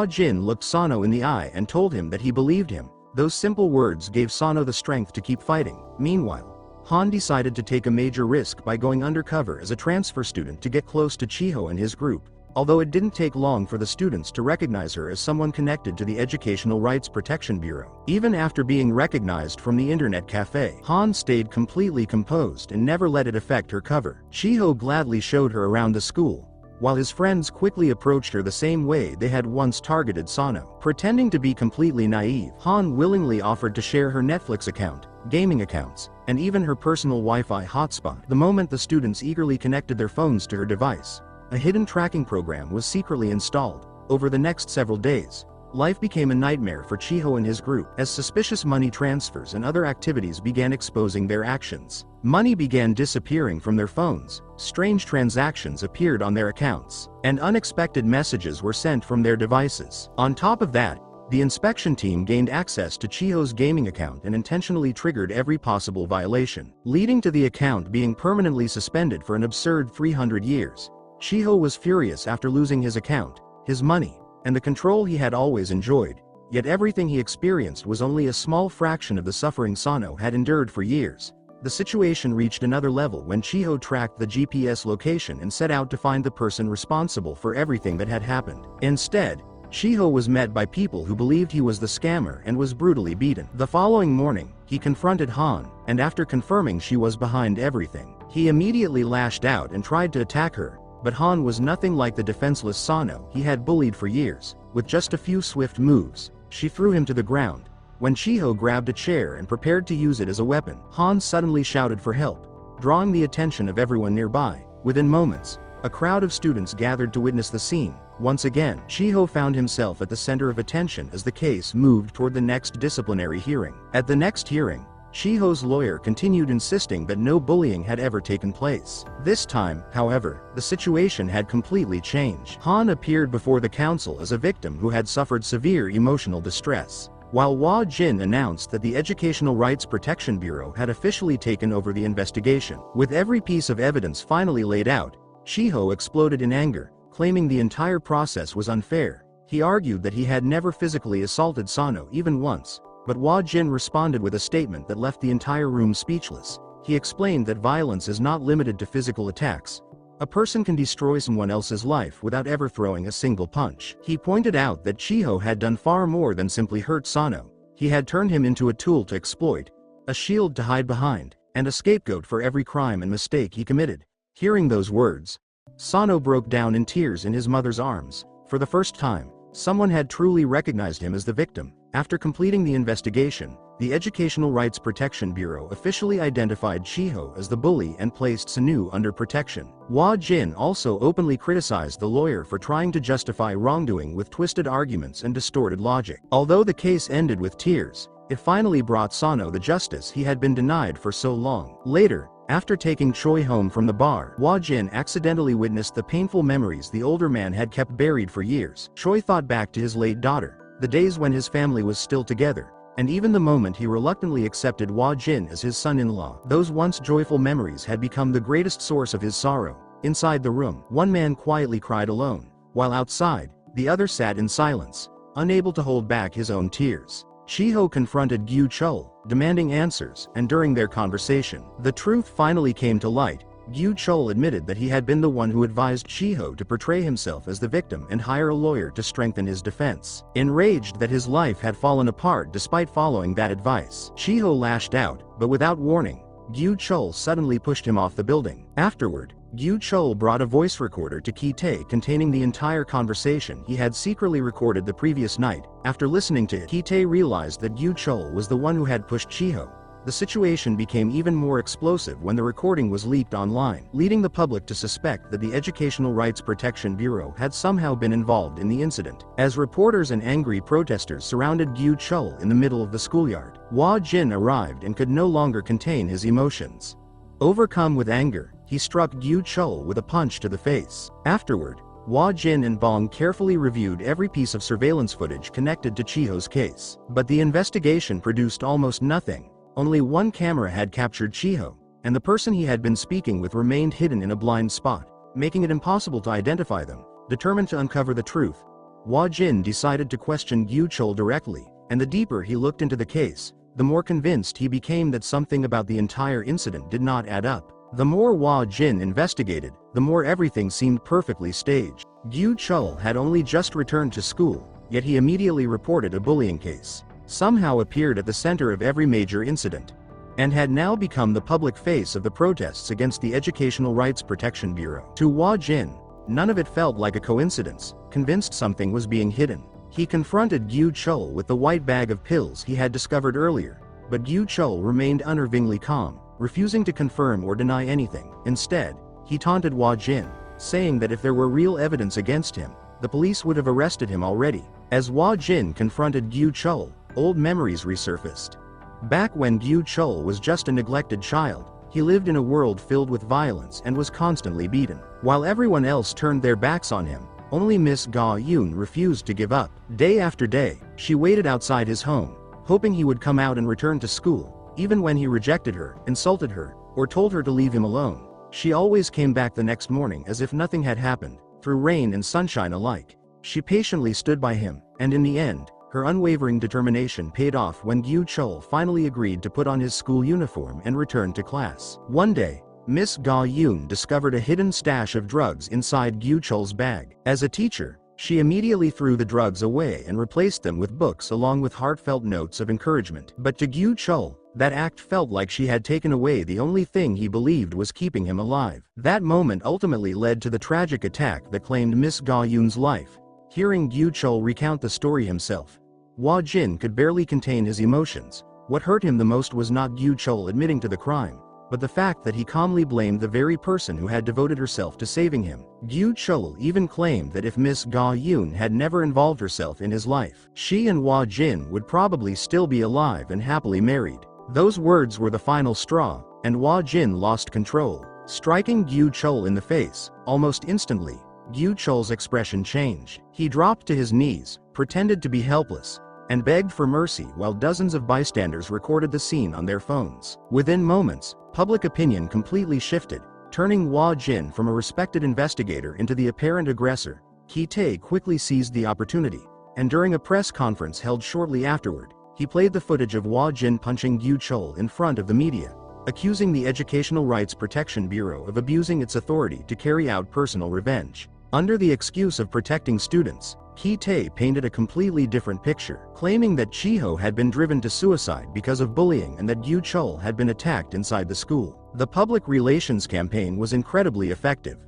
Jin looked Sano in the eye and told him that he believed him. Those simple words gave Sano the strength to keep fighting. Meanwhile, Han decided to take a major risk by going undercover as a transfer student to get close to Chi-ho and his group. Although it didn't take long for the students to recognize her as someone connected to the Educational Rights Protection Bureau. Even after being recognized from the internet cafe, Han stayed completely composed and never let it affect her cover. Chi-ho gladly showed her around the school, while his friends quickly approached her the same way they had once targeted Sano. Pretending to be completely naive, Han willingly offered to share her Netflix account, gaming accounts, and even her personal Wi-Fi hotspot. The moment the students eagerly connected their phones to her device, a hidden tracking program was secretly installed. Over the next several days, life became a nightmare for Chi-ho and his group, as suspicious money transfers and other activities began exposing their actions. Money began disappearing from their phones, strange transactions appeared on their accounts, and unexpected messages were sent from their devices. On top of that, the inspection team gained access to Chi-ho's gaming account and intentionally triggered every possible violation, leading to the account being permanently suspended for an absurd 300 years. Chi-ho was furious after losing his account, his money, and the control he had always enjoyed, yet everything he experienced was only a small fraction of the suffering Sano had endured for years. The situation reached another level when Chi-ho tracked the GPS location and set out to find the person responsible for everything that had happened. Instead, Chi-ho was met by people who believed he was the scammer and was brutally beaten. The following morning, he confronted Han, and after confirming she was behind everything, he immediately lashed out and tried to attack her. But Han was nothing like the defenseless Sano he had bullied for years. With just a few swift moves, she threw him to the ground. When Chi-ho grabbed a chair and prepared to use it as a weapon, Han suddenly shouted for help, drawing the attention of everyone nearby. Within moments, a crowd of students gathered to witness the scene. Once again, Chi-ho found himself at the center of attention as the case moved toward the next disciplinary hearing. At the next hearing, Chi-ho's lawyer continued insisting that no bullying had ever taken place. This time, however, the situation had completely changed. Han appeared before the council as a victim who had suffered severe emotional distress, while Jin announced that the Educational Rights Protection Bureau had officially taken over the investigation. With every piece of evidence finally laid out, Chi-ho exploded in anger, claiming the entire process was unfair. He argued that he had never physically assaulted Sano even once. But Jin responded with a statement that left the entire room speechless. He explained that violence is not limited to physical attacks. A person can destroy someone else's life without ever throwing a single punch. He pointed out that Chi-ho had done far more than simply hurt Sano. He had turned him into a tool to exploit, a shield to hide behind, and a scapegoat for every crime and mistake he committed. Hearing those words, Sano broke down in tears in his mother's arms. For the first time, someone had truly recognized him as the victim. After completing the investigation, the Educational Rights Protection Bureau officially identified Chi-ho as the bully and placed Sanu under protection. Jin also openly criticized the lawyer for trying to justify wrongdoing with twisted arguments and distorted logic. Although the case ended with tears, it finally brought Sano the justice he had been denied for so long. Later, After taking Choi home from the bar, Woo-jin accidentally witnessed the painful memories the older man had kept buried for years. Choi thought back to his late daughter, the days when his family was still together, and even the moment he reluctantly accepted Woo-jin as his son-in-law. Those once joyful memories had become the greatest source of his sorrow. Inside the room, one man quietly cried alone, while outside, the other sat in silence, unable to hold back his own tears. Ji-ho confronted Gyu-chul, demanding answers, and during their conversation, the truth finally came to light. Gyu-chul admitted that he had been the one who advised Ji-ho to portray himself as the victim and hire a lawyer to strengthen his defense. Enraged that his life had fallen apart despite following that advice, Ji-ho lashed out, but without warning, Gyu-chul suddenly pushed him off the building. Afterward, Gyu-chul brought a voice recorder to Ki-tae containing the entire conversation he had secretly recorded the previous night. After listening to it, Ki-tae realized that Gyu-chul was the one who had pushed Ji-ho. The situation became even more explosive when the recording was leaked online, leading the public to suspect that the Educational Rights Protection Bureau had somehow been involved in the incident. As reporters and angry protesters surrounded Gyu-chul in the middle of the schoolyard, Woo-jin arrived and could no longer contain his emotions. Overcome with anger, he struck Gyu-chul with a punch to the face. Afterward, Woo-jin and Bong carefully reviewed every piece of surveillance footage connected to Ji-ho's case. But the investigation produced almost nothing. Only one camera had captured Ji-ho, and the person he had been speaking with remained hidden in a blind spot, making it impossible to identify them. Determined to uncover the truth, Woo-jin decided to question Gyu-chul directly, and the deeper he looked into the case, the more convinced he became that something about the entire incident did not add up. The more Woo-jin investigated, the more everything seemed perfectly staged. Gyu-chul had only just returned to school, yet he immediately reported a bullying case, somehow appeared at the center of every major incident, and had now become the public face of the protests against the Educational Rights Protection Bureau. To Woo-jin, none of it felt like a coincidence. Convinced something was being hidden, he confronted Gyu-chul with the white bag of pills he had discovered earlier, but Gyu-chul remained unnervingly calm, refusing to confirm or deny anything. Instead, he taunted Woo-jin, saying that if there were real evidence against him, the police would have arrested him already. As Woo-jin confronted Gyu-chul, old memories resurfaced. Back when Gyu-chul was just a neglected child, he lived in a world filled with violence and was constantly beaten. While everyone else turned their backs on him, only Miss Ga-eun refused to give up. Day after day, she waited outside his home, hoping he would come out and return to school. Even when he rejected her, insulted her, or told her to leave him alone, she always came back the next morning as if nothing had happened. Through rain and sunshine alike, she patiently stood by him, and in the end, her unwavering determination paid off when Gyu-chul finally agreed to put on his school uniform and return to class. One day, Miss Ga-eun discovered a hidden stash of drugs inside Gyu-chul's bag. As a teacher, she immediately threw the drugs away and replaced them with books along with heartfelt notes of encouragement. But to Gyu-chul, that act felt like she had taken away the only thing he believed was keeping him alive. That moment ultimately led to the tragic attack that claimed Miss Ga-eun's life. Hearing Gyu-chul recount the story himself, Woo-jin could barely contain his emotions. What hurt him the most was not Gyu-chul admitting to the crime, but the fact that he calmly blamed the very person who had devoted herself to saving him. Gyu-chul even claimed that if Miss Ga-eun had never involved herself in his life, she and Woo-jin would probably still be alive and happily married. Those words were the final straw, and Woo-jin lost control. Striking Gyu-chul in the face, almost instantly, Gyu-chul's expression changed. He dropped to his knees, pretended to be helpless, and begged for mercy while dozens of bystanders recorded the scene on their phones. Within moments, public opinion completely shifted, turning Woo-jin from a respected investigator into the apparent aggressor. Ki-tae quickly seized the opportunity, and during a press conference held shortly afterward, he played the footage of Woo-jin punching Gyu-chul in front of the media, accusing the Educational Rights Protection Bureau of abusing its authority to carry out personal revenge. Under the excuse of protecting students, Ki-tae painted a completely different picture, claiming that Ji-ho had been driven to suicide because of bullying and that Gyu-chul had been attacked inside the school. The public relations campaign was incredibly effective.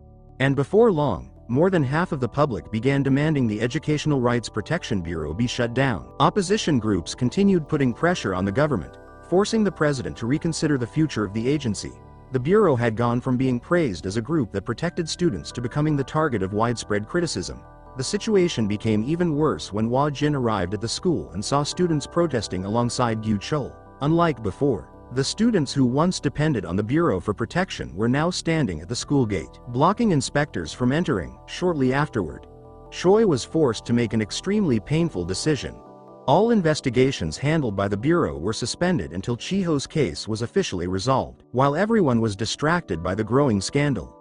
And before long, more than half of the public began demanding the Educational Rights Protection Bureau be shut down. Opposition groups continued putting pressure on the government, forcing the president to reconsider the future of the agency. The Bureau had gone from being praised as a group that protected students to becoming the target of widespread criticism. The situation became even worse when Woo-jin arrived at the school and saw students protesting alongside Gyu-chul. Unlike before, The students who once depended on the Bureau for protection were now standing at the school gate, blocking inspectors from entering. Shortly afterward, Choi was forced to make an extremely painful decision. All investigations handled by the Bureau were suspended until Chi-ho's case was officially resolved. While everyone was distracted by the growing scandal,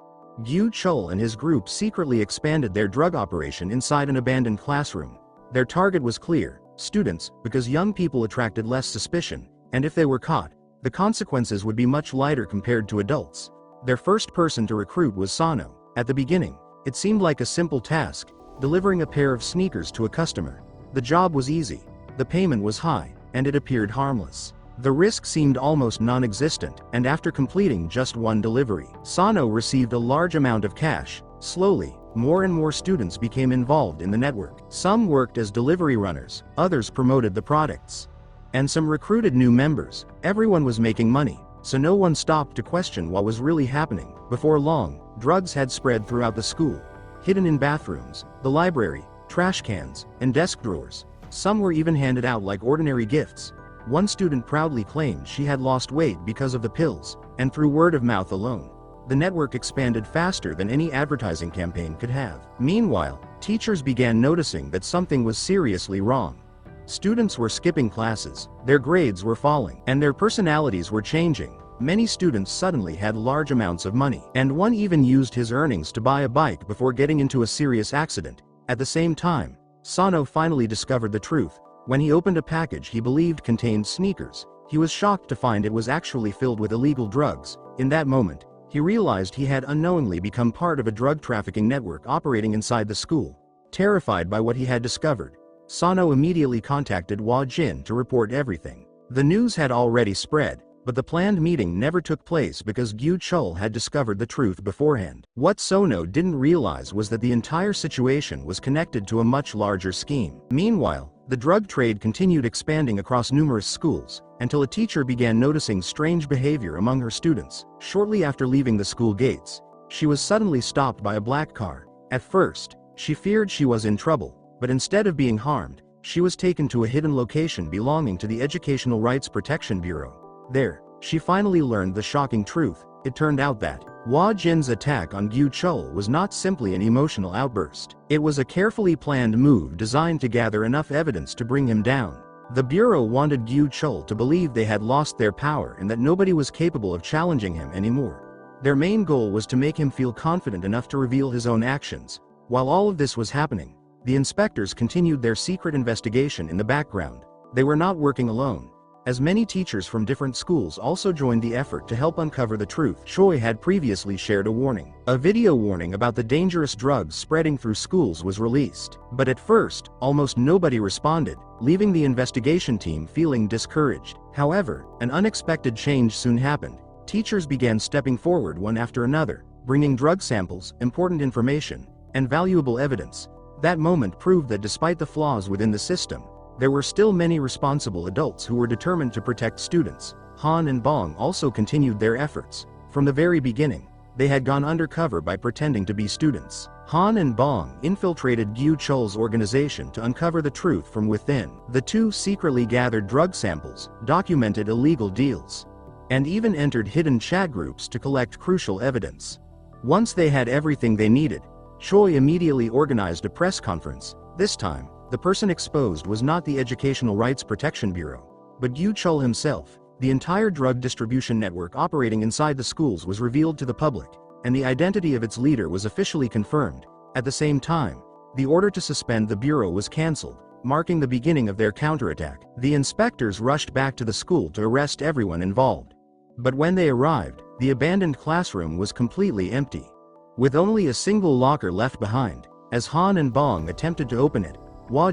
Gyu-chul and his group secretly expanded their drug operation inside an abandoned classroom. Their target was clear: students, because young people attracted less suspicion, and if they were caught, the consequences would be much lighter compared to adults. Their first person to recruit was Sano. At the beginning, it seemed like a simple task, delivering a pair of sneakers to a customer. The job was easy, the payment was high, and it appeared harmless. The risk seemed almost non-existent, and after completing just one delivery, Sano received a large amount of cash. Slowly, more and more students became involved in the network. Some worked as delivery runners, others promoted the products, and some recruited new members. Everyone was making money, so no one stopped to question what was really happening. Before long, drugs had spread throughout the school, hidden in bathrooms, the library, trash cans, and desk drawers. Some were even handed out like ordinary gifts. One student proudly claimed she had lost weight because of the pills, and through word of mouth alone, the network expanded faster than any advertising campaign could have. Meanwhile, teachers began noticing that something was seriously wrong. Students were skipping classes, their grades were falling, and their personalities were changing. Many students suddenly had large amounts of money, and one even used his earnings to buy a bike before getting into a serious accident. At the same time, Sano finally discovered the truth. When he opened a package he believed contained sneakers, he was shocked to find it was actually filled with illegal drugs. In that moment, he realized he had unknowingly become part of a drug trafficking network operating inside the school. Terrified by what he had discovered, Sano immediately contacted Jin to report everything. The news had already spread, but the planned meeting never took place because Gyu-chul had discovered the truth beforehand. What Sano didn't realize was that the entire situation was connected to a much larger scheme. Meanwhile, the drug trade continued expanding across numerous schools, until a teacher began noticing strange behavior among her students. Shortly after leaving the school gates, she was suddenly stopped by a black car. At first, she feared she was in trouble, but instead of being harmed, she was taken to a hidden location belonging to the Educational Rights Protection Bureau. There, she finally learned the shocking truth. It turned out that Jin's attack on Gyu-chul was not simply an emotional outburst. It was a carefully planned move designed to gather enough evidence to bring him down. The Bureau wanted Gyu-chul to believe they had lost their power and that nobody was capable of challenging him anymore. Their main goal was to make him feel confident enough to reveal his own actions. While all of this was happening, the inspectors continued their secret investigation in the background. They were not working alone, as many teachers from different schools also joined the effort to help uncover the truth. Choi had previously shared a warning. A video warning about the dangerous drugs spreading through schools was released. But at first, almost nobody responded, leaving the investigation team feeling discouraged. However, an unexpected change soon happened. Teachers began stepping forward one after another, bringing drug samples, important information, and valuable evidence. That moment proved that despite the flaws within the system, there were still many responsible adults who were determined to protect students. Han and Bong also continued their efforts. From the very beginning, they had gone undercover by pretending to be students. Han and Bong infiltrated Gyu-chul's organization to uncover the truth from within. The two secretly gathered drug samples, documented illegal deals, and even entered hidden chat groups to collect crucial evidence. Once they had everything they needed, Choi immediately organized a press conference. This time, the person exposed was not the Educational Rights Protection Bureau, but Gyu-chul himself. The entire drug distribution network operating inside the schools was revealed to the public, and the identity of its leader was officially confirmed. At the same time, the order to suspend the bureau was cancelled, marking the beginning of their counterattack. The inspectors rushed back to the school to arrest everyone involved. But when they arrived, the abandoned classroom was completely empty, with only a single locker left behind. As Han and Bong attempted to open it,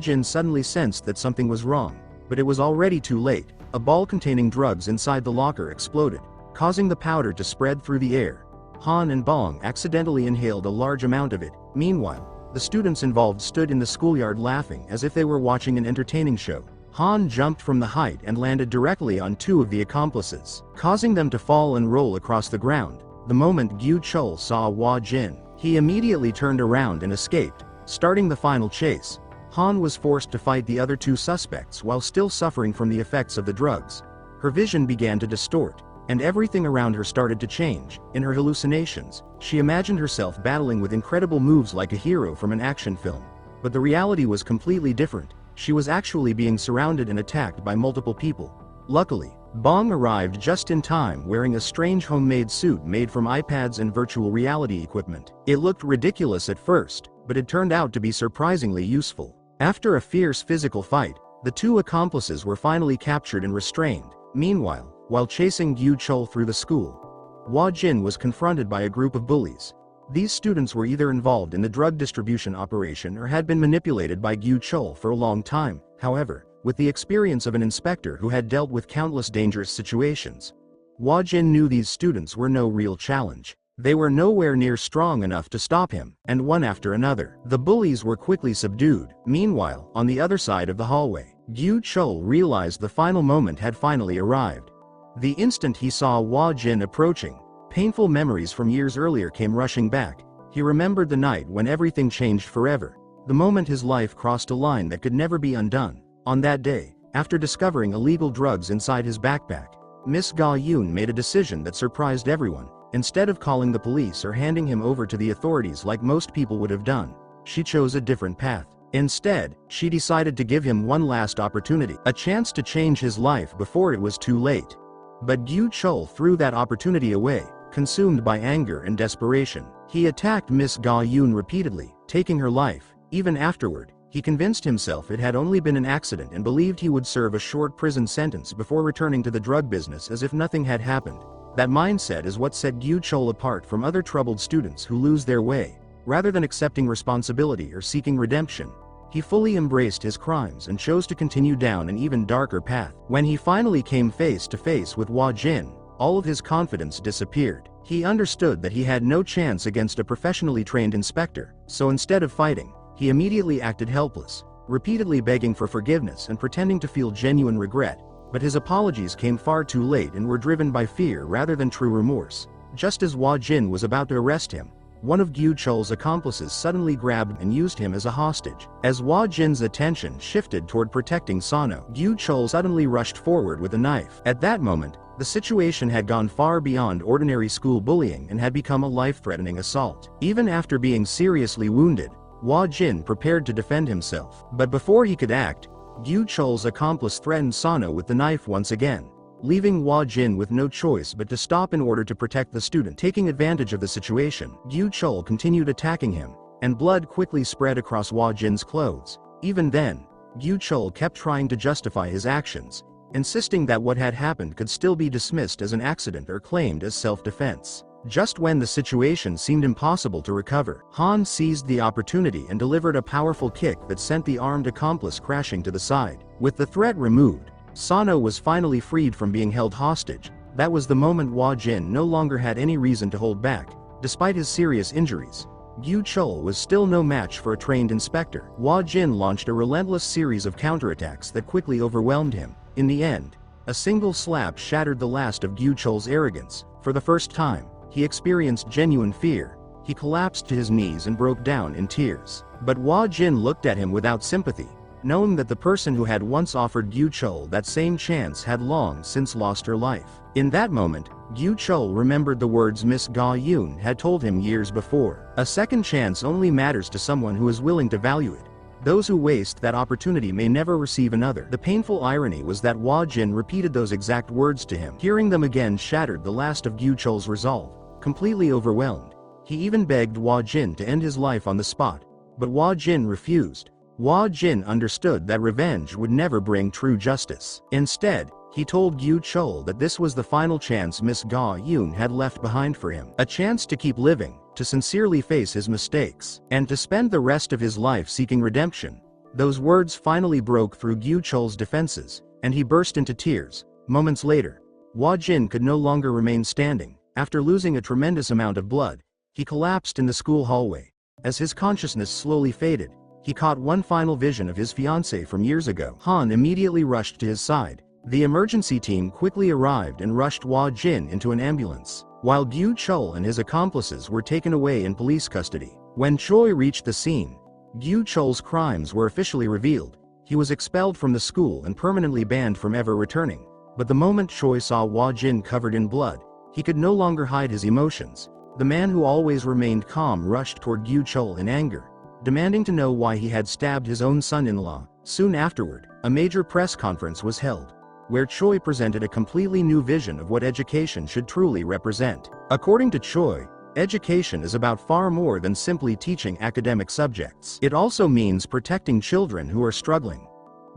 Jin suddenly sensed that something was wrong, but it was already too late. A ball containing drugs inside the locker exploded, causing the powder to spread through the air. Han and Bong accidentally inhaled a large amount of it. Meanwhile, the students involved stood in the schoolyard laughing as if they were watching an entertaining show. Han jumped from the height and landed directly on two of the accomplices, causing them to fall and roll across the ground. The moment Gyu-chul saw Jin, he immediately turned around and escaped, starting the final chase. Han was forced to fight the other two suspects while still suffering from the effects of the drugs. Her vision began to distort, and everything around her started to change. In her hallucinations, she imagined herself battling with incredible moves like a hero from an action film. But the reality was completely different. She was actually being surrounded and attacked by multiple people. Luckily, Bong arrived just in time wearing a strange homemade suit made from iPads and virtual reality equipment. It looked ridiculous at first, but it turned out to be surprisingly useful. After a fierce physical fight, the two accomplices were finally captured and restrained. Meanwhile, while chasing Gyu-chol through the school, Hwa-jin was confronted by a group of bullies. These students were either involved in the drug distribution operation or had been manipulated by Gyu-chol for a long time. However, with the experience of an inspector who had dealt with countless dangerous situations, Hwa-jin knew these students were no real challenge. They were nowhere near strong enough to stop him, and one after another, the bullies were quickly subdued. Meanwhile, on the other side of the hallway, Gyu-chol realized the final moment had finally arrived. The instant he saw Hwa-jin approaching, painful memories from years earlier came rushing back. He remembered the night when everything changed forever, the moment his life crossed a line that could never be undone. On that day, after discovering illegal drugs inside his backpack, Miss Ga-yoon made a decision that surprised everyone. Instead of calling the police or handing him over to the authorities like most people would have done, she chose a different path. Instead, she decided to give him one last opportunity, a chance to change his life before it was too late. But Gyu-chol threw that opportunity away, consumed by anger and desperation. He attacked Miss Ga-yoon repeatedly, taking her life. Even afterward, he convinced himself it had only been an accident and believed he would serve a short prison sentence before returning to the drug business as if nothing had happened. That mindset is what set Gyu-chol apart from other troubled students who lose their way. Rather than accepting responsibility or seeking redemption, he fully embraced his crimes and chose to continue down an even darker path. When he finally came face to face with Hwa-jin, all of his confidence disappeared. He understood that he had no chance against a professionally trained inspector, so instead of fighting, he immediately acted helpless, repeatedly begging for forgiveness and pretending to feel genuine regret. But his apologies came far too late and were driven by fear rather than true remorse. Just as Hwa-jin was about to arrest him, one of Gyu-chol's accomplices suddenly grabbed and used him as a hostage. As Hwa-jin's attention shifted toward protecting Sano, Gyu-chol suddenly rushed forward with a knife. At that moment, the situation had gone far beyond ordinary school bullying and had become a life-threatening assault. Even after being seriously wounded, Hwa-jin prepared to defend himself. But before he could act, Gyu-chol's accomplice threatened Sano with the knife once again, leaving Hwa-jin with no choice but to stop in order to protect the student. Taking advantage of the situation, Gyu-chol continued attacking him, and blood quickly spread across Hwa-jin's clothes. Even then, Gyu-chol kept trying to justify his actions, insisting that what had happened could still be dismissed as an accident or claimed as self-defense. Just when the situation seemed impossible to recover, Han seized the opportunity and delivered a powerful kick that sent the armed accomplice crashing to the side. With the threat removed, Sano was finally freed from being held hostage. That was the moment Hwa-jin no longer had any reason to hold back. Despite his serious injuries, Gyu-chol was still no match for a trained inspector. Hwa-jin launched a relentless series of counterattacks that quickly overwhelmed him. In the end, a single slap shattered the last of Gyu-chol's arrogance. For the first time, he experienced genuine fear. He collapsed to his knees and broke down in tears. But Hwa-jin looked at him without sympathy, knowing that the person who had once offered Gyu-chol that same chance had long since lost her life. In that moment, Gyu-chol remembered the words Miss Ga-yoon had told him years before. A second chance only matters to someone who is willing to value it. Those who waste that opportunity may never receive another. The painful irony was that Hwa-jin repeated those exact words to him. Hearing them again shattered the last of Gyu-chol's resolve. Completely overwhelmed, he even begged Hwa-jin to end his life on the spot, but Hwa-jin refused. Hwa-jin understood that revenge would never bring true justice. Instead, he told Gyu-chol that this was the final chance Miss Ga-yoon had left behind for him. A chance to keep living, to sincerely face his mistakes, and to spend the rest of his life seeking redemption. Those words finally broke through Gyu-chol's defenses, and he burst into tears. Moments later, Hwa-jin could no longer remain standing. After losing a tremendous amount of blood, he collapsed in the school hallway. As his consciousness slowly faded, he caught one final vision of his fiancée from years ago. Han immediately rushed to his side. The emergency team quickly arrived and rushed Hwa-jin into an ambulance, while Gyu-chol and his accomplices were taken away in police custody. When Choi reached the scene, Gyu-chol's crimes were officially revealed. He was expelled from the school and permanently banned from ever returning. But the moment Choi saw Woo-jin covered in blood, he could no longer hide his emotions. The man who always remained calm rushed toward Gyu-chul in anger, demanding to know why he had stabbed his own son-in-law. Soon afterward, a major press conference was held, where Choi presented a completely new vision of what education should truly represent. According to Choi, education is about far more than simply teaching academic subjects. It also means protecting children who are struggling,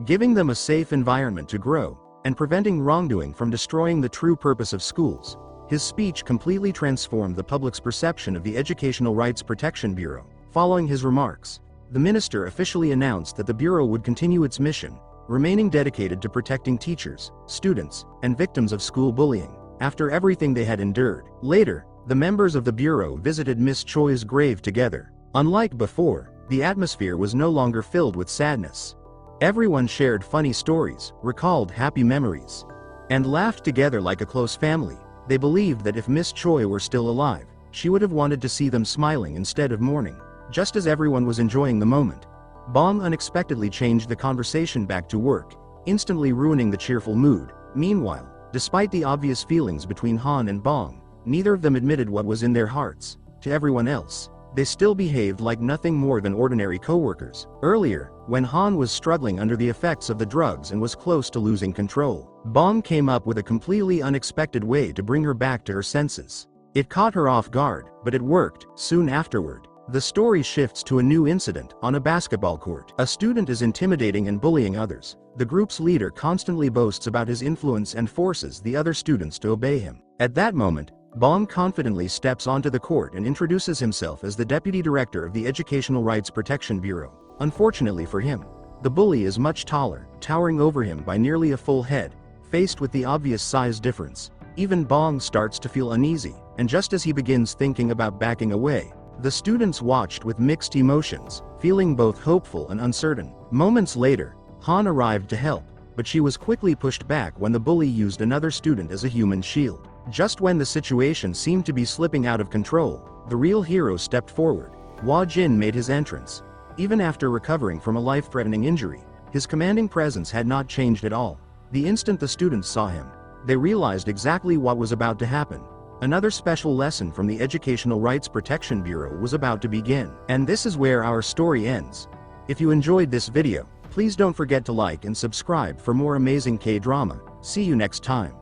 giving them a safe environment to grow, and preventing wrongdoing from destroying the true purpose of schools. His speech completely transformed the public's perception of the Educational Rights Protection Bureau. Following his remarks, the minister officially announced that the Bureau would continue its mission, remaining dedicated to protecting teachers, students, and victims of school bullying, after everything they had endured. Later, the members of the Bureau visited Miss Choi's grave together. Unlike before, the atmosphere was no longer filled with sadness. Everyone shared funny stories, recalled happy memories, and laughed together like a close family. They believed that if Miss Choi were still alive, she would have wanted to see them smiling instead of mourning. Just as everyone was enjoying the moment, Bong unexpectedly changed the conversation back to work, instantly ruining the cheerful mood. Meanwhile, despite the obvious feelings between Han and Bong, neither of them admitted what was in their hearts. To everyone else, they still behaved like nothing more than ordinary co-workers. Earlier, when Han was struggling under the effects of the drugs and was close to losing control, Bong came up with a completely unexpected way to bring her back to her senses. It caught her off guard, but it worked. Soon afterward, the story shifts to a new incident on a basketball court. A student is intimidating and bullying others. The group's leader constantly boasts about his influence and forces the other students to obey him. At that moment, Bong confidently steps onto the court and introduces himself as the deputy director of the Educational Rights Protection Bureau. Unfortunately for him, the bully is much taller, towering over him by nearly a full head. Faced with the obvious size difference, even Bong starts to feel uneasy, and just as he begins thinking about backing away, the students watched with mixed emotions, feeling both hopeful and uncertain. Moments later, Han arrived to help, but she was quickly pushed back when the bully used another student as a human shield. Just when the situation seemed to be slipping out of control, the real hero stepped forward. Woo-jin made his entrance. Even after recovering from a life-threatening injury, his commanding presence had not changed at all. The instant the students saw him, they realized exactly what was about to happen. Another special lesson from the Educational Rights Protection Bureau was about to begin. And this is where our story ends. If you enjoyed this video, please don't forget to like and subscribe for more amazing K-drama. See you next time.